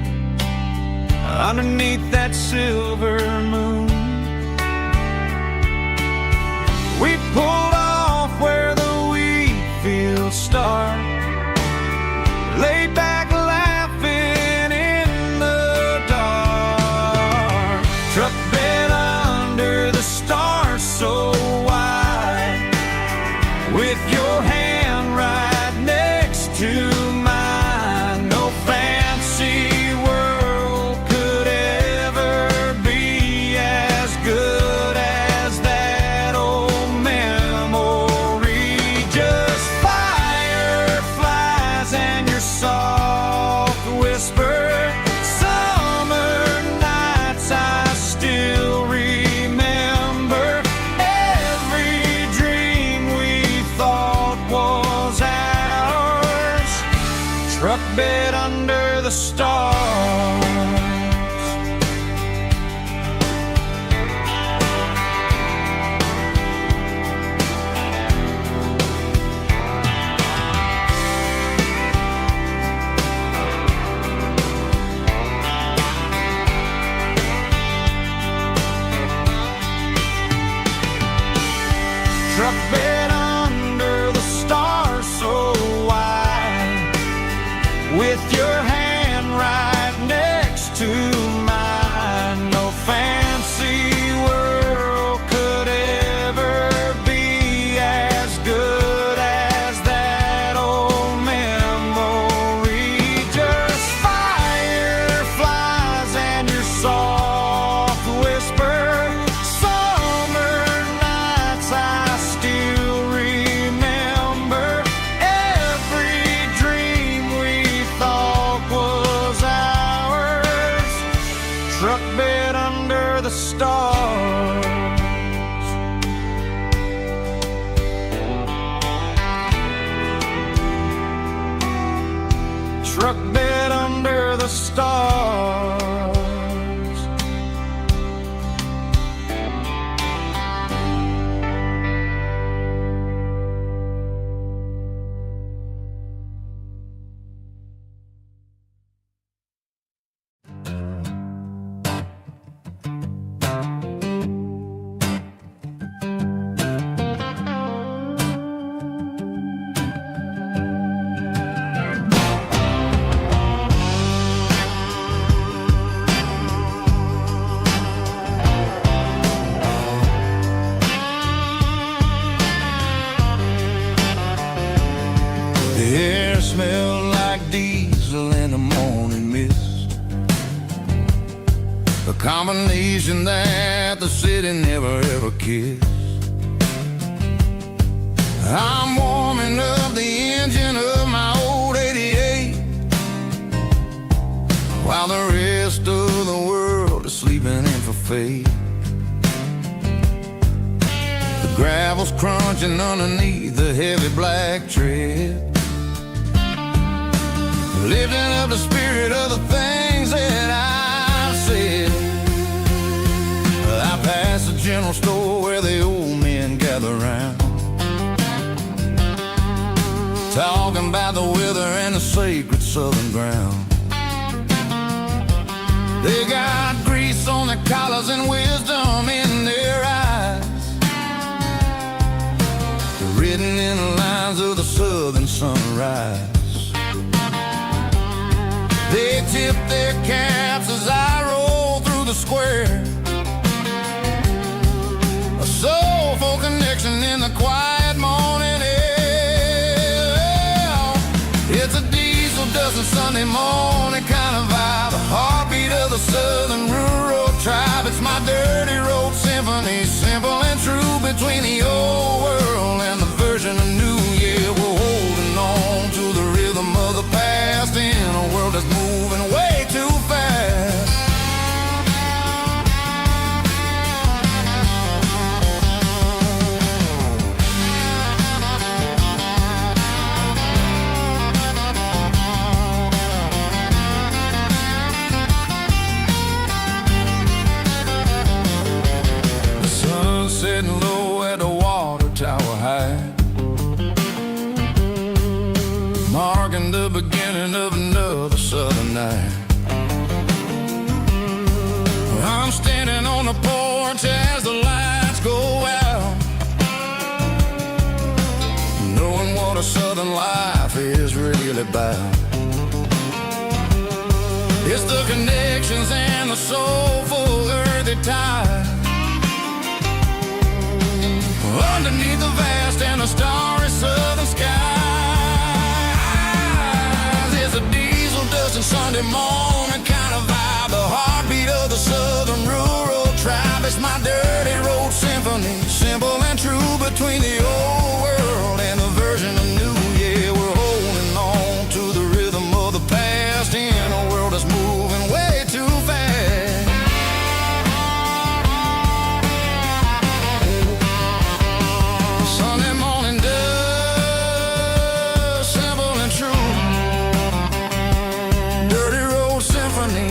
underneath that silver moon. We pulled off where the wheat fields start, laid back laughing in the dark. Truck bed under the stars so wide, with your hand right next to mine. No fancy world could ever be as good as that old memory. Just fireflies and your soft whisper. Summer nights I still remember. Every dream we thought was ours. Truck bed under the stars. Truck bed under the stars so wide, with your hand right next to mine. No fancy world could ever be as good as that old memory. Just fireflies and your soft whisper. Summer nights I still remember. Every dream we thought was ours. Truck bed under the stars. Truck bed under the stars. a combination that the city never ever kissed. I'm warming up the engine of my old 88, while the rest of the world is sleeping in for fate. The gravel's crunching underneath the heavy black tread, lifting up the spirit of the things that I said. I passed the general store where the old men gather round, talking about the weather and the sacred southern ground. They got grease on their collars and wisdom in their eyes, written in the lines of the southern sunrise. They tip their caps as I roll through the square, a soulful connection in the quiet morning air. It's a diesel dozen Sunday morning kind of vibe, a heartbeat of the southern rural tribe. It's my dirty road symphony, simple and true, between the old world and the version of new. Yeah, we're holding on to the rhythm of the past in a world that's moving way too fast. The sun's setting low at the water tower high, marking the beginning of another southern night. I'm standing on the porch as the lights go out, knowing what a southern life is really about. It's the connections and the soulful earthy tide, underneath the vast and the starry southern skies. It's a diesel dusting Sunday morning kind of vibe, the heartbeat of the southern rural tribe. It's my dirty road symphony, simple and true, between the old world and the version of new. Yeah, we're holding on to the rhythm of the past in a world that's moving way too fast. Sunday morning dust, simple and true, dirty road symphony.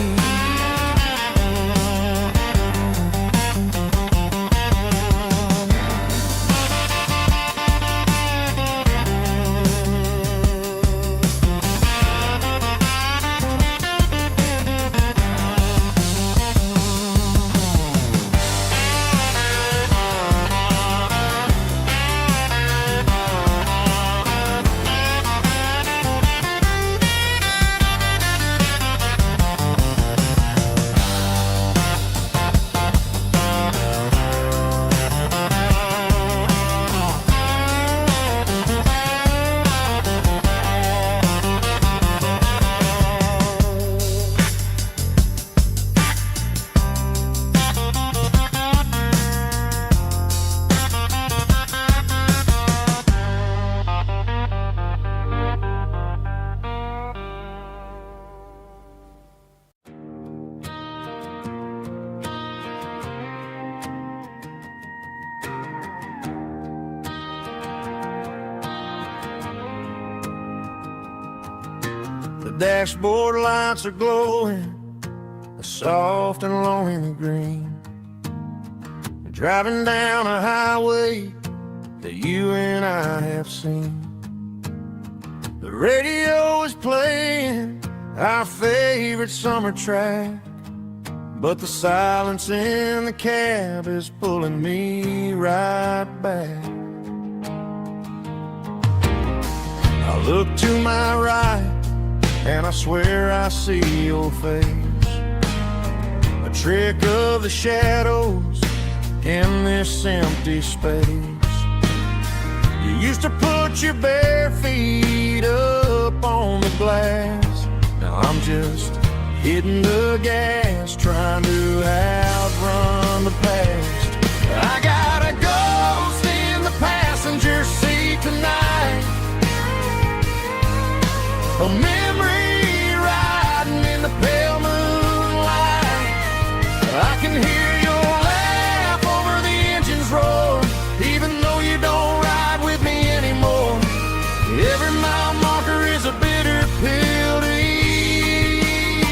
The dashboard lights are glowing, a soft and lonely green. We're driving down a highway that you and I have seen. The radio is playing our favorite summer track, but the silence in the cab is pulling me right back. I look to my right and I swear I see your face, a trick of the shadows in this empty space. You used to put your bare feet up on the glass. Now I'm just hitting the gas, trying to memory riding in the pale moonlight. I can hear your laugh over the engine's roar, even though you don't ride with me anymore. Every mile marker is a bitter pill to eat.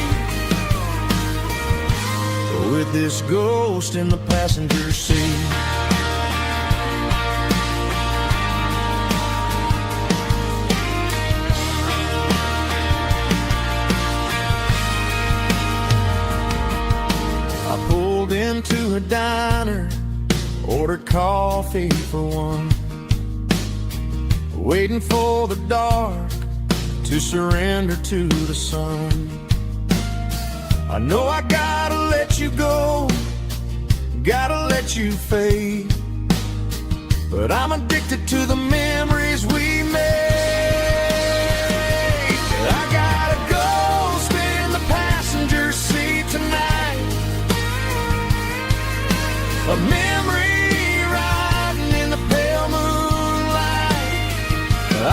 With this ghost in the passenger seat. I pulled into a diner, ordered coffee for one, waiting for the dark to surrender to the sun. I know I gotta let you go, gotta let you fade, but I'm addicted to the memories we made. I got a ghost in the passenger seat tonight, a memory riding in the pale moonlight.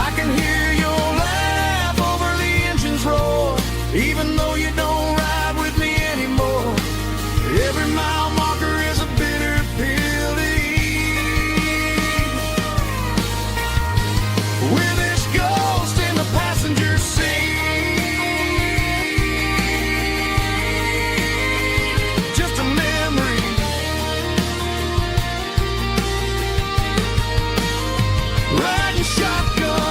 I can hear your laugh over the engine's roar, even though you don't ride with me anymore. Every mile marker is a bitter pill to eat. With this ghost in the passenger seat, just a memory. Riding shotgun.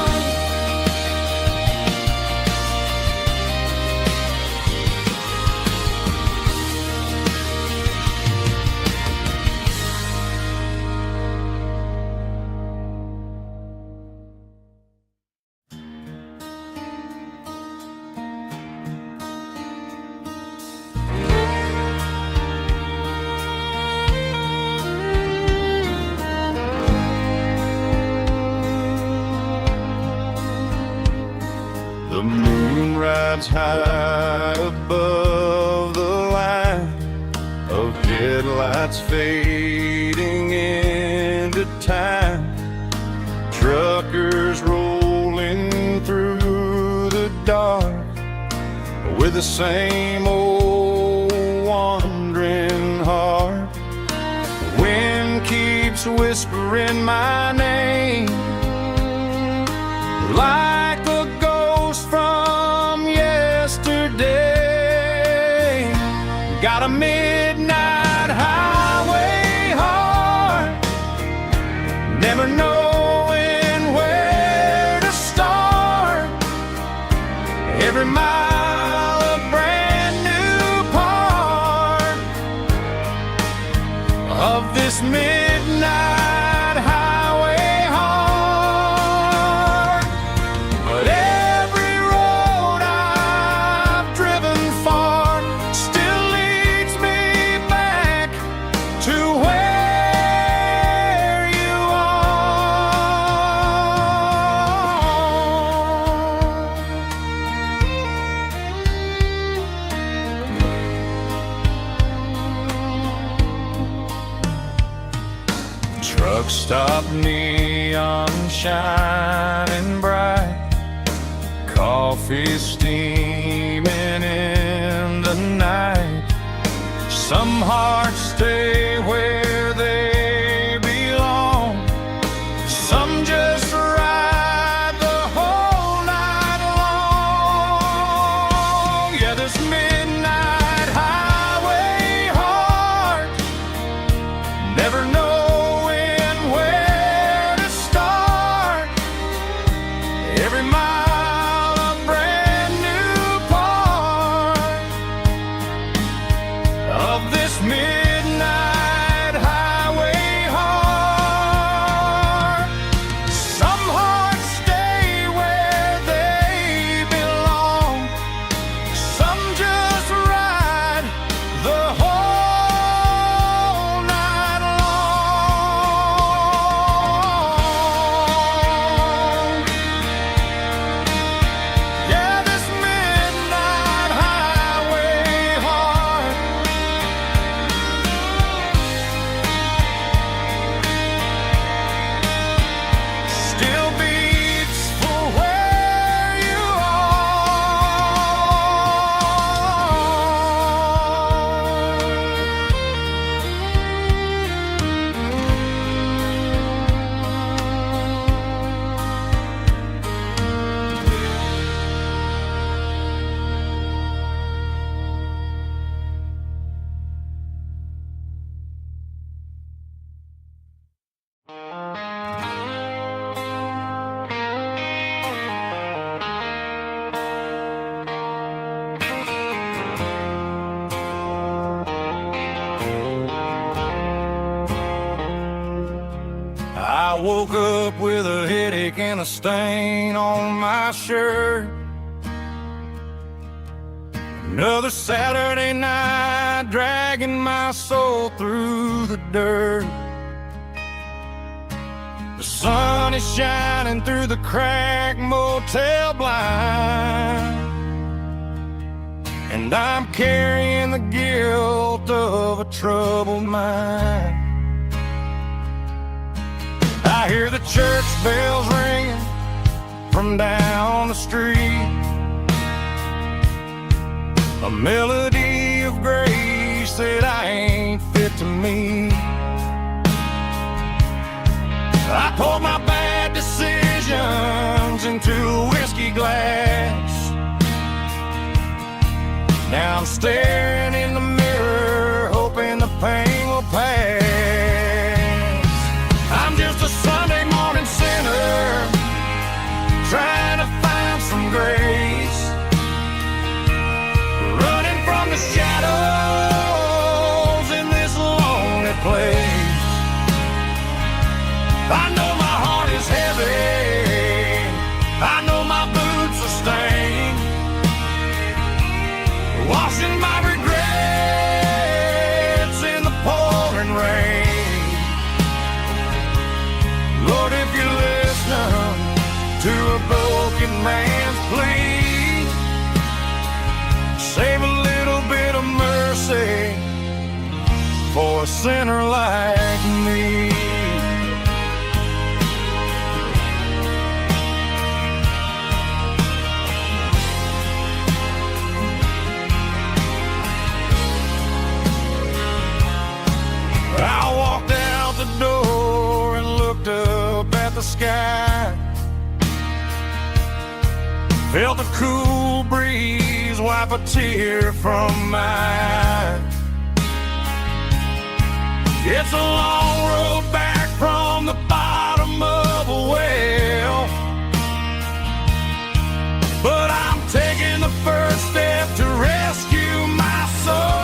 The moon rides high above the line of headlights fading into time. Truckers rolling through the dark with the same old wandering heart. The wind keeps whispering my name like the ghost from yesterday. Got a midnight highway heart, never knowing where to start. Every mile a brand new part of this midnight highway heart. But every road I've driven far still leads me back to where you are. Truck stop, neon shining bright, coffee steaming in the night. Some hearts stay where they belong, some just ride the whole night long. Yeah, this midnight highway heart, never knowing where to start. Every mile a brand new part of this midnight I woke up with a headache and a stain on my shirt. Another Saturday night, dragging my soul through the dirt. The sun is shining through the cracked motel blind, and I'm carrying the guilt of a troubled mind. I hear the church bells ringing from down the street, a melody of grace that I ain't fit to meet. I poured my bad decisions into a whiskey glass. Now I'm staring in the mirror, hoping the pain will pass. I'm just a Sunday morning sinner, trying to find some grace, running from the shadows in this lonely place. I know my heart is heavy, I know my boots are stained, washing my regrets in the pouring rain. Lord, if you're listening to a broken man's plea, save a little bit of mercy for a sinner like me. I walked out the door and looked up at the sky, felt the cool breeze wipe a tear from my eye. It's a long road back from the bottom of a well, but I'm taking the first step to rescue my soul.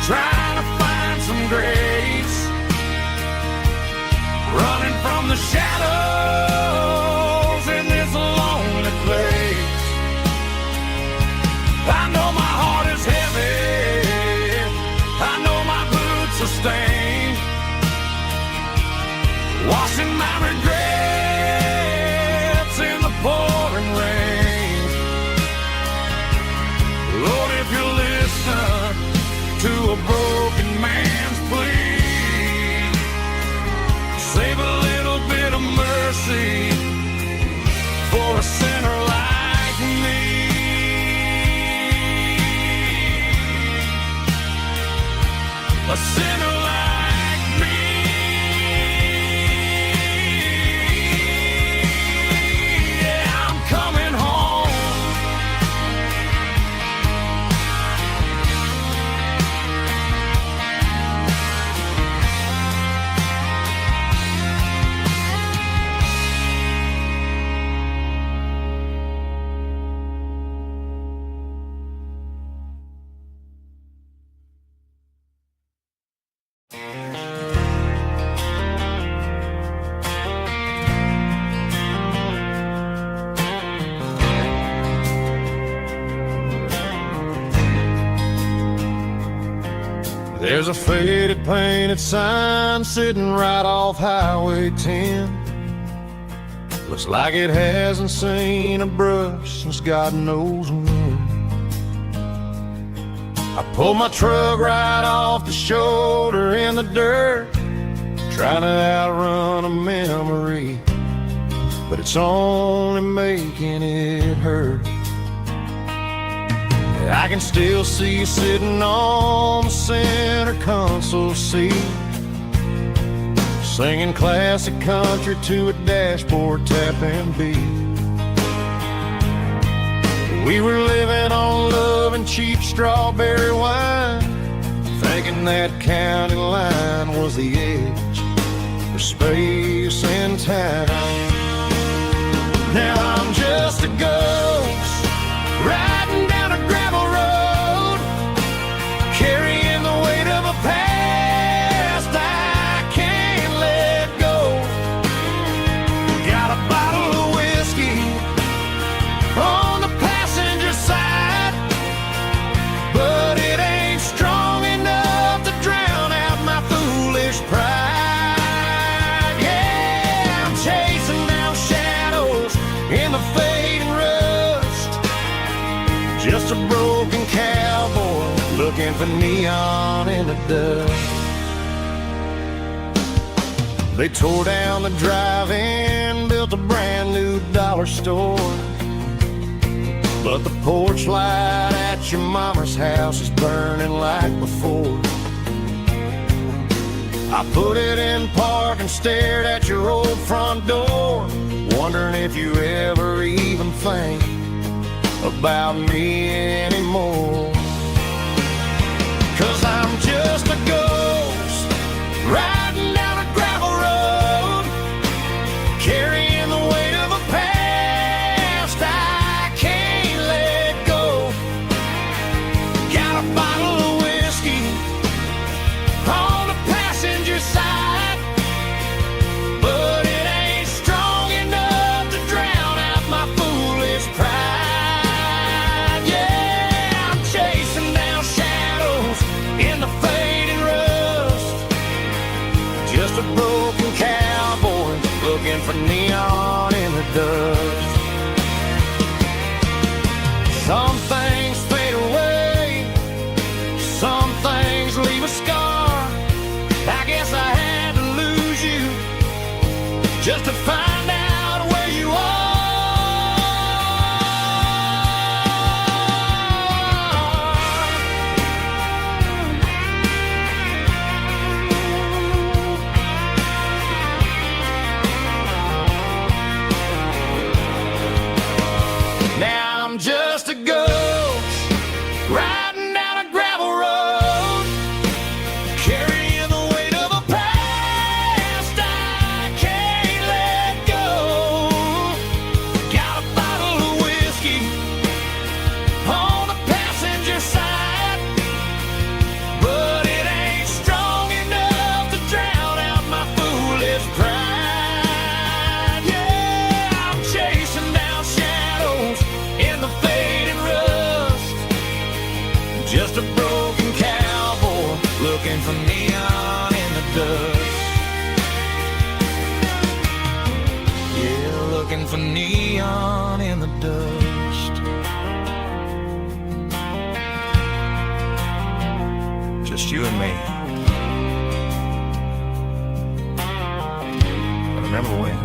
Trying to find some grace, running from the shadows in this lonely place. I know my heart is heavy, I know my boots are stained, washing my regrets in the pouring rain. Lord, if you're listening to a broken man's plea, save a little bit of mercy for a sinner like me. A sinner like me. Yeah, I'm coming home. There's a faded painted sign sitting right off Highway 10. Looks like it hasn't seen a brush since God knows when. I pulled my truck right off the shoulder in the dirt, trying to outrun a memory, but it's only making it hurt. I can still see you sitting on the center console seat, singing classic country to a dashboard tapping beat. We were living on love and cheap strawberry wine, thinking that county line was the edge for space and time. Now I'm just a ghost riding down a gravel road, carrying the weight Just a broken cowboy looking for neon in the dust. They tore down the drive-in, built a brand new dollar store, but the porch light at your mama's house is burning like before. I put it in park and stared at your old front door, wondering if you ever even think about me anymore. 'Cause I'm just a ghost riding down a gravel road, carrying the weight of a past I can't let go. Got a bottle of whiskey on the passenger side, but it ain't strong enough to drown out my foolish pride. Yeah, I'm chasing down shadows in the fading rust. Just a broken cowboy looking for neon in the dust. Some things fade away, some things leave a scar. I guess I had to lose you just to find out where you are. Now I'm just a ghost riding down a gravel road, carrying the weight of a past I can't let go. Got a bottle of whiskey on the passenger side, but it ain't strong enough to drown out my foolish pride. Yeah, I'm chasing down shadows in the fading rust. Just a broken cowboy looking for neon in the dust. Yeah, looking for neon in the dust. Just you and me. I remember when.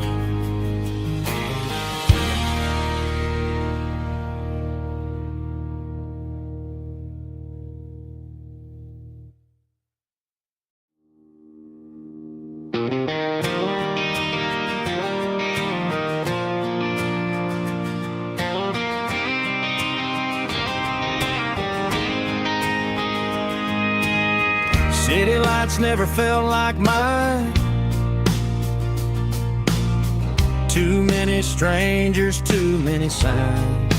City lights never felt like mine. Too many strangers, too many signs.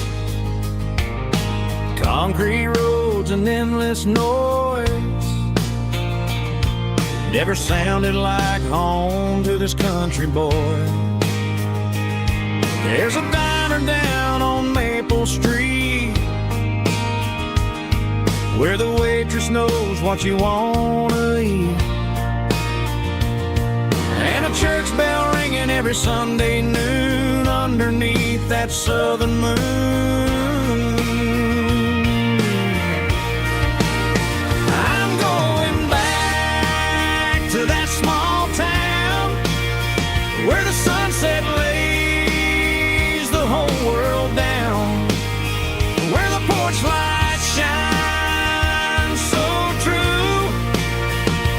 Concrete roads and endless noise never sounded like home to this country boy. There's a diner down on Maple Street where the waitress knows what you wanna eat, and a church bell ringing every Sunday noon underneath that southern moon. I'm going back to that small town where the sunset lays the whole world down, where the porch lights shine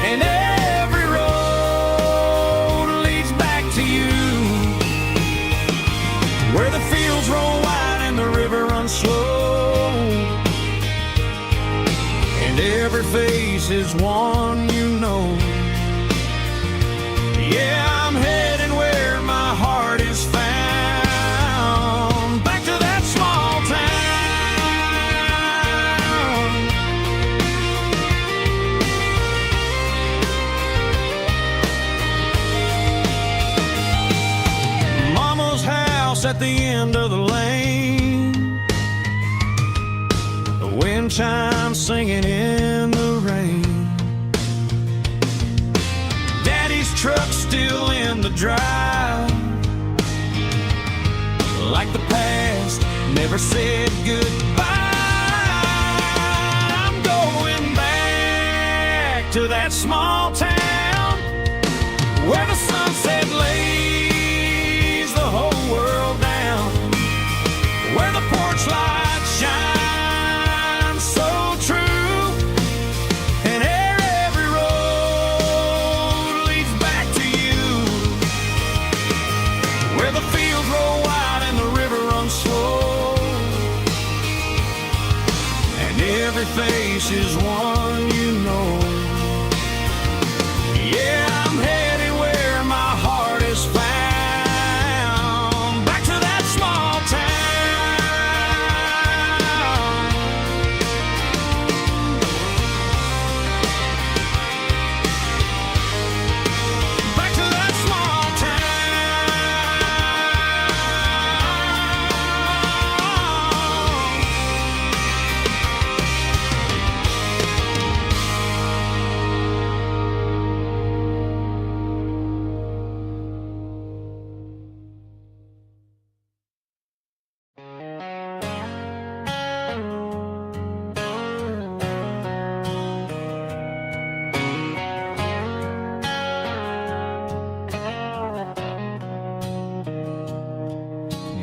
and every road leads back to you, where the fields roll wide and the river runs slow, and every face is one you know. Yeah, I'm heading where my heart is found, back to that small town. Mama's house at the end of the lane, the wind chimes singing in the rain, Daddy's truck still in the drive, like the past never said goodbye. to that small town where the sunset lays the whole world down, where the porch lights shine so true, and every road leads back to you, where the fields roll wide and the river runs slow, and every face is one you know. Yeah, I'm headed where my heart is found, back to that small town. Back to that small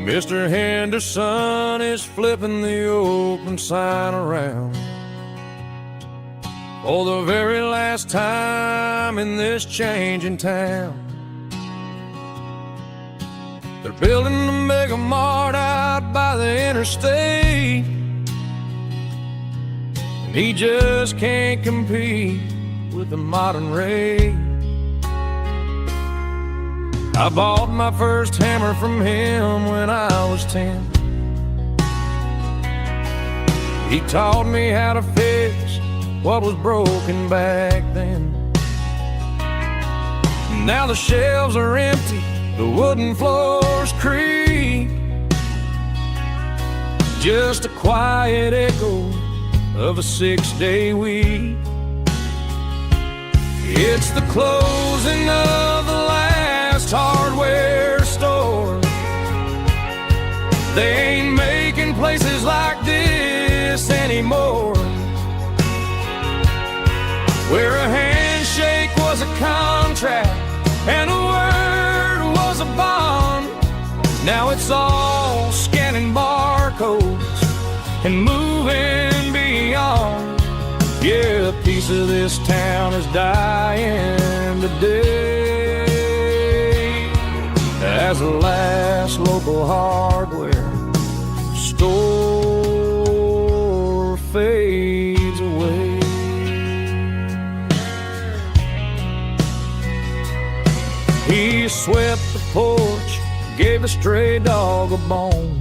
Mr. Henderson is flipping the open sign around for the very last time in this changing town. They're building a mega mart out by the interstate, and he just can't compete with the modern rate. I bought my first hammer from him when I was 10. He taught me how to fix what was broken back then. Now the shelves are empty, the wooden floors creak, just a quiet echo of a 6-day week. It's the closing of the last hardware store. They ain't making places like this anymore, where a handshake was a contract and a word was a bond. Now it's all scanning barcodes and moving beyond. Yeah, a piece of this town is dying today as the last local hardware store fades away. He swept the porch, gave the stray dog a bone,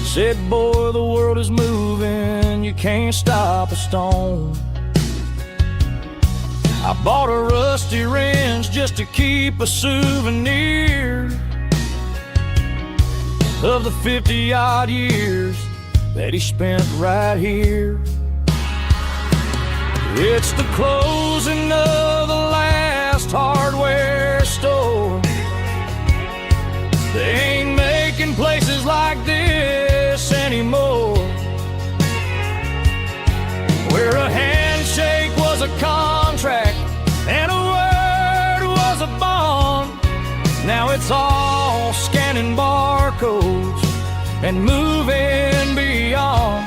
said, boy, the world is moving, you can't stop a stone. I bought a rusty wrench just to keep a souvenir of the 50-odd years that he spent right here. It's the closing of the last hardware store. They ain't making places like this anymore, where a handshake was a contract and a word was a bond. Now it's all scanning barcodes and moving beyond.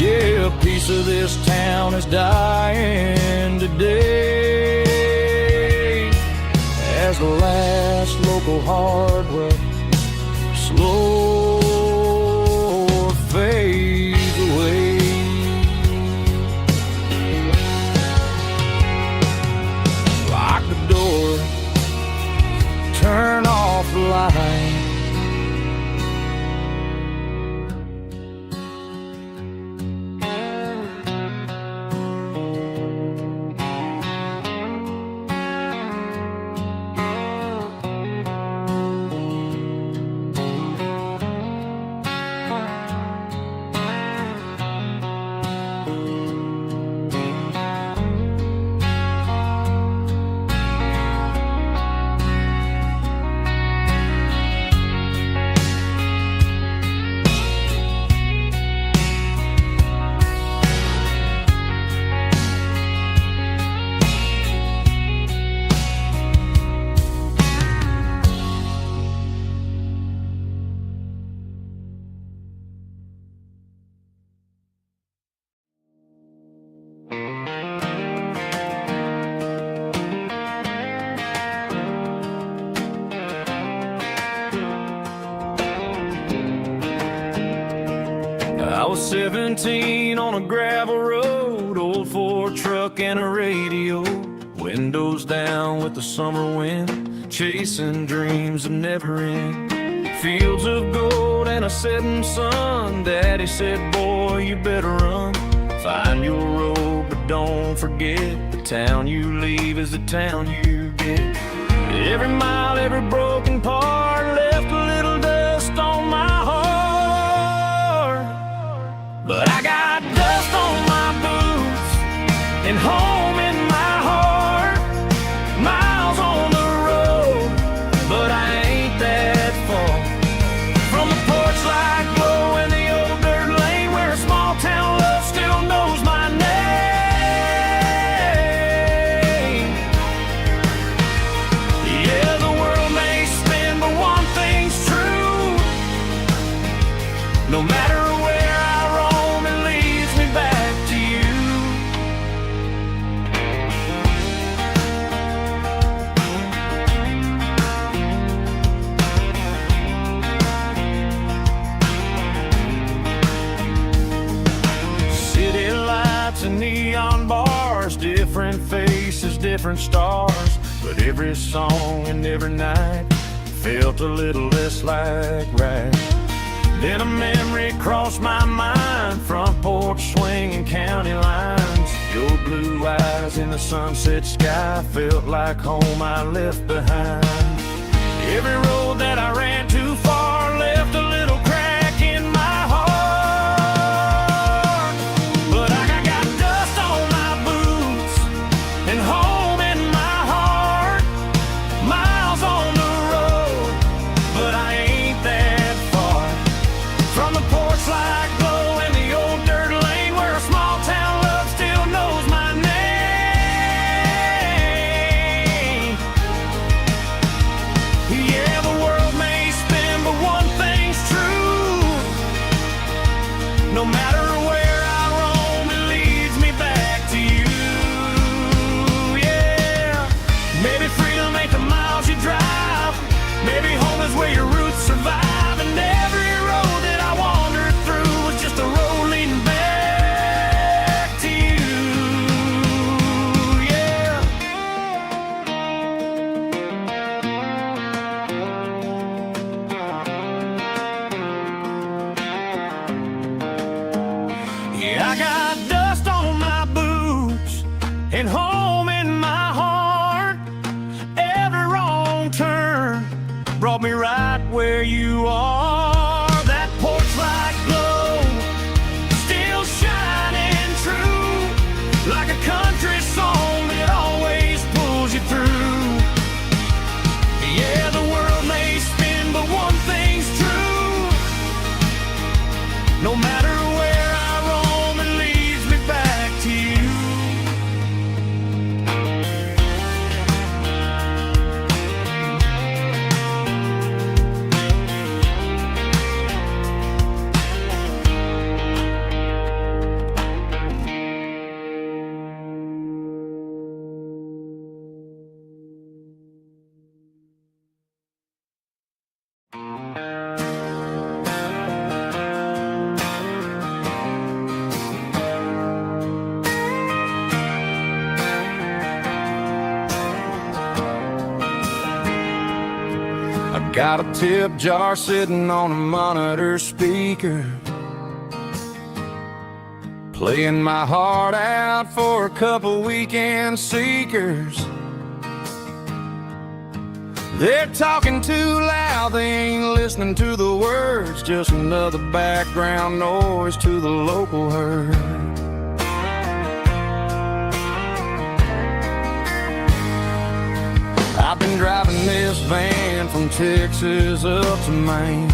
Yeah, a piece of this town is dying today as the last local hardware slow fades away. Lock the door, turn off the light. I was 17 on a gravel road, old Ford truck and a radio, windows down with the summer wind, chasing dreams of never end. Fields of gold and a setting sun. Daddy said, boy, you better run. Find your road, but don't forget, the town you leave is the town you get. Every mile, every broken part left a little dust on my heart. But I got dust on my boots and home in my heart. Miles on the road, but I ain't that far from the porch light glow and the old dirt lane where a small town love still knows my name. Yeah, the world may spin, but one thing's true. No matter where I roam, it leads me back to you. City lights and neon bars, different faces, different stars, but every song and every night felt a little less like right. Then a memory crossed my mind, front porch swinging county lines. Your blue eyes in the sunset sky felt like home I left behind. Every road that I ran too far left a little crack in my heart. But I got dust on my boots and home in my heart. Miles on the road, but I ain't that far from the porch light glow and the old dirt lane where a small town love still knows my name. Yeah, the world may spin, but one thing's true. No matter where I roam, it leads me back to you. Yeah, maybe freedom ain't the miles you drive. Maybe home is where your roots survive. And every road that I wandered through was just a road leading back to you. Yeah. Yeah, I got dust on my boots and home in my heart. Every wrong turn brought me right where you are. That porch light glow still shining true, like a country song that always pulls you through. Yeah, the world may spin, but one thing's true. No matter where I roam, it leads me back to you. I got a tip jar sitting on a monitor speaker, playing my heart out for a couple weekend seekers. They're talking too loud, they ain't listening to the words, just another background noise to the local herd. I've been driving this van from Texas up to Maine,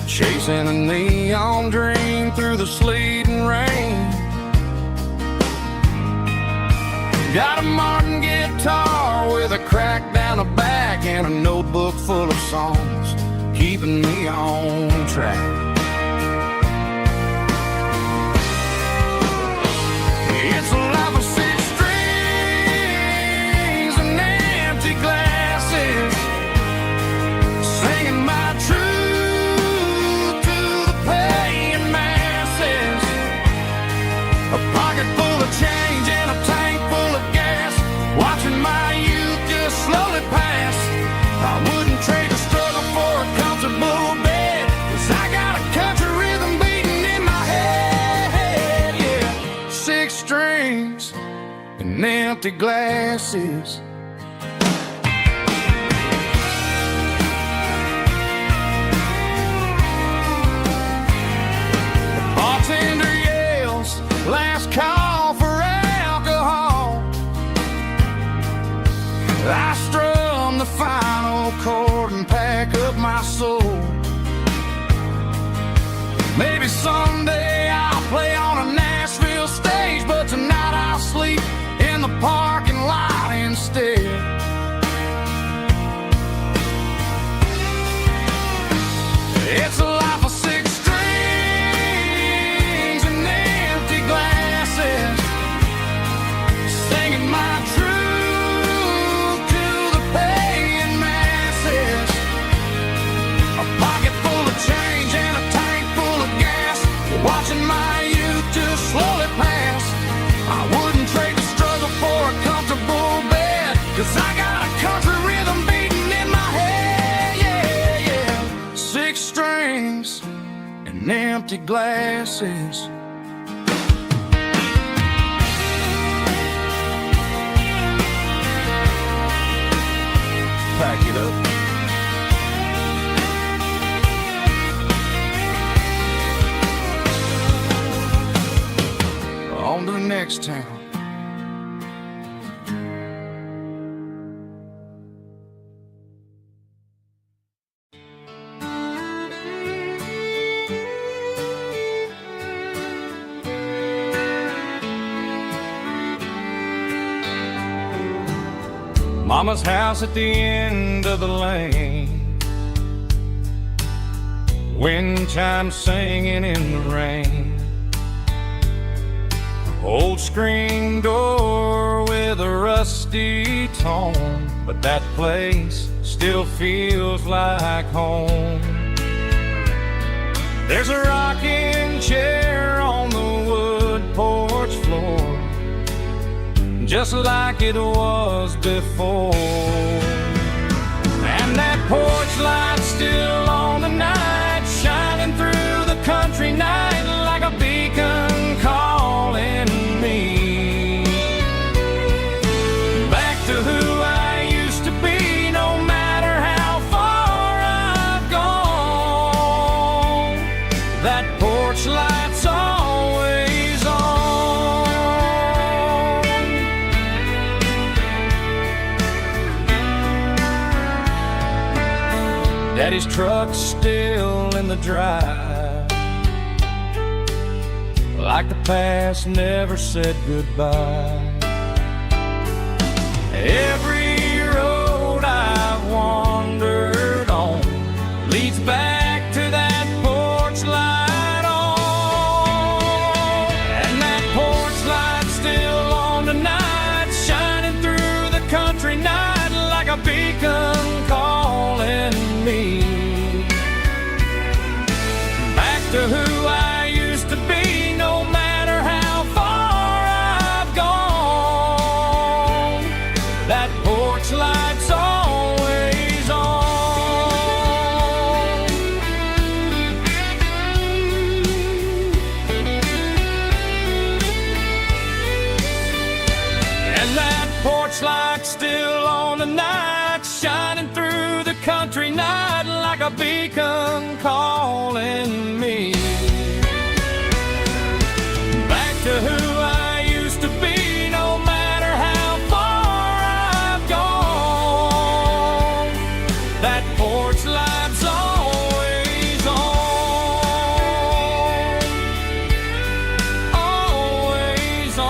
chasing a neon dream through the sleet and rain. Got a Martin guitar with a crack down the back and a notebook full of songs, keeping me on track. It's a life of six strings and empty glasses, singing my truth to the and empty glasses. The bartender yells, last call for alcohol. I strum the final chord and pack up my soul. Maybe someday I'll play on a Nashville stage, but tonight I'll sleep in the parking lot instead. It's a life of six strings and empty glasses, singing my truth to the paying masses. A pocket full of change and a tank full of gas, watching my youth just slowly pass. I wouldn't trade the struggle for a comfortable bed, 'cause I got a country rhythm beating in my head, yeah, yeah. Six strings and empty glasses. Pack it up. On to the next town. Mama's house at the end of the lane, wind chimes singing in the rain. Old screen door with a rusty tone, but that place still feels like home. There's a rocking chair on the wood porch floor, just like it was before. And that porch light's still on tonight, shining through the country night like a beacon calling me back to who I used to be, no matter how far I've gone. That porch light's always on. Daddy's truck's still in the drive, like the past never said goodbye. Every road I've wandered on leads back to that porch light on. And that porch light's still on tonight, shining through the country night like a beacon calling me back to who I used to be, no matter how far I've gone. That porch light's always on. And that porch light's still on tonight, shining through the country night like a beacon calling me back to who I used to be, no matter how far I've gone. That porch light's always on, always on.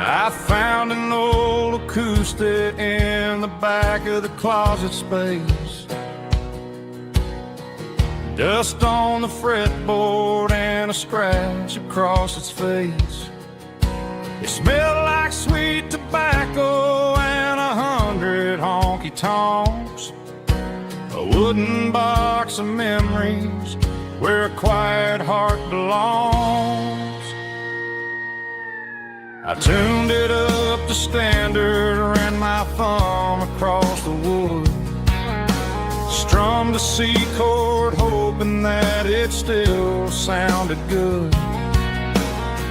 I found an old acoustic in the back of the closet space. Dust on the fretboard and a scratch across its face. It smelled like sweet tobacco and 100 honky tonks. A wooden box of memories where a quiet heart belongs. I tuned it up to standard, ran my thumb across the wood, strummed a C chord hoping that it still sounded good.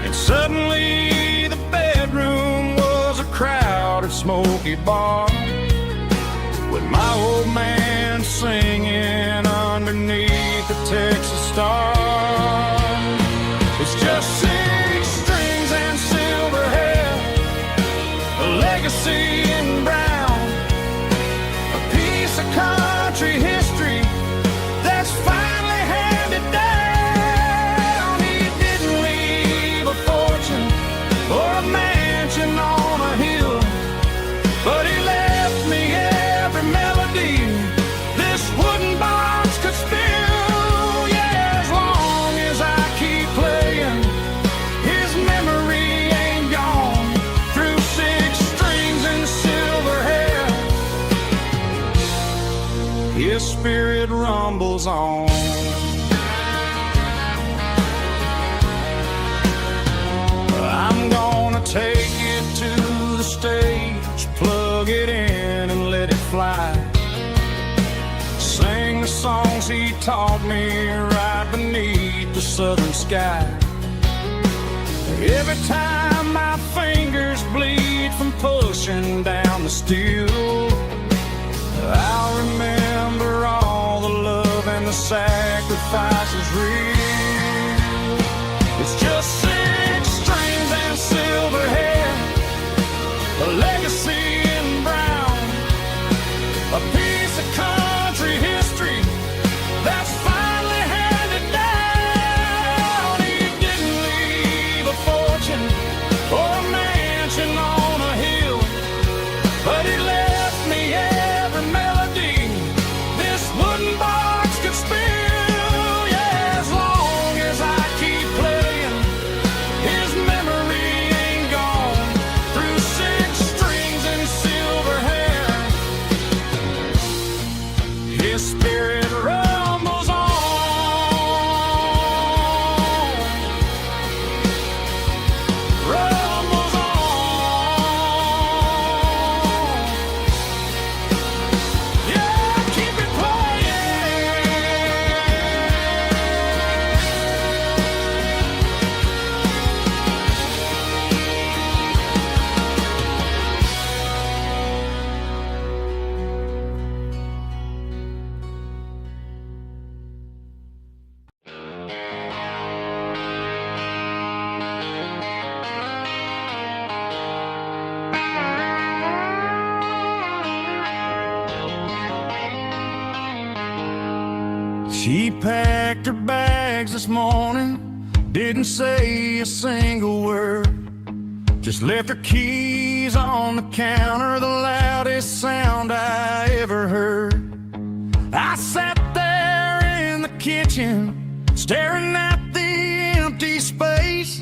And suddenly the bedroom was a crowded smoky bar, with my old man singing underneath the Texas stars. It's just 6 strings and silver hair, a legacy in brown, a piece of country history that's finally handed down. He didn't leave a fortune or a mansion on a hill, but he left me every melody this wooden box could spill. Yeah, as long as I keep playing, his memory ain't gone. Through 6 strings and silver hair, his spirit rumbles on. I'm gonna take it to the stage, plug it in and let it fly. Sing the songs he taught me right beneath the southern sky. Every time my fingers bleed from pushing down the steel, I'll remember all the love and the sacrifices real. It's just 6 strings and silver hair, a legacy in brown, a piece of country history that's finally handed down. He didn't leave a fortune or a mansion on a hill, but he left me every melody this wooden box could spill. Yeah, as long as I keep playing, his memory ain't gone. Through 6 strings and silver hair, his spirit rumbles on. Rumbles on. Yeah, keep it playing. She packed her bags this morning, didn't say a single word, just left her keys on the counter, the loudest sound I ever heard. I sat there in the kitchen, staring at the empty space,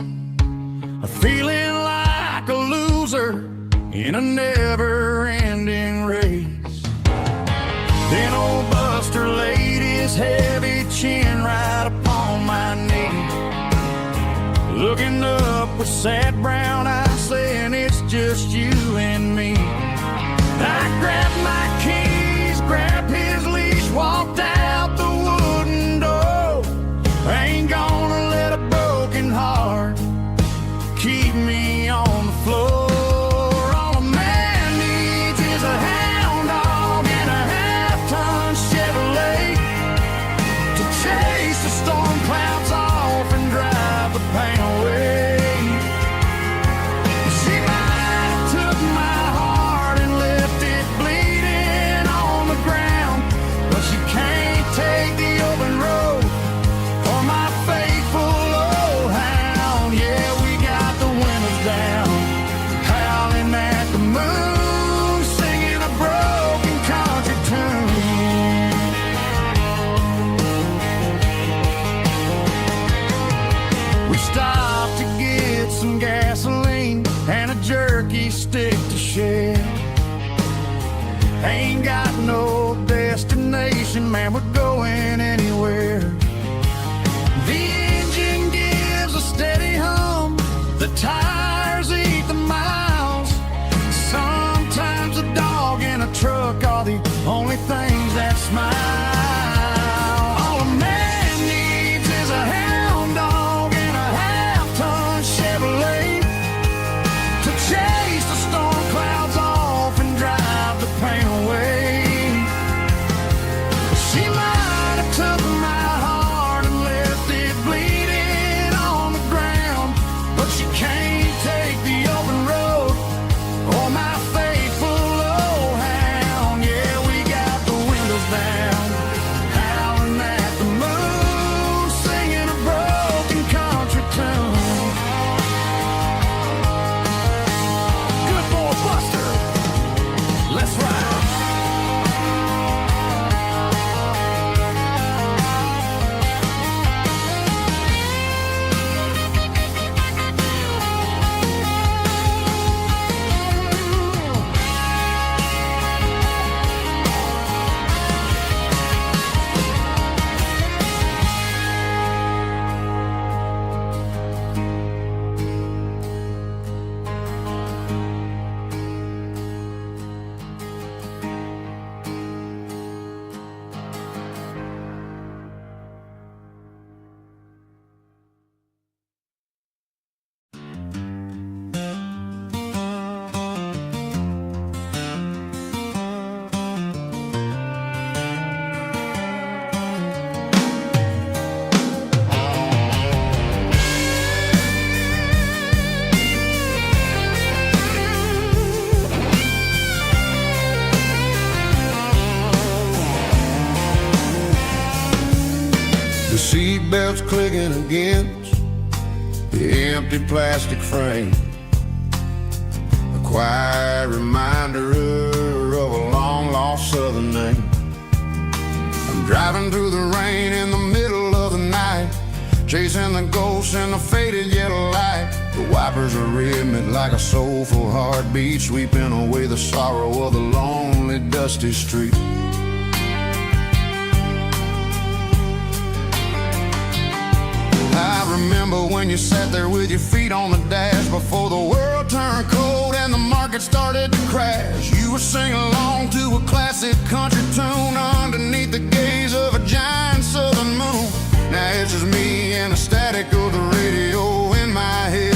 feeling like a loser in a never-ending race. Then old Buster laid his heavy chin right upon my knee, looking up with sad brown eyes, saying it's just you and me. I grabbed my keys, grabbed his leash, walked out the wooden door. I ain't gonna let a broken heart keep me on the floor. All a man needs is a hound dog and a half-ton Chevrolet to chase the storm clouds off and drive the pain away. She might have took my heart and left it bleeding on the ground, but she can't take the open road or my faithful old hound. Yeah, we got the windows down, howling at the moon, singing a broken country tune. We stopped to get some gasoline and a jerky stick to share. Ain't got no destination, man, we're going anywhere. The engine gives a steady hum, the tires eat the miles. Sometimes a dog and a truck are the only things that smile. All a man needs is a hound dog and a half-ton Chevrolet to chase the storm clouds off and drive the pain away. She might have took my heart and left it bleeding on the ground, but she can't take the open road or my faithful old hound. Yeah, we got the windows down, howling at the moon, singing a broken country tune. Good boy Buster, let's ride. The seatbelt's clicking against the empty plastic frame, a quiet reminder of a long-lost southern name. I'm driving through the rain in the middle of the night, chasing the ghosts in the faded yellow light. The wipers are rhythmic like a soulful heartbeat, sweeping away the sorrow of the lonely, dusty street. I remember when you sat there with your feet on the dash before the world turned cold and the market started to crash. You were singing along to a classic country tune underneath the gaze of a giant southern moon. Now it's just me and the static of the radio in my head,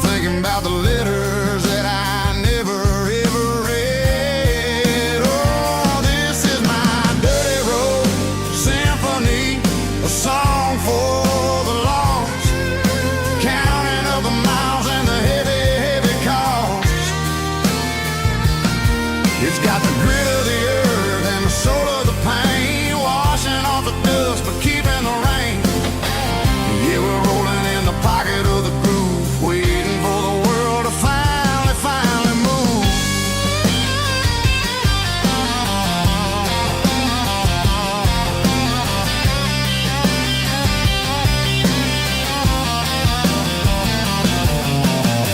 thinking about the letters that I never ever read. Oh, this is my dirty road symphony, a song for the lost, counting up the miles and the heavy, heavy cost. It's got the grit of the earth and the soul of the pain, washing off the dust but keeping the rain. Yeah, we're rolling in the pocket of the groove, waiting for the world to finally move.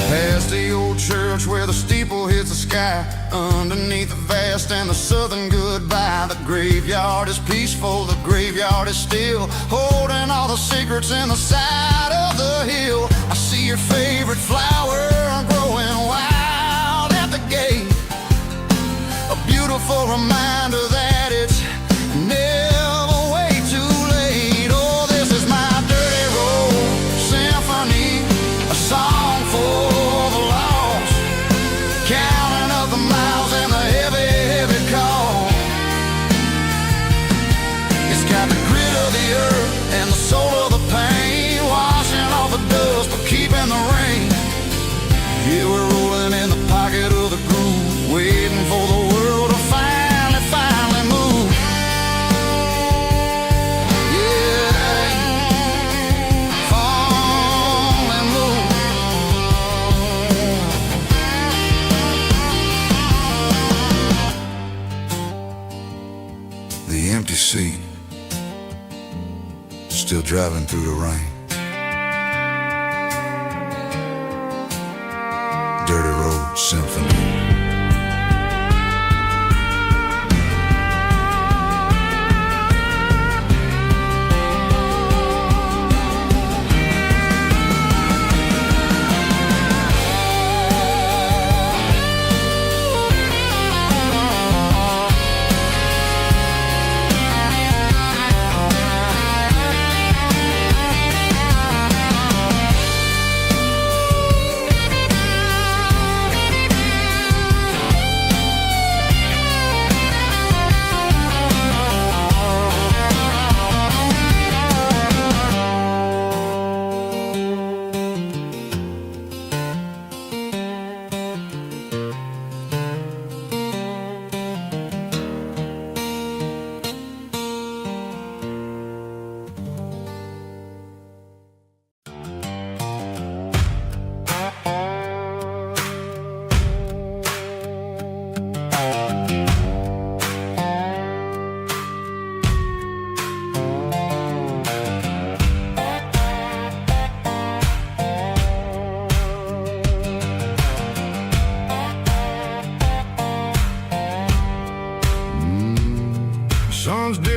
Past the old church where the steeple hits the sky, underneath the vast and the southern goodbye. The graveyard is peaceful, the graveyard is still, holding all the secrets in the side of the hill. I see your favorite flower growing wild at the gate, a beautiful reminder that it's never way too late. Oh, this is my dirty road symphony, a song for the lost, counting up the miles and the heavy, heavy call. It's got the grit of the earth and the soul of the pain, washing off the dust but keeping the rain. Yeah, we're rolling in the pocket of the groove, waiting for the world to finally move. Yeah, finally move. The empty seat, still driving through the rain. Dirty road. symphony.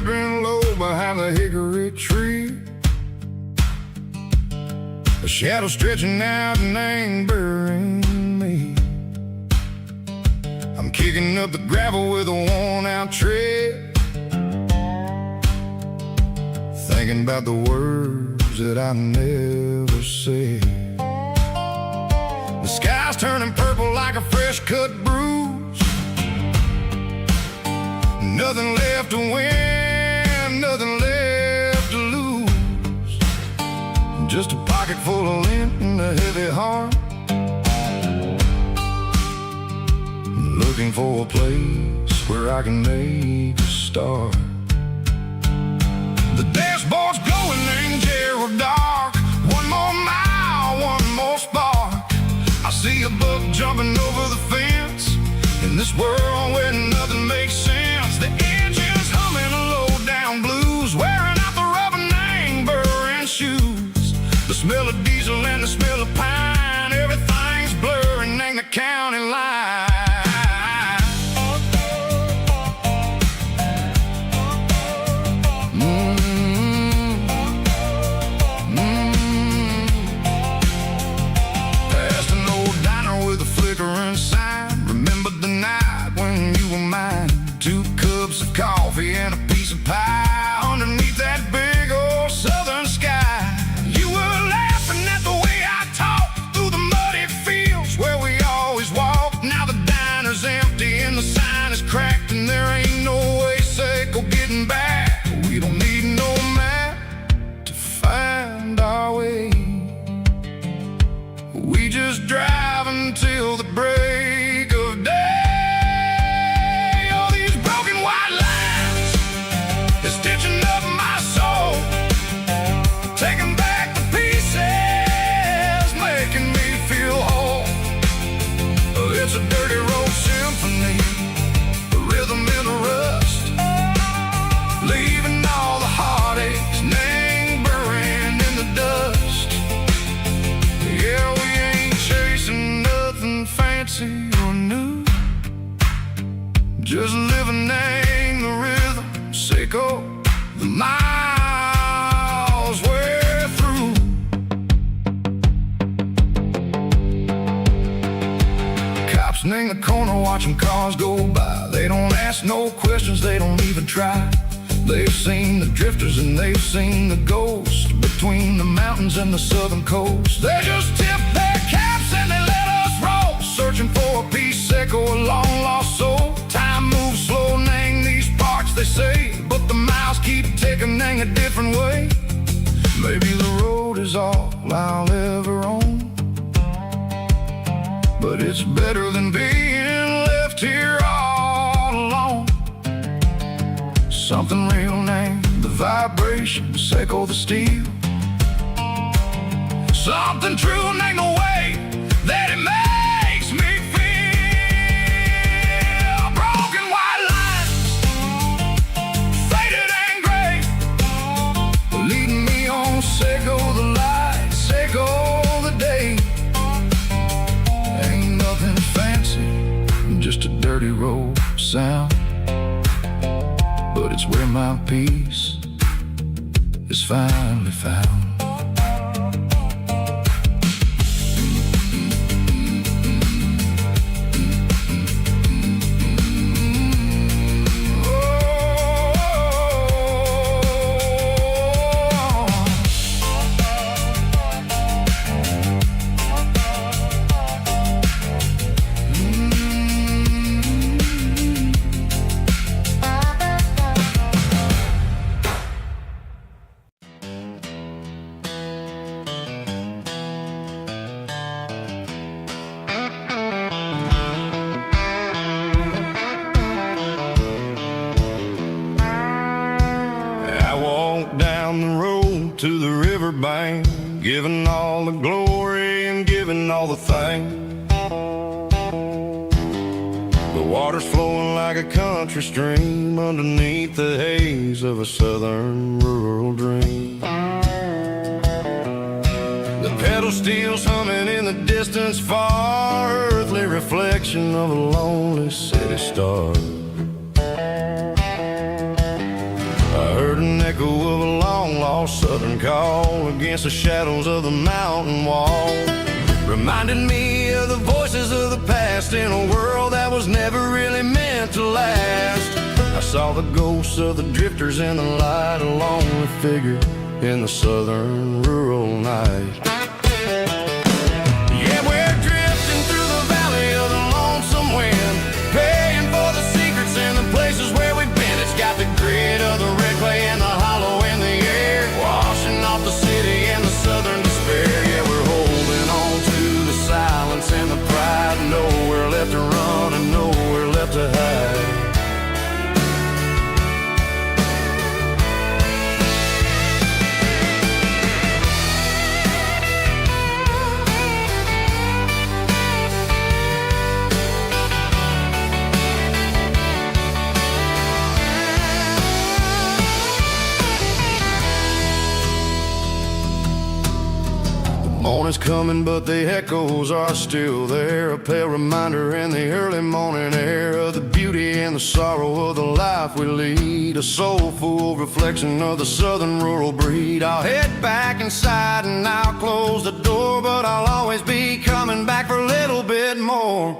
sleeping low behind the hickory tree. A shadow stretching out and ain't burying me. I'm kicking up the gravel with a worn-out tread, thinking about the words that I never said. The sky's turning purple like a fresh-cut bruise. Nothing left to win, nothing left to lose. Just a pocket full of lint and a heavy heart, looking for a place where I can make a start. The dashboard's glowing, ain't Gerald dark. One more mile, one more spark. I see a buck jumping over the fence in this world where nothing makes sense. The engine's humming a low-down blues, wearing out the rubber name burring shoes. The smell of diesel and the smell of pine, everything's blurring, ain't the county line. Coffee and a piece of pie underneath that big old southern sky. You were laughing at the way I talked through the muddy fields where we always walked. Now the diner's empty and the sign is cracked, and there ain't no way safe or getting back. We don't need no map to find our way. We just drive until the break of day. It's a dirty road symphony, a rhythm in the rust, leaving all the heartaches, name burning in the dust. Yeah, we ain't chasing nothing fancy or new, just living in the rhythm, sick of the miles we're through. In the corner watching cars go by, they don't ask no questions, they don't even try. They've seen the drifters and they've seen the ghosts between the mountains and the southern coast. They just tip their caps and they let us roll, searching for a piece sick or a long lost soul. Time moves slow, nang these parts they say, but the miles keep ticking, nang a different way. Maybe the road is all I'll ever own, but it's better than being left here all alone. Something real named the vibration, echo the steel. Something true named the way that it makes me feel. Broken white lines, faded and gray, leading me on, echo the light, echo the day. Just a dirty road sound, but it's where my peace is finally found. To the riverbank, giving all the glory and giving all the thanks. The water's flowing like a country stream underneath the haze of a southern rural dream. The pedal steel's humming in the distance far, earthly reflection of a lonely city star. lost southern call against the shadows of the mountain wall. Reminded me of the voices of the past in a world that was never really meant to last. I saw the ghosts of the drifters in the light, a lonely figure in the southern rural night. Yeah, we're drifting through the valley of the lonesome wind, paying for the secrets and the places where we've been. It's got the grit of the red clay and the hollow in the air, washing off the city and the southern despair. Yeah, we're holding on to the silence and the pride, nowhere left to run and nowhere left to hide. Morning's coming, but the echoes are still there. A pale reminder in the early morning air of the beauty and the sorrow of the life we lead. A soulful reflection of the southern rural breed. I'll head back inside and I'll close the door, but I'll always be coming back for a little bit more.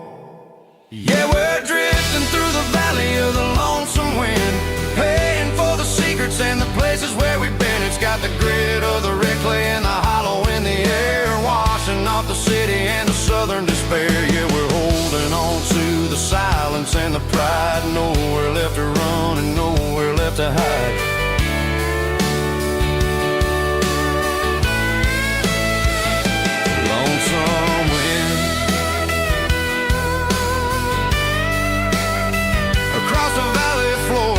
Yeah, we're drifting through the valley of the lonesome wind, paying for the secrets and the places where we've been. It's got the grit of the red clay and the hollow in the air, washing off the city and the southern despair. Yeah, we're holding on to the silence and the pride, nowhere left to run and nowhere left to hide. Lonesome wind across the valley floor,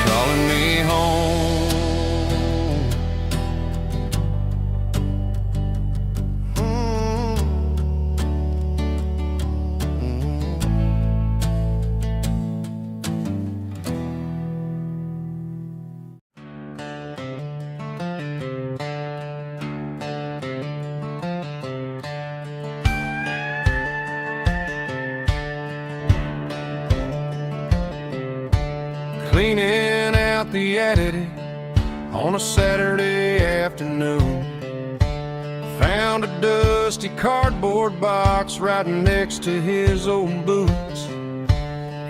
calling me home. Cleaning out the attic on a Saturday afternoon, found a dusty cardboard box right next to his old boots.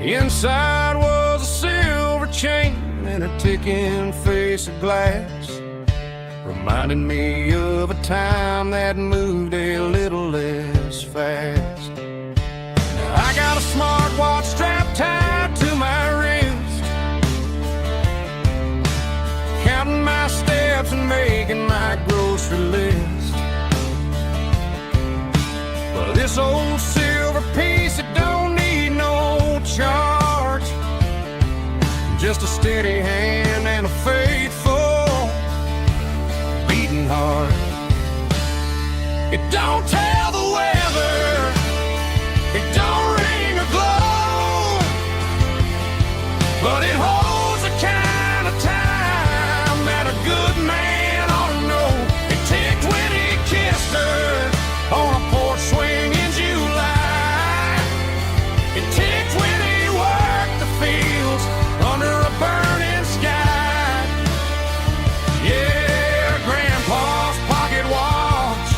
Inside was a silver chain and a ticking face of glass, reminded me of a time that moved a little less fast. Now I got a smartwatch strapped tied to my wrist, counting my steps and making my grocery list. But this old silver piece, it don't need no charge, just a steady hand and a faithful beating heart. It don't tell the weather, it don't ring or glow, but it holds the kind of time that a good man ought to know. It ticked when he kissed her on a porch swing in July. It ticked when he worked the fields under a burning sky. Yeah, Grandpa's pocket watch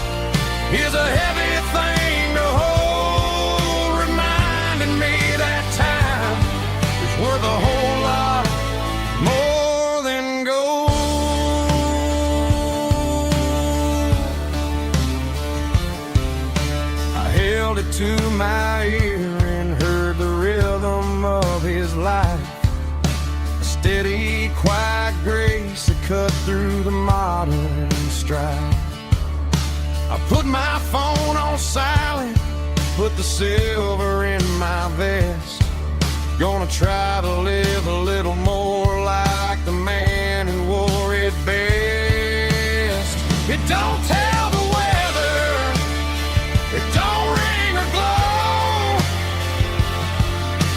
is a heavy thing to hold, reminding me that time is worth a whole lot more than gold. I held it to my ear and heard the rhythm of his life, a steady, quiet grace that cut through the modern strife. I put my phone on silent, put the silver in my vest. Gonna try to live a little more like the man who wore it best. It don't tell the weather, it don't ring or glow,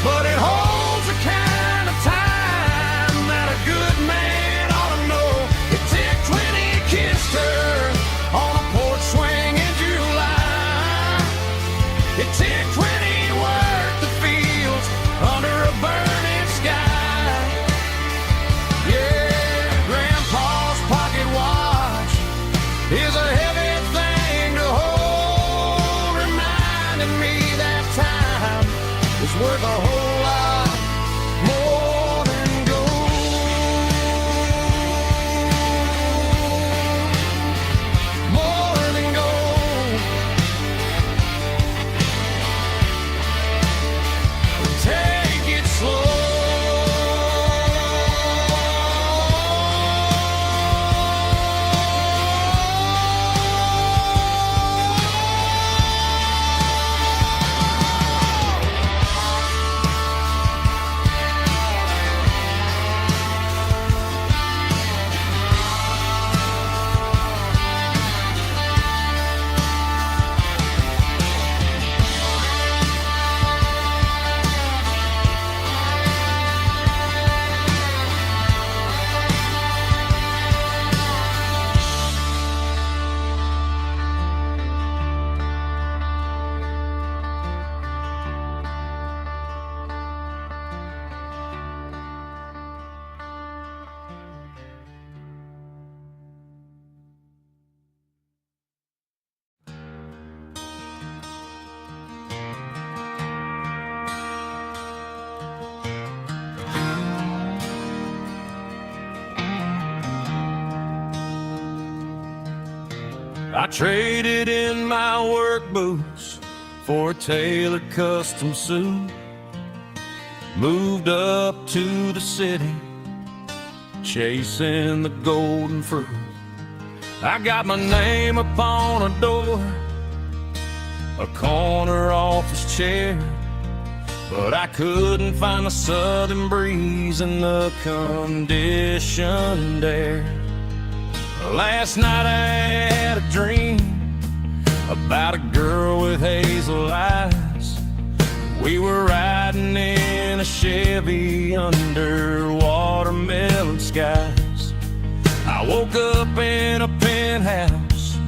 but it holds the kind of time that a good man ought to know. It ticked when he kissed her on a porch swing in July. It ticked when he worked the fields under a burning is a heavy thing to hold, reminding me that time is worth a whole lot more than gold. More than gold. Take it slow. I traded in my work boots for a tailored custom suit. Moved up to the city, chasing the golden fruit. I got my name upon a door, a corner office chair, but I couldn't find the southern breeze in the conditioned air. Last night I had a dream about a girl with hazel eyes. We were riding in a Chevy under watermelon skies. I woke up in a penthouse,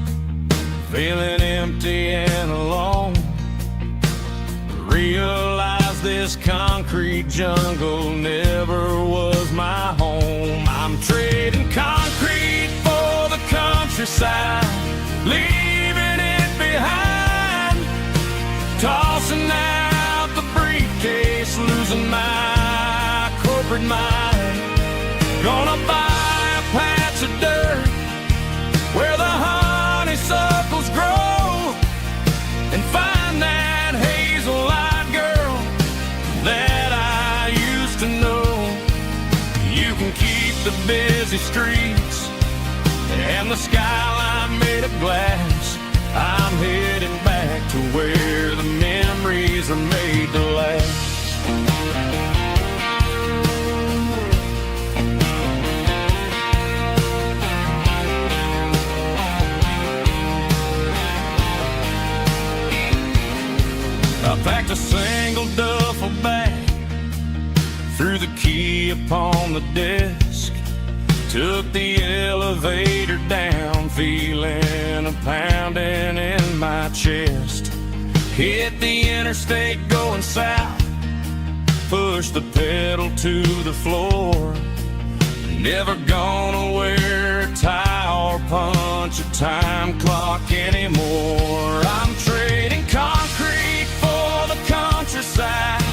feeling empty and alone. Realized this concrete jungle never was my home. I'm trading concrete for the countryside, leaving it behind, tossing out the briefcase, losing my corporate mind. Gonna buy a patch of dirt where the honeysuckles grow and find that hazel-eyed girl that I used to know. You can keep the busy streets and the skyline made of glass. I'm heading back to where the memories are made to last. I packed a single duffel bag, threw the key upon the desk, took the elevator down, feeling a pounding in my chest. Hit the interstate going south, pushed the pedal to the floor. Never gonna wear a tie or punch a time clock anymore. I'm trading concrete for the countryside,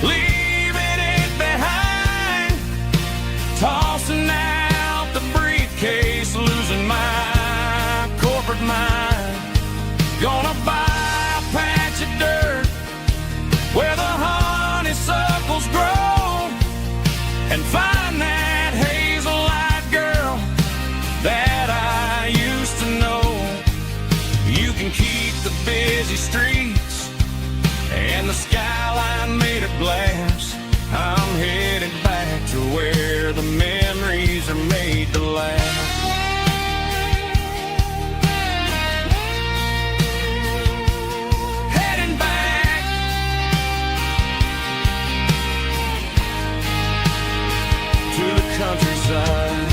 leaving it behind, tossing out the briefcase, losing my corporate mind. Gonna buy a patch of dirt where the honeysuckles grow and find that hazel-eyed girl that I used to know. You can keep the busy streets and the skyline made of glass. I'm headed back to where the memories are made to last. Heading back to the countryside.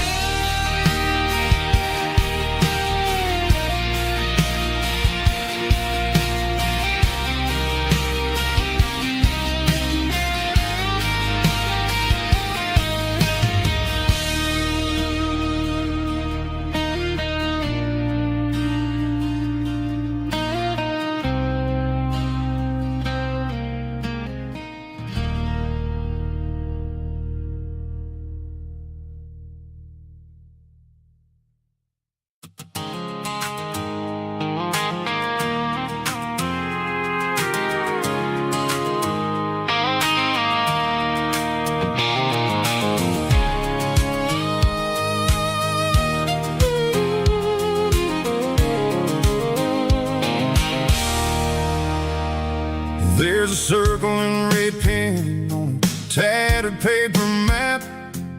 There's a circle and red pen on a tattered paper map,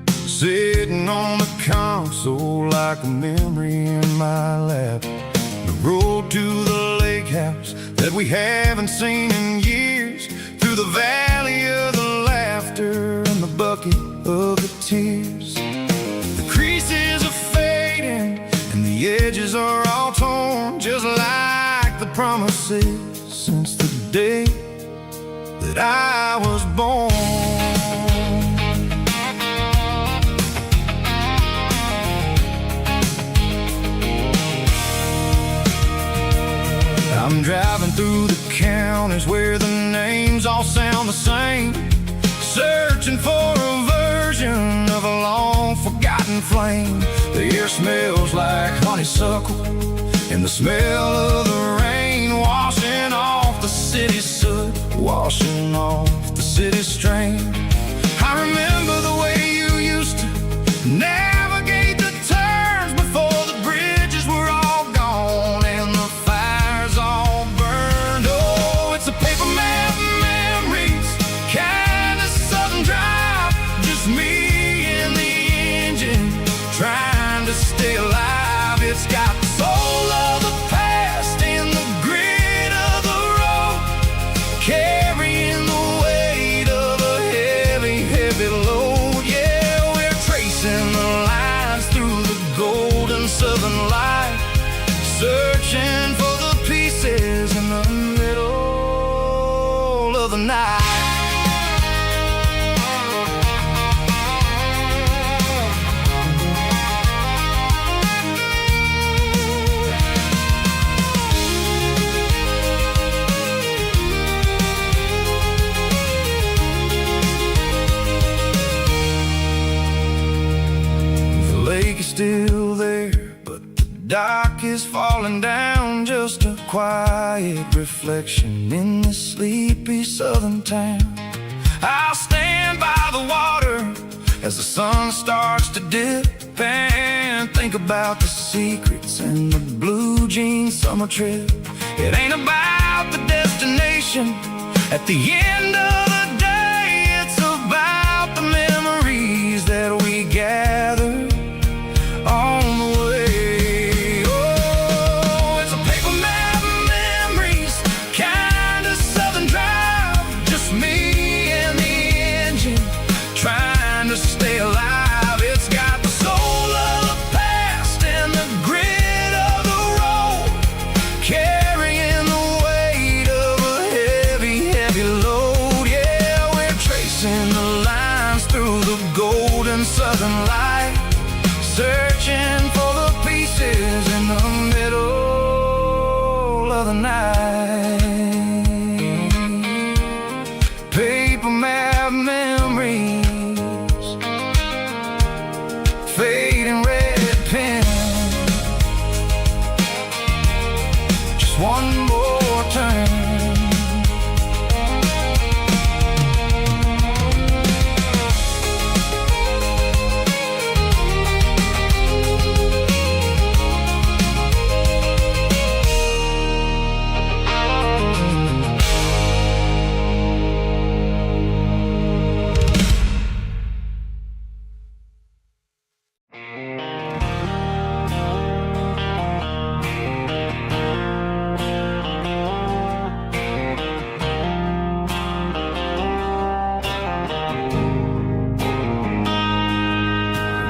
sitting on the console like a memory in my lap. The road to the lake house that we haven't seen in years, through the valley of the laughter and the bucket of the tears. The creases are fading and the edges are all torn, just like the promises since the day that I was born. I'm driving through the counties where the names all sound the same, searching for a version of a long forgotten flame. The air smells like honeysuckle and the smell of the rain, washing off the city's soot, washing off the city's strain. I remember the way you used to navigate the turns before the bridges were all gone and the fires all burned. Oh, it's a paper map memories, kind of southern drive, just me and the engine trying to stay alive. It's got the soul of the past and the grit of the road, carrying the weight of a heavy, heavy load. Yeah, we're tracing the lines through the golden southern light, searching for the pieces in the middle of the night. Still there, but the dock is falling down, just a quiet reflection in this sleepy southern town. I'll stand by the water as the sun starts to dip and think about the secrets and the blue jean summer trip. It ain't about the destination at the end of the day, it's about the memories that we gather on the way. Oh, it's a paper map memories, kind of southern drive, just me and the engine trying to stay alive. It's got the soul of the past and the grit of the road, carrying the weight of a heavy, heavy load. Yeah, we're tracing the lines through the golden southern light, searching for the pieces in the middle of the night. Paper map memories, fading red pen, just one more turn.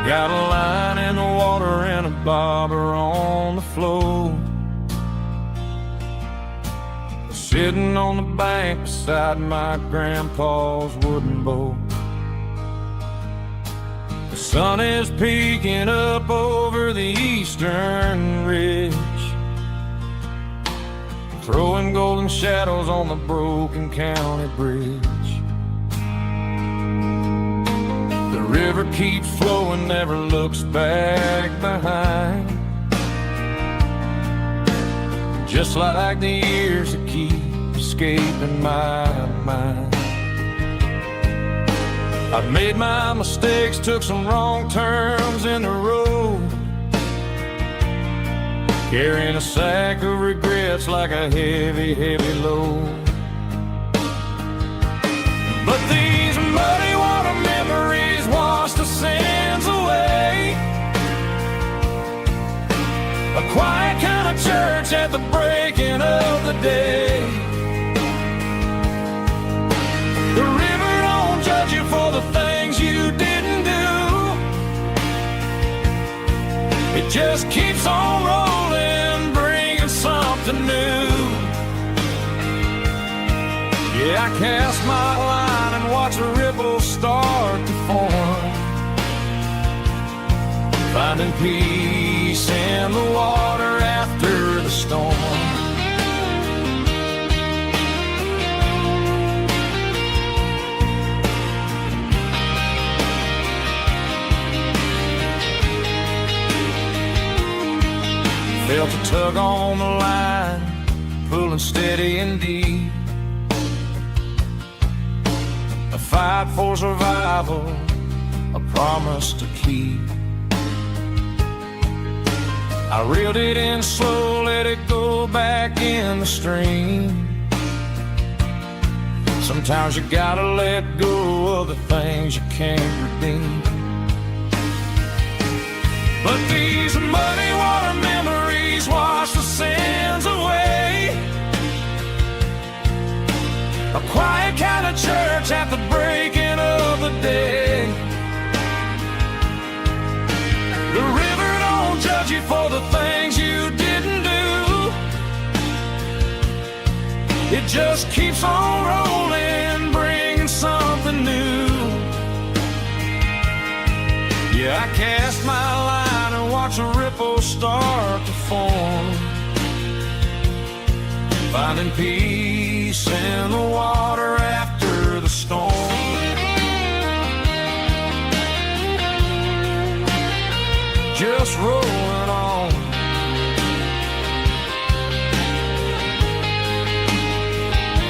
Got a line in the water and a bobber on the floor, sitting on the bank beside my grandpa's wooden boat. The sun is peeking up over the eastern ridge, throwing golden shadows on the broken county bridge. The river keeps flowing, never looks back behind, just like the years that keep escaping my mind. I've made my mistakes, took some wrong turns in the road, carrying a sack of regrets like a heavy, heavy load. church at the breaking of the day. The river don't judge you for the things you didn't do. It just keeps on rolling, bringing something new. Yeah, I cast my line and watch a ripple start to form, finding peace in the water after the storm. Felt a tug on the line, pulling steady and deep. A fight for survival, a promise to keep. I reeled it in slow, let it go back in the stream. Sometimes you gotta let go of the things you can't redeem. But these muddy water memories wash the sins away. A quiet kind of church at the breaking of the day. The river don't judge you for the things you didn't do. It just keeps on rolling, bringing something new. Yeah, I cast my line and watch a ripple start to form, finding peace in the water after the storm. Just rolling on.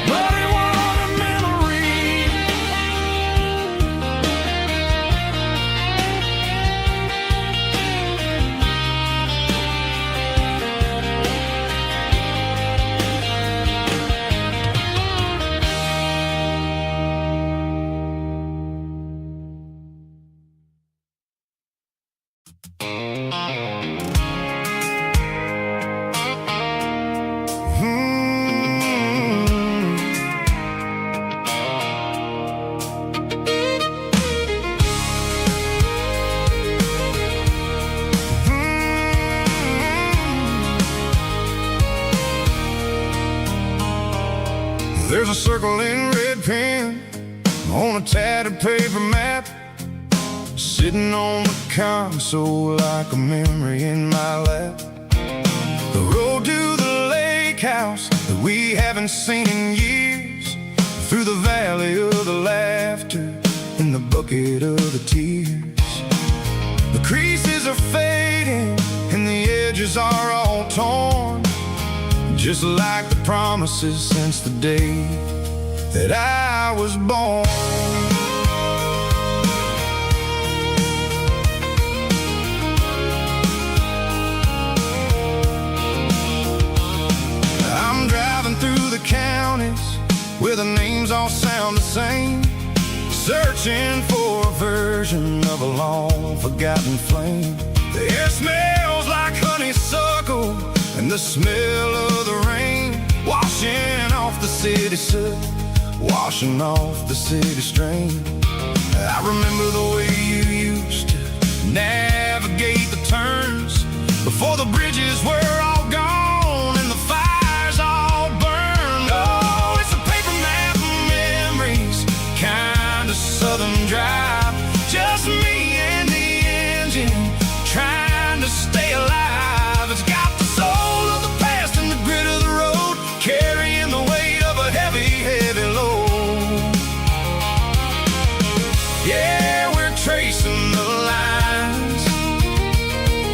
Muddy water memory. There's a circle in red pen on a tattered paper map, sitting on the console like a memory in my lap. The road to the lake house that we haven't seen in years, through the valley of the laughter in the bucket of the tears. The creases are fading and the edges are all torn, just like the promises since the day that I was born. I'm driving through the counties where the names all sound the same, searching for a version of a long forgotten flame. The air smells like honeysuckle and the smell of the rain, washing off the city soot, washing off the city strain. I remember the way you used to navigate the turns before the bridges were all gone and the fires all burned. Oh, it's a paper map of memories, kind of southern drive, just me and the engine trying to stay alive. It's got the soul of the past and the grit of the road, carrying the weight of a heavy, heavy load. Yeah, we're tracing the lines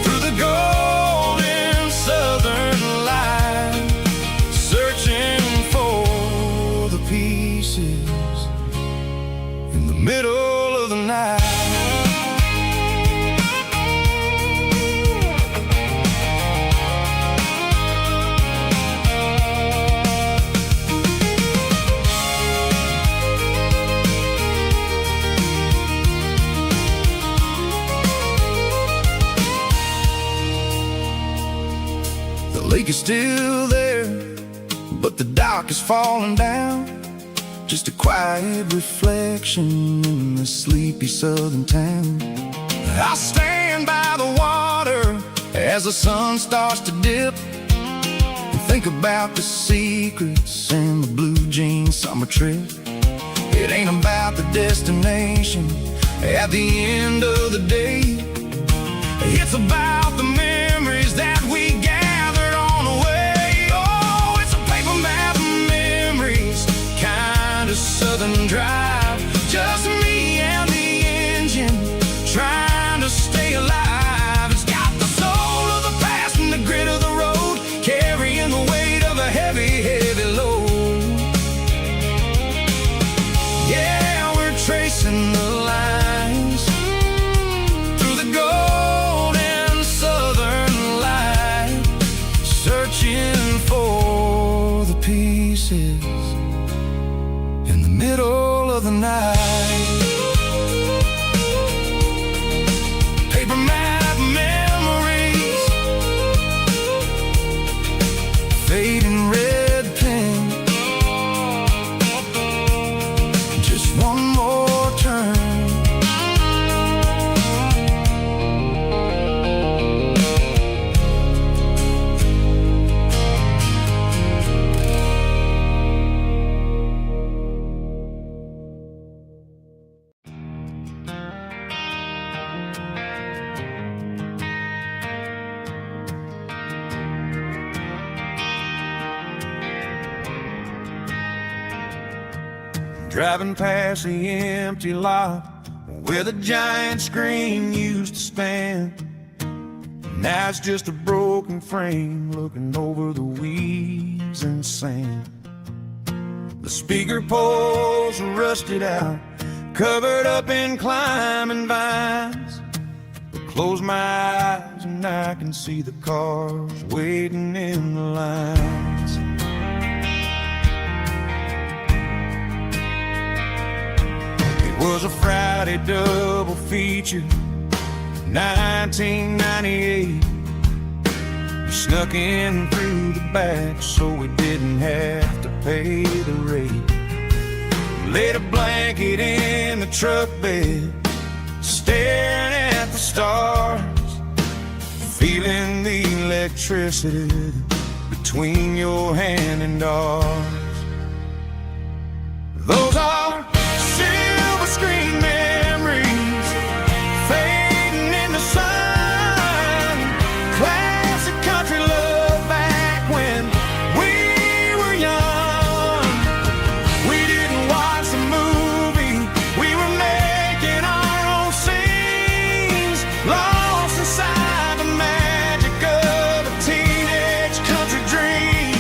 through the golden southern The lake is still there, but the dock is falling down. Just a quiet reflection in the sleepy southern town. I stand by the water as the sun starts to dip, and think about the secrets and the blue jean summer trip. It ain't about the destination at the end of the day. It's about the memories that we gathered on the way. Oh, it's a paper map of memories, kind of southern drive. Just me and the engine, trying to stay alive. It's got the soul of the past and the grit of the road, carrying the weight of a heavy, heavy load. Yeah, we're tracing the lines through the golden southern light, searching for the pieces in the middle of the night. Paper map memories, fading red pen, just one more turn. Driving past the empty lot where the giant screen used to stand. Now it's just a broken frame looking over the weeds and sand. The speaker poles are rusted out, covered up in climbing vines. But close my eyes and I can see the cars waiting in the lines. Was a Friday double feature, 1998. We snuck in through the back so we didn't have to pay the rate. Laid a blanket in the truck bed, staring at the stars, feeling the electricity between your hand and ours. Those are screen memories, fading in the sun. Classic country love back when we were young. We didn't watch the movie, we were making our own scenes, lost inside the magic of a teenage country dream.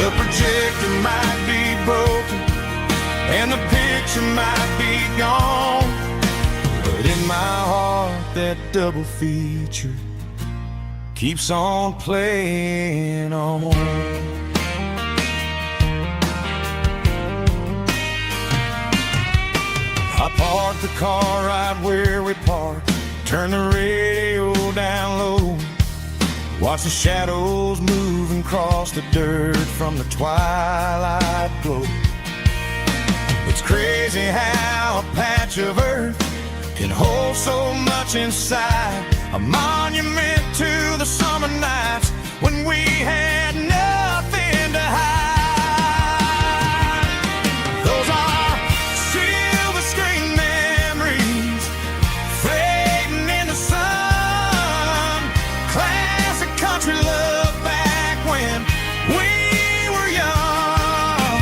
The projector might be broken and the picture might be gone, but in my heart that double feature keeps on playing on. I parked the car right where we parked, turned the radio down low, watch the shadows moving across the dirt from the twilight glow. It's crazy how a patch of earth can hold so much inside, a monument to the summer nights when we had nothing to hide. Those are silver screen memories, fading in the sun. Classic country love back when we were young.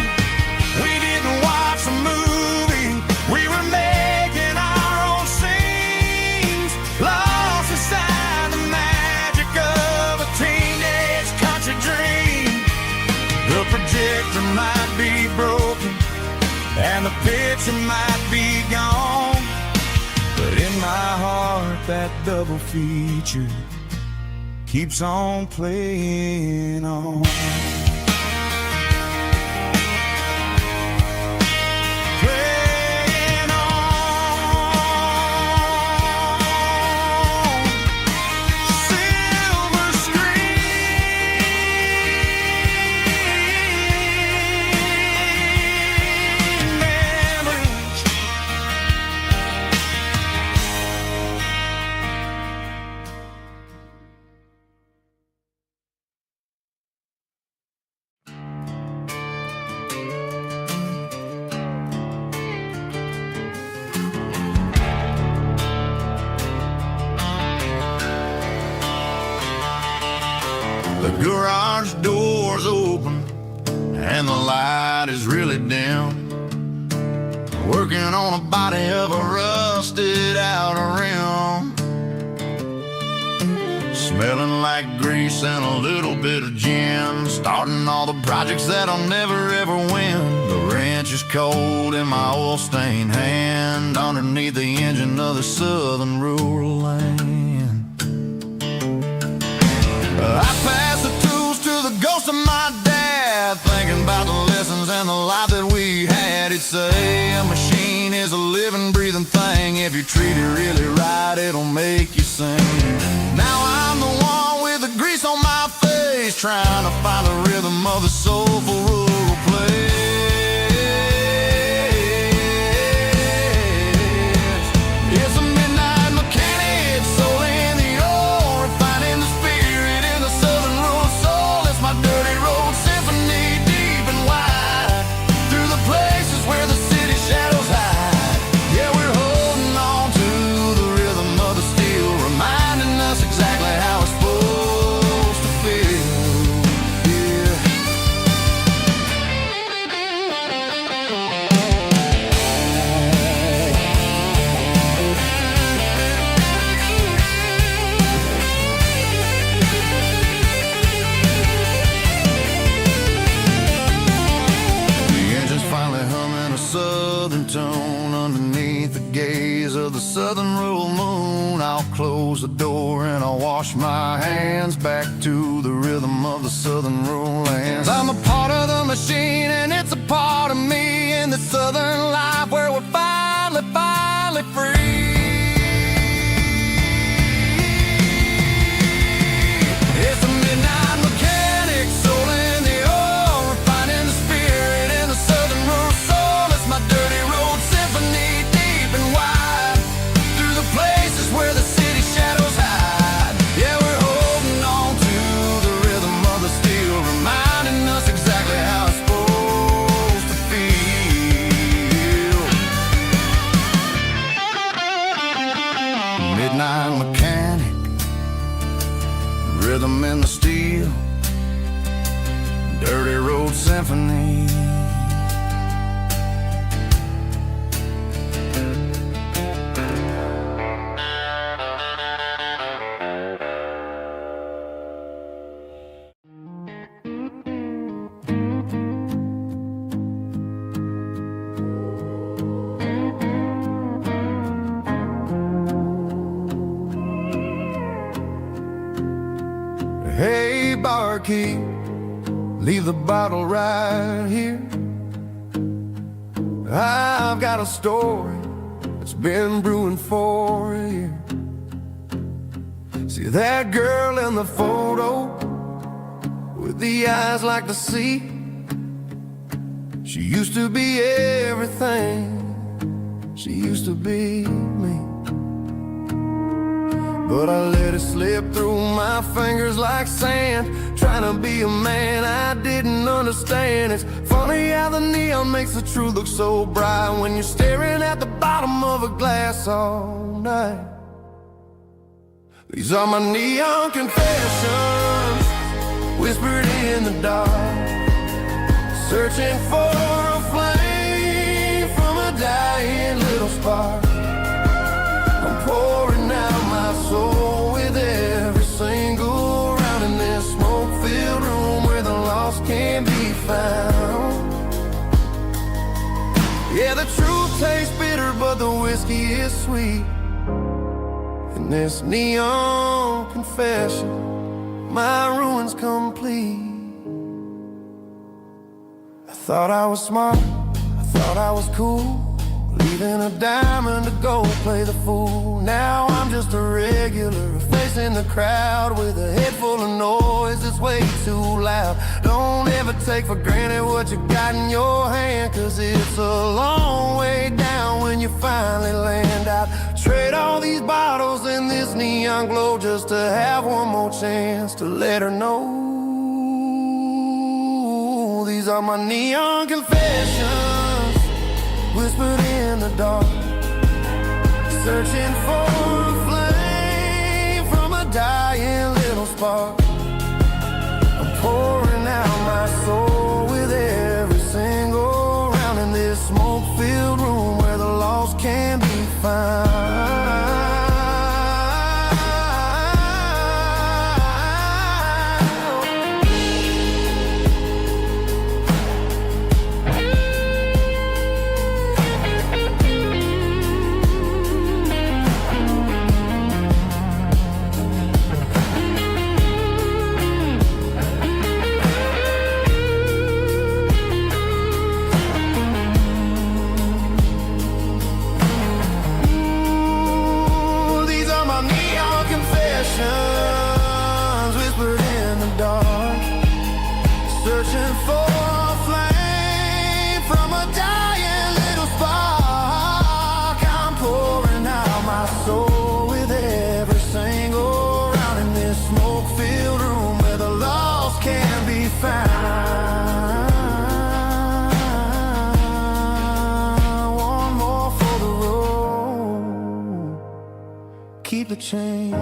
We didn't watch the movie, we were making our own scenes, lost inside the magic of a teenage country dream. The projector might be broken and the picture might be gone, but in my heart that double feature keeps on playing on. Playing on. Silver screen and the light is really dim. Working on a body of a rusted out rim. Smelling like grease and a little bit of gin. Starting all the projects that I'll never ever win. The wrench is cold in my oil-stained hand, underneath the engine of the southern rural land. I pass the tools to the ghost of my dad, thinking about the lessons and the life that we had. He'd say a machine is a living, breathing thing. If you treat it really right, it'll make you sing. Now I'm the one with the grease on my face, trying to find the rhythm of the soulful rural place. It's a midnight mechanic, soul in the ore, refining the spirit in the southern rural soul. It's my dirty road symphony, deep and wide, through the places where the city shadows hide. Yeah, we're holding on to the rhythm of the steel, reminding us exactly how it's supposed to feel. Yeah. The engine's finally humming a southern tone underneath the gaze of the southern rural moon. I'll close the door and I'll wash my hands, back to the rhythm of the southern rural lands. I'm a part of the machine and it's a part of me, in the southern life where we're finally free. It's a midnight mechanic, soul in the ore, refining the spirit in the southern rural soul. It's my dirty road symphony, deep and wide, through the places where the city shadows hide. Yeah, we're holding on to the rhythm of the steel, reminding us exactly how it's supposed to feel. Midnight mechanic, rhythm in the steel, dirty road symphony. Hey, barkeep, leave the bottle right here. I've got a story that's been brewing for a year. See that girl in the photo with the eyes like the sea? She used to be everything, she used to be me. But I let it slip through my fingers like sand, trying to be a man I didn't understand. It's funny how the neon makes the truth look so bright when you're staring at the bottom of a glass all night. These are my neon confessions, whispered in the dark, searching for a flame from a dying little spark. I'm pouring out my soul with every single round in this smoke-filled room where the lost can be found. Yeah, the truth tastes bitter, but the whiskey is sweet. In this neon confession, my ruin's complete. I thought I was smart, I thought I was cool, leaving a diamond to go play the fool. Now I'm just a regular, facing the crowd with a head full of noise that's way too loud. Don't ever take for granted what you got in your hand, cause it's a long way down when you finally land out. Trade all these bottles and this neon glow just to have one more chance to let her know. These are my neon confessions, whispered in the dark, searching for a flame from a dying little spark. I'm pouring out my soul with it. found. One more for the road. Keep the change.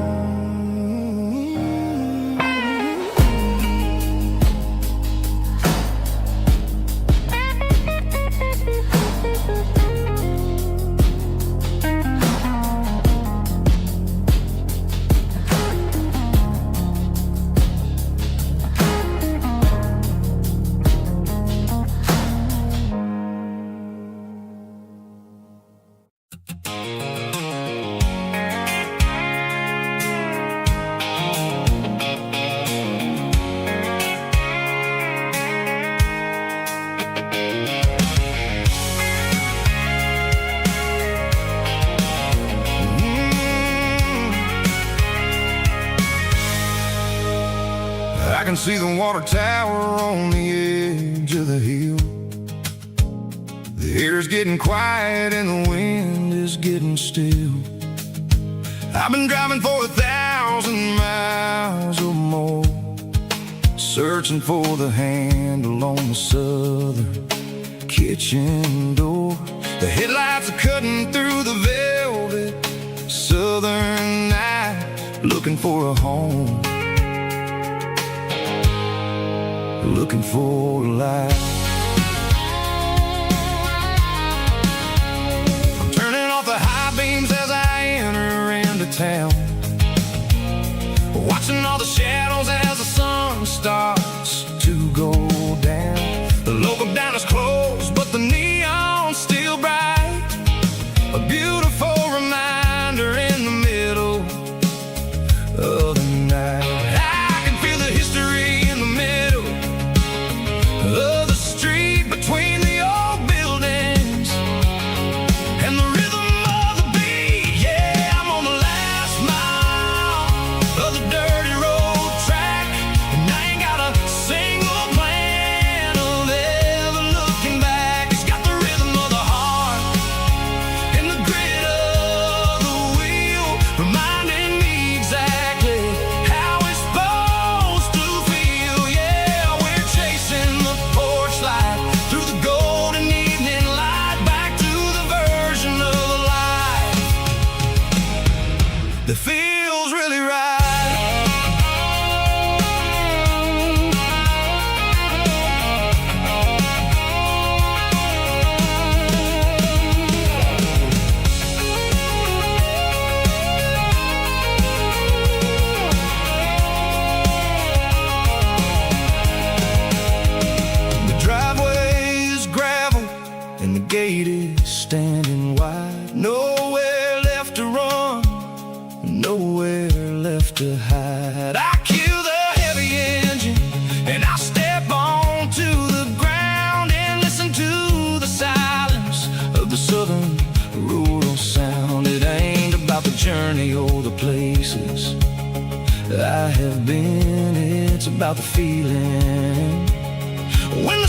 I can see the water tower on the edge of the hill. The air's getting quiet and the wind is getting still. I've been driving for 1,000 miles or more, searching for the handle on the southern kitchen door. The headlights are cutting through the velvet southern night, looking for a home, looking for a life. I'm turning off the high beams as I enter into town, watching all the shadows as the sun starts to go down. The local dine is closed, but the neon's still bright, a beautiful reminder in the middle of the night. I can feel the history in the middle of the street, between the old buildings and the rhythm of the beat. Yeah, I'm on the last mile of the dirty road track, and I ain't got a single plan of ever looking back. It's got the rhythm of the heart and the grit of the wheel, reminding me exactly how it's supposed to feel. Yeah, we're chasing the porch light through the golden evening light, back to the version of life that feels really right. The driveway is gravel and the gate is standing wide. Nowhere left to run, nowhere left to hide. I kill the heavy engine and I step onto the ground and listen to the silence of the southern rural sound. It ain't about the journey or the places I have been, it's about the feeling when the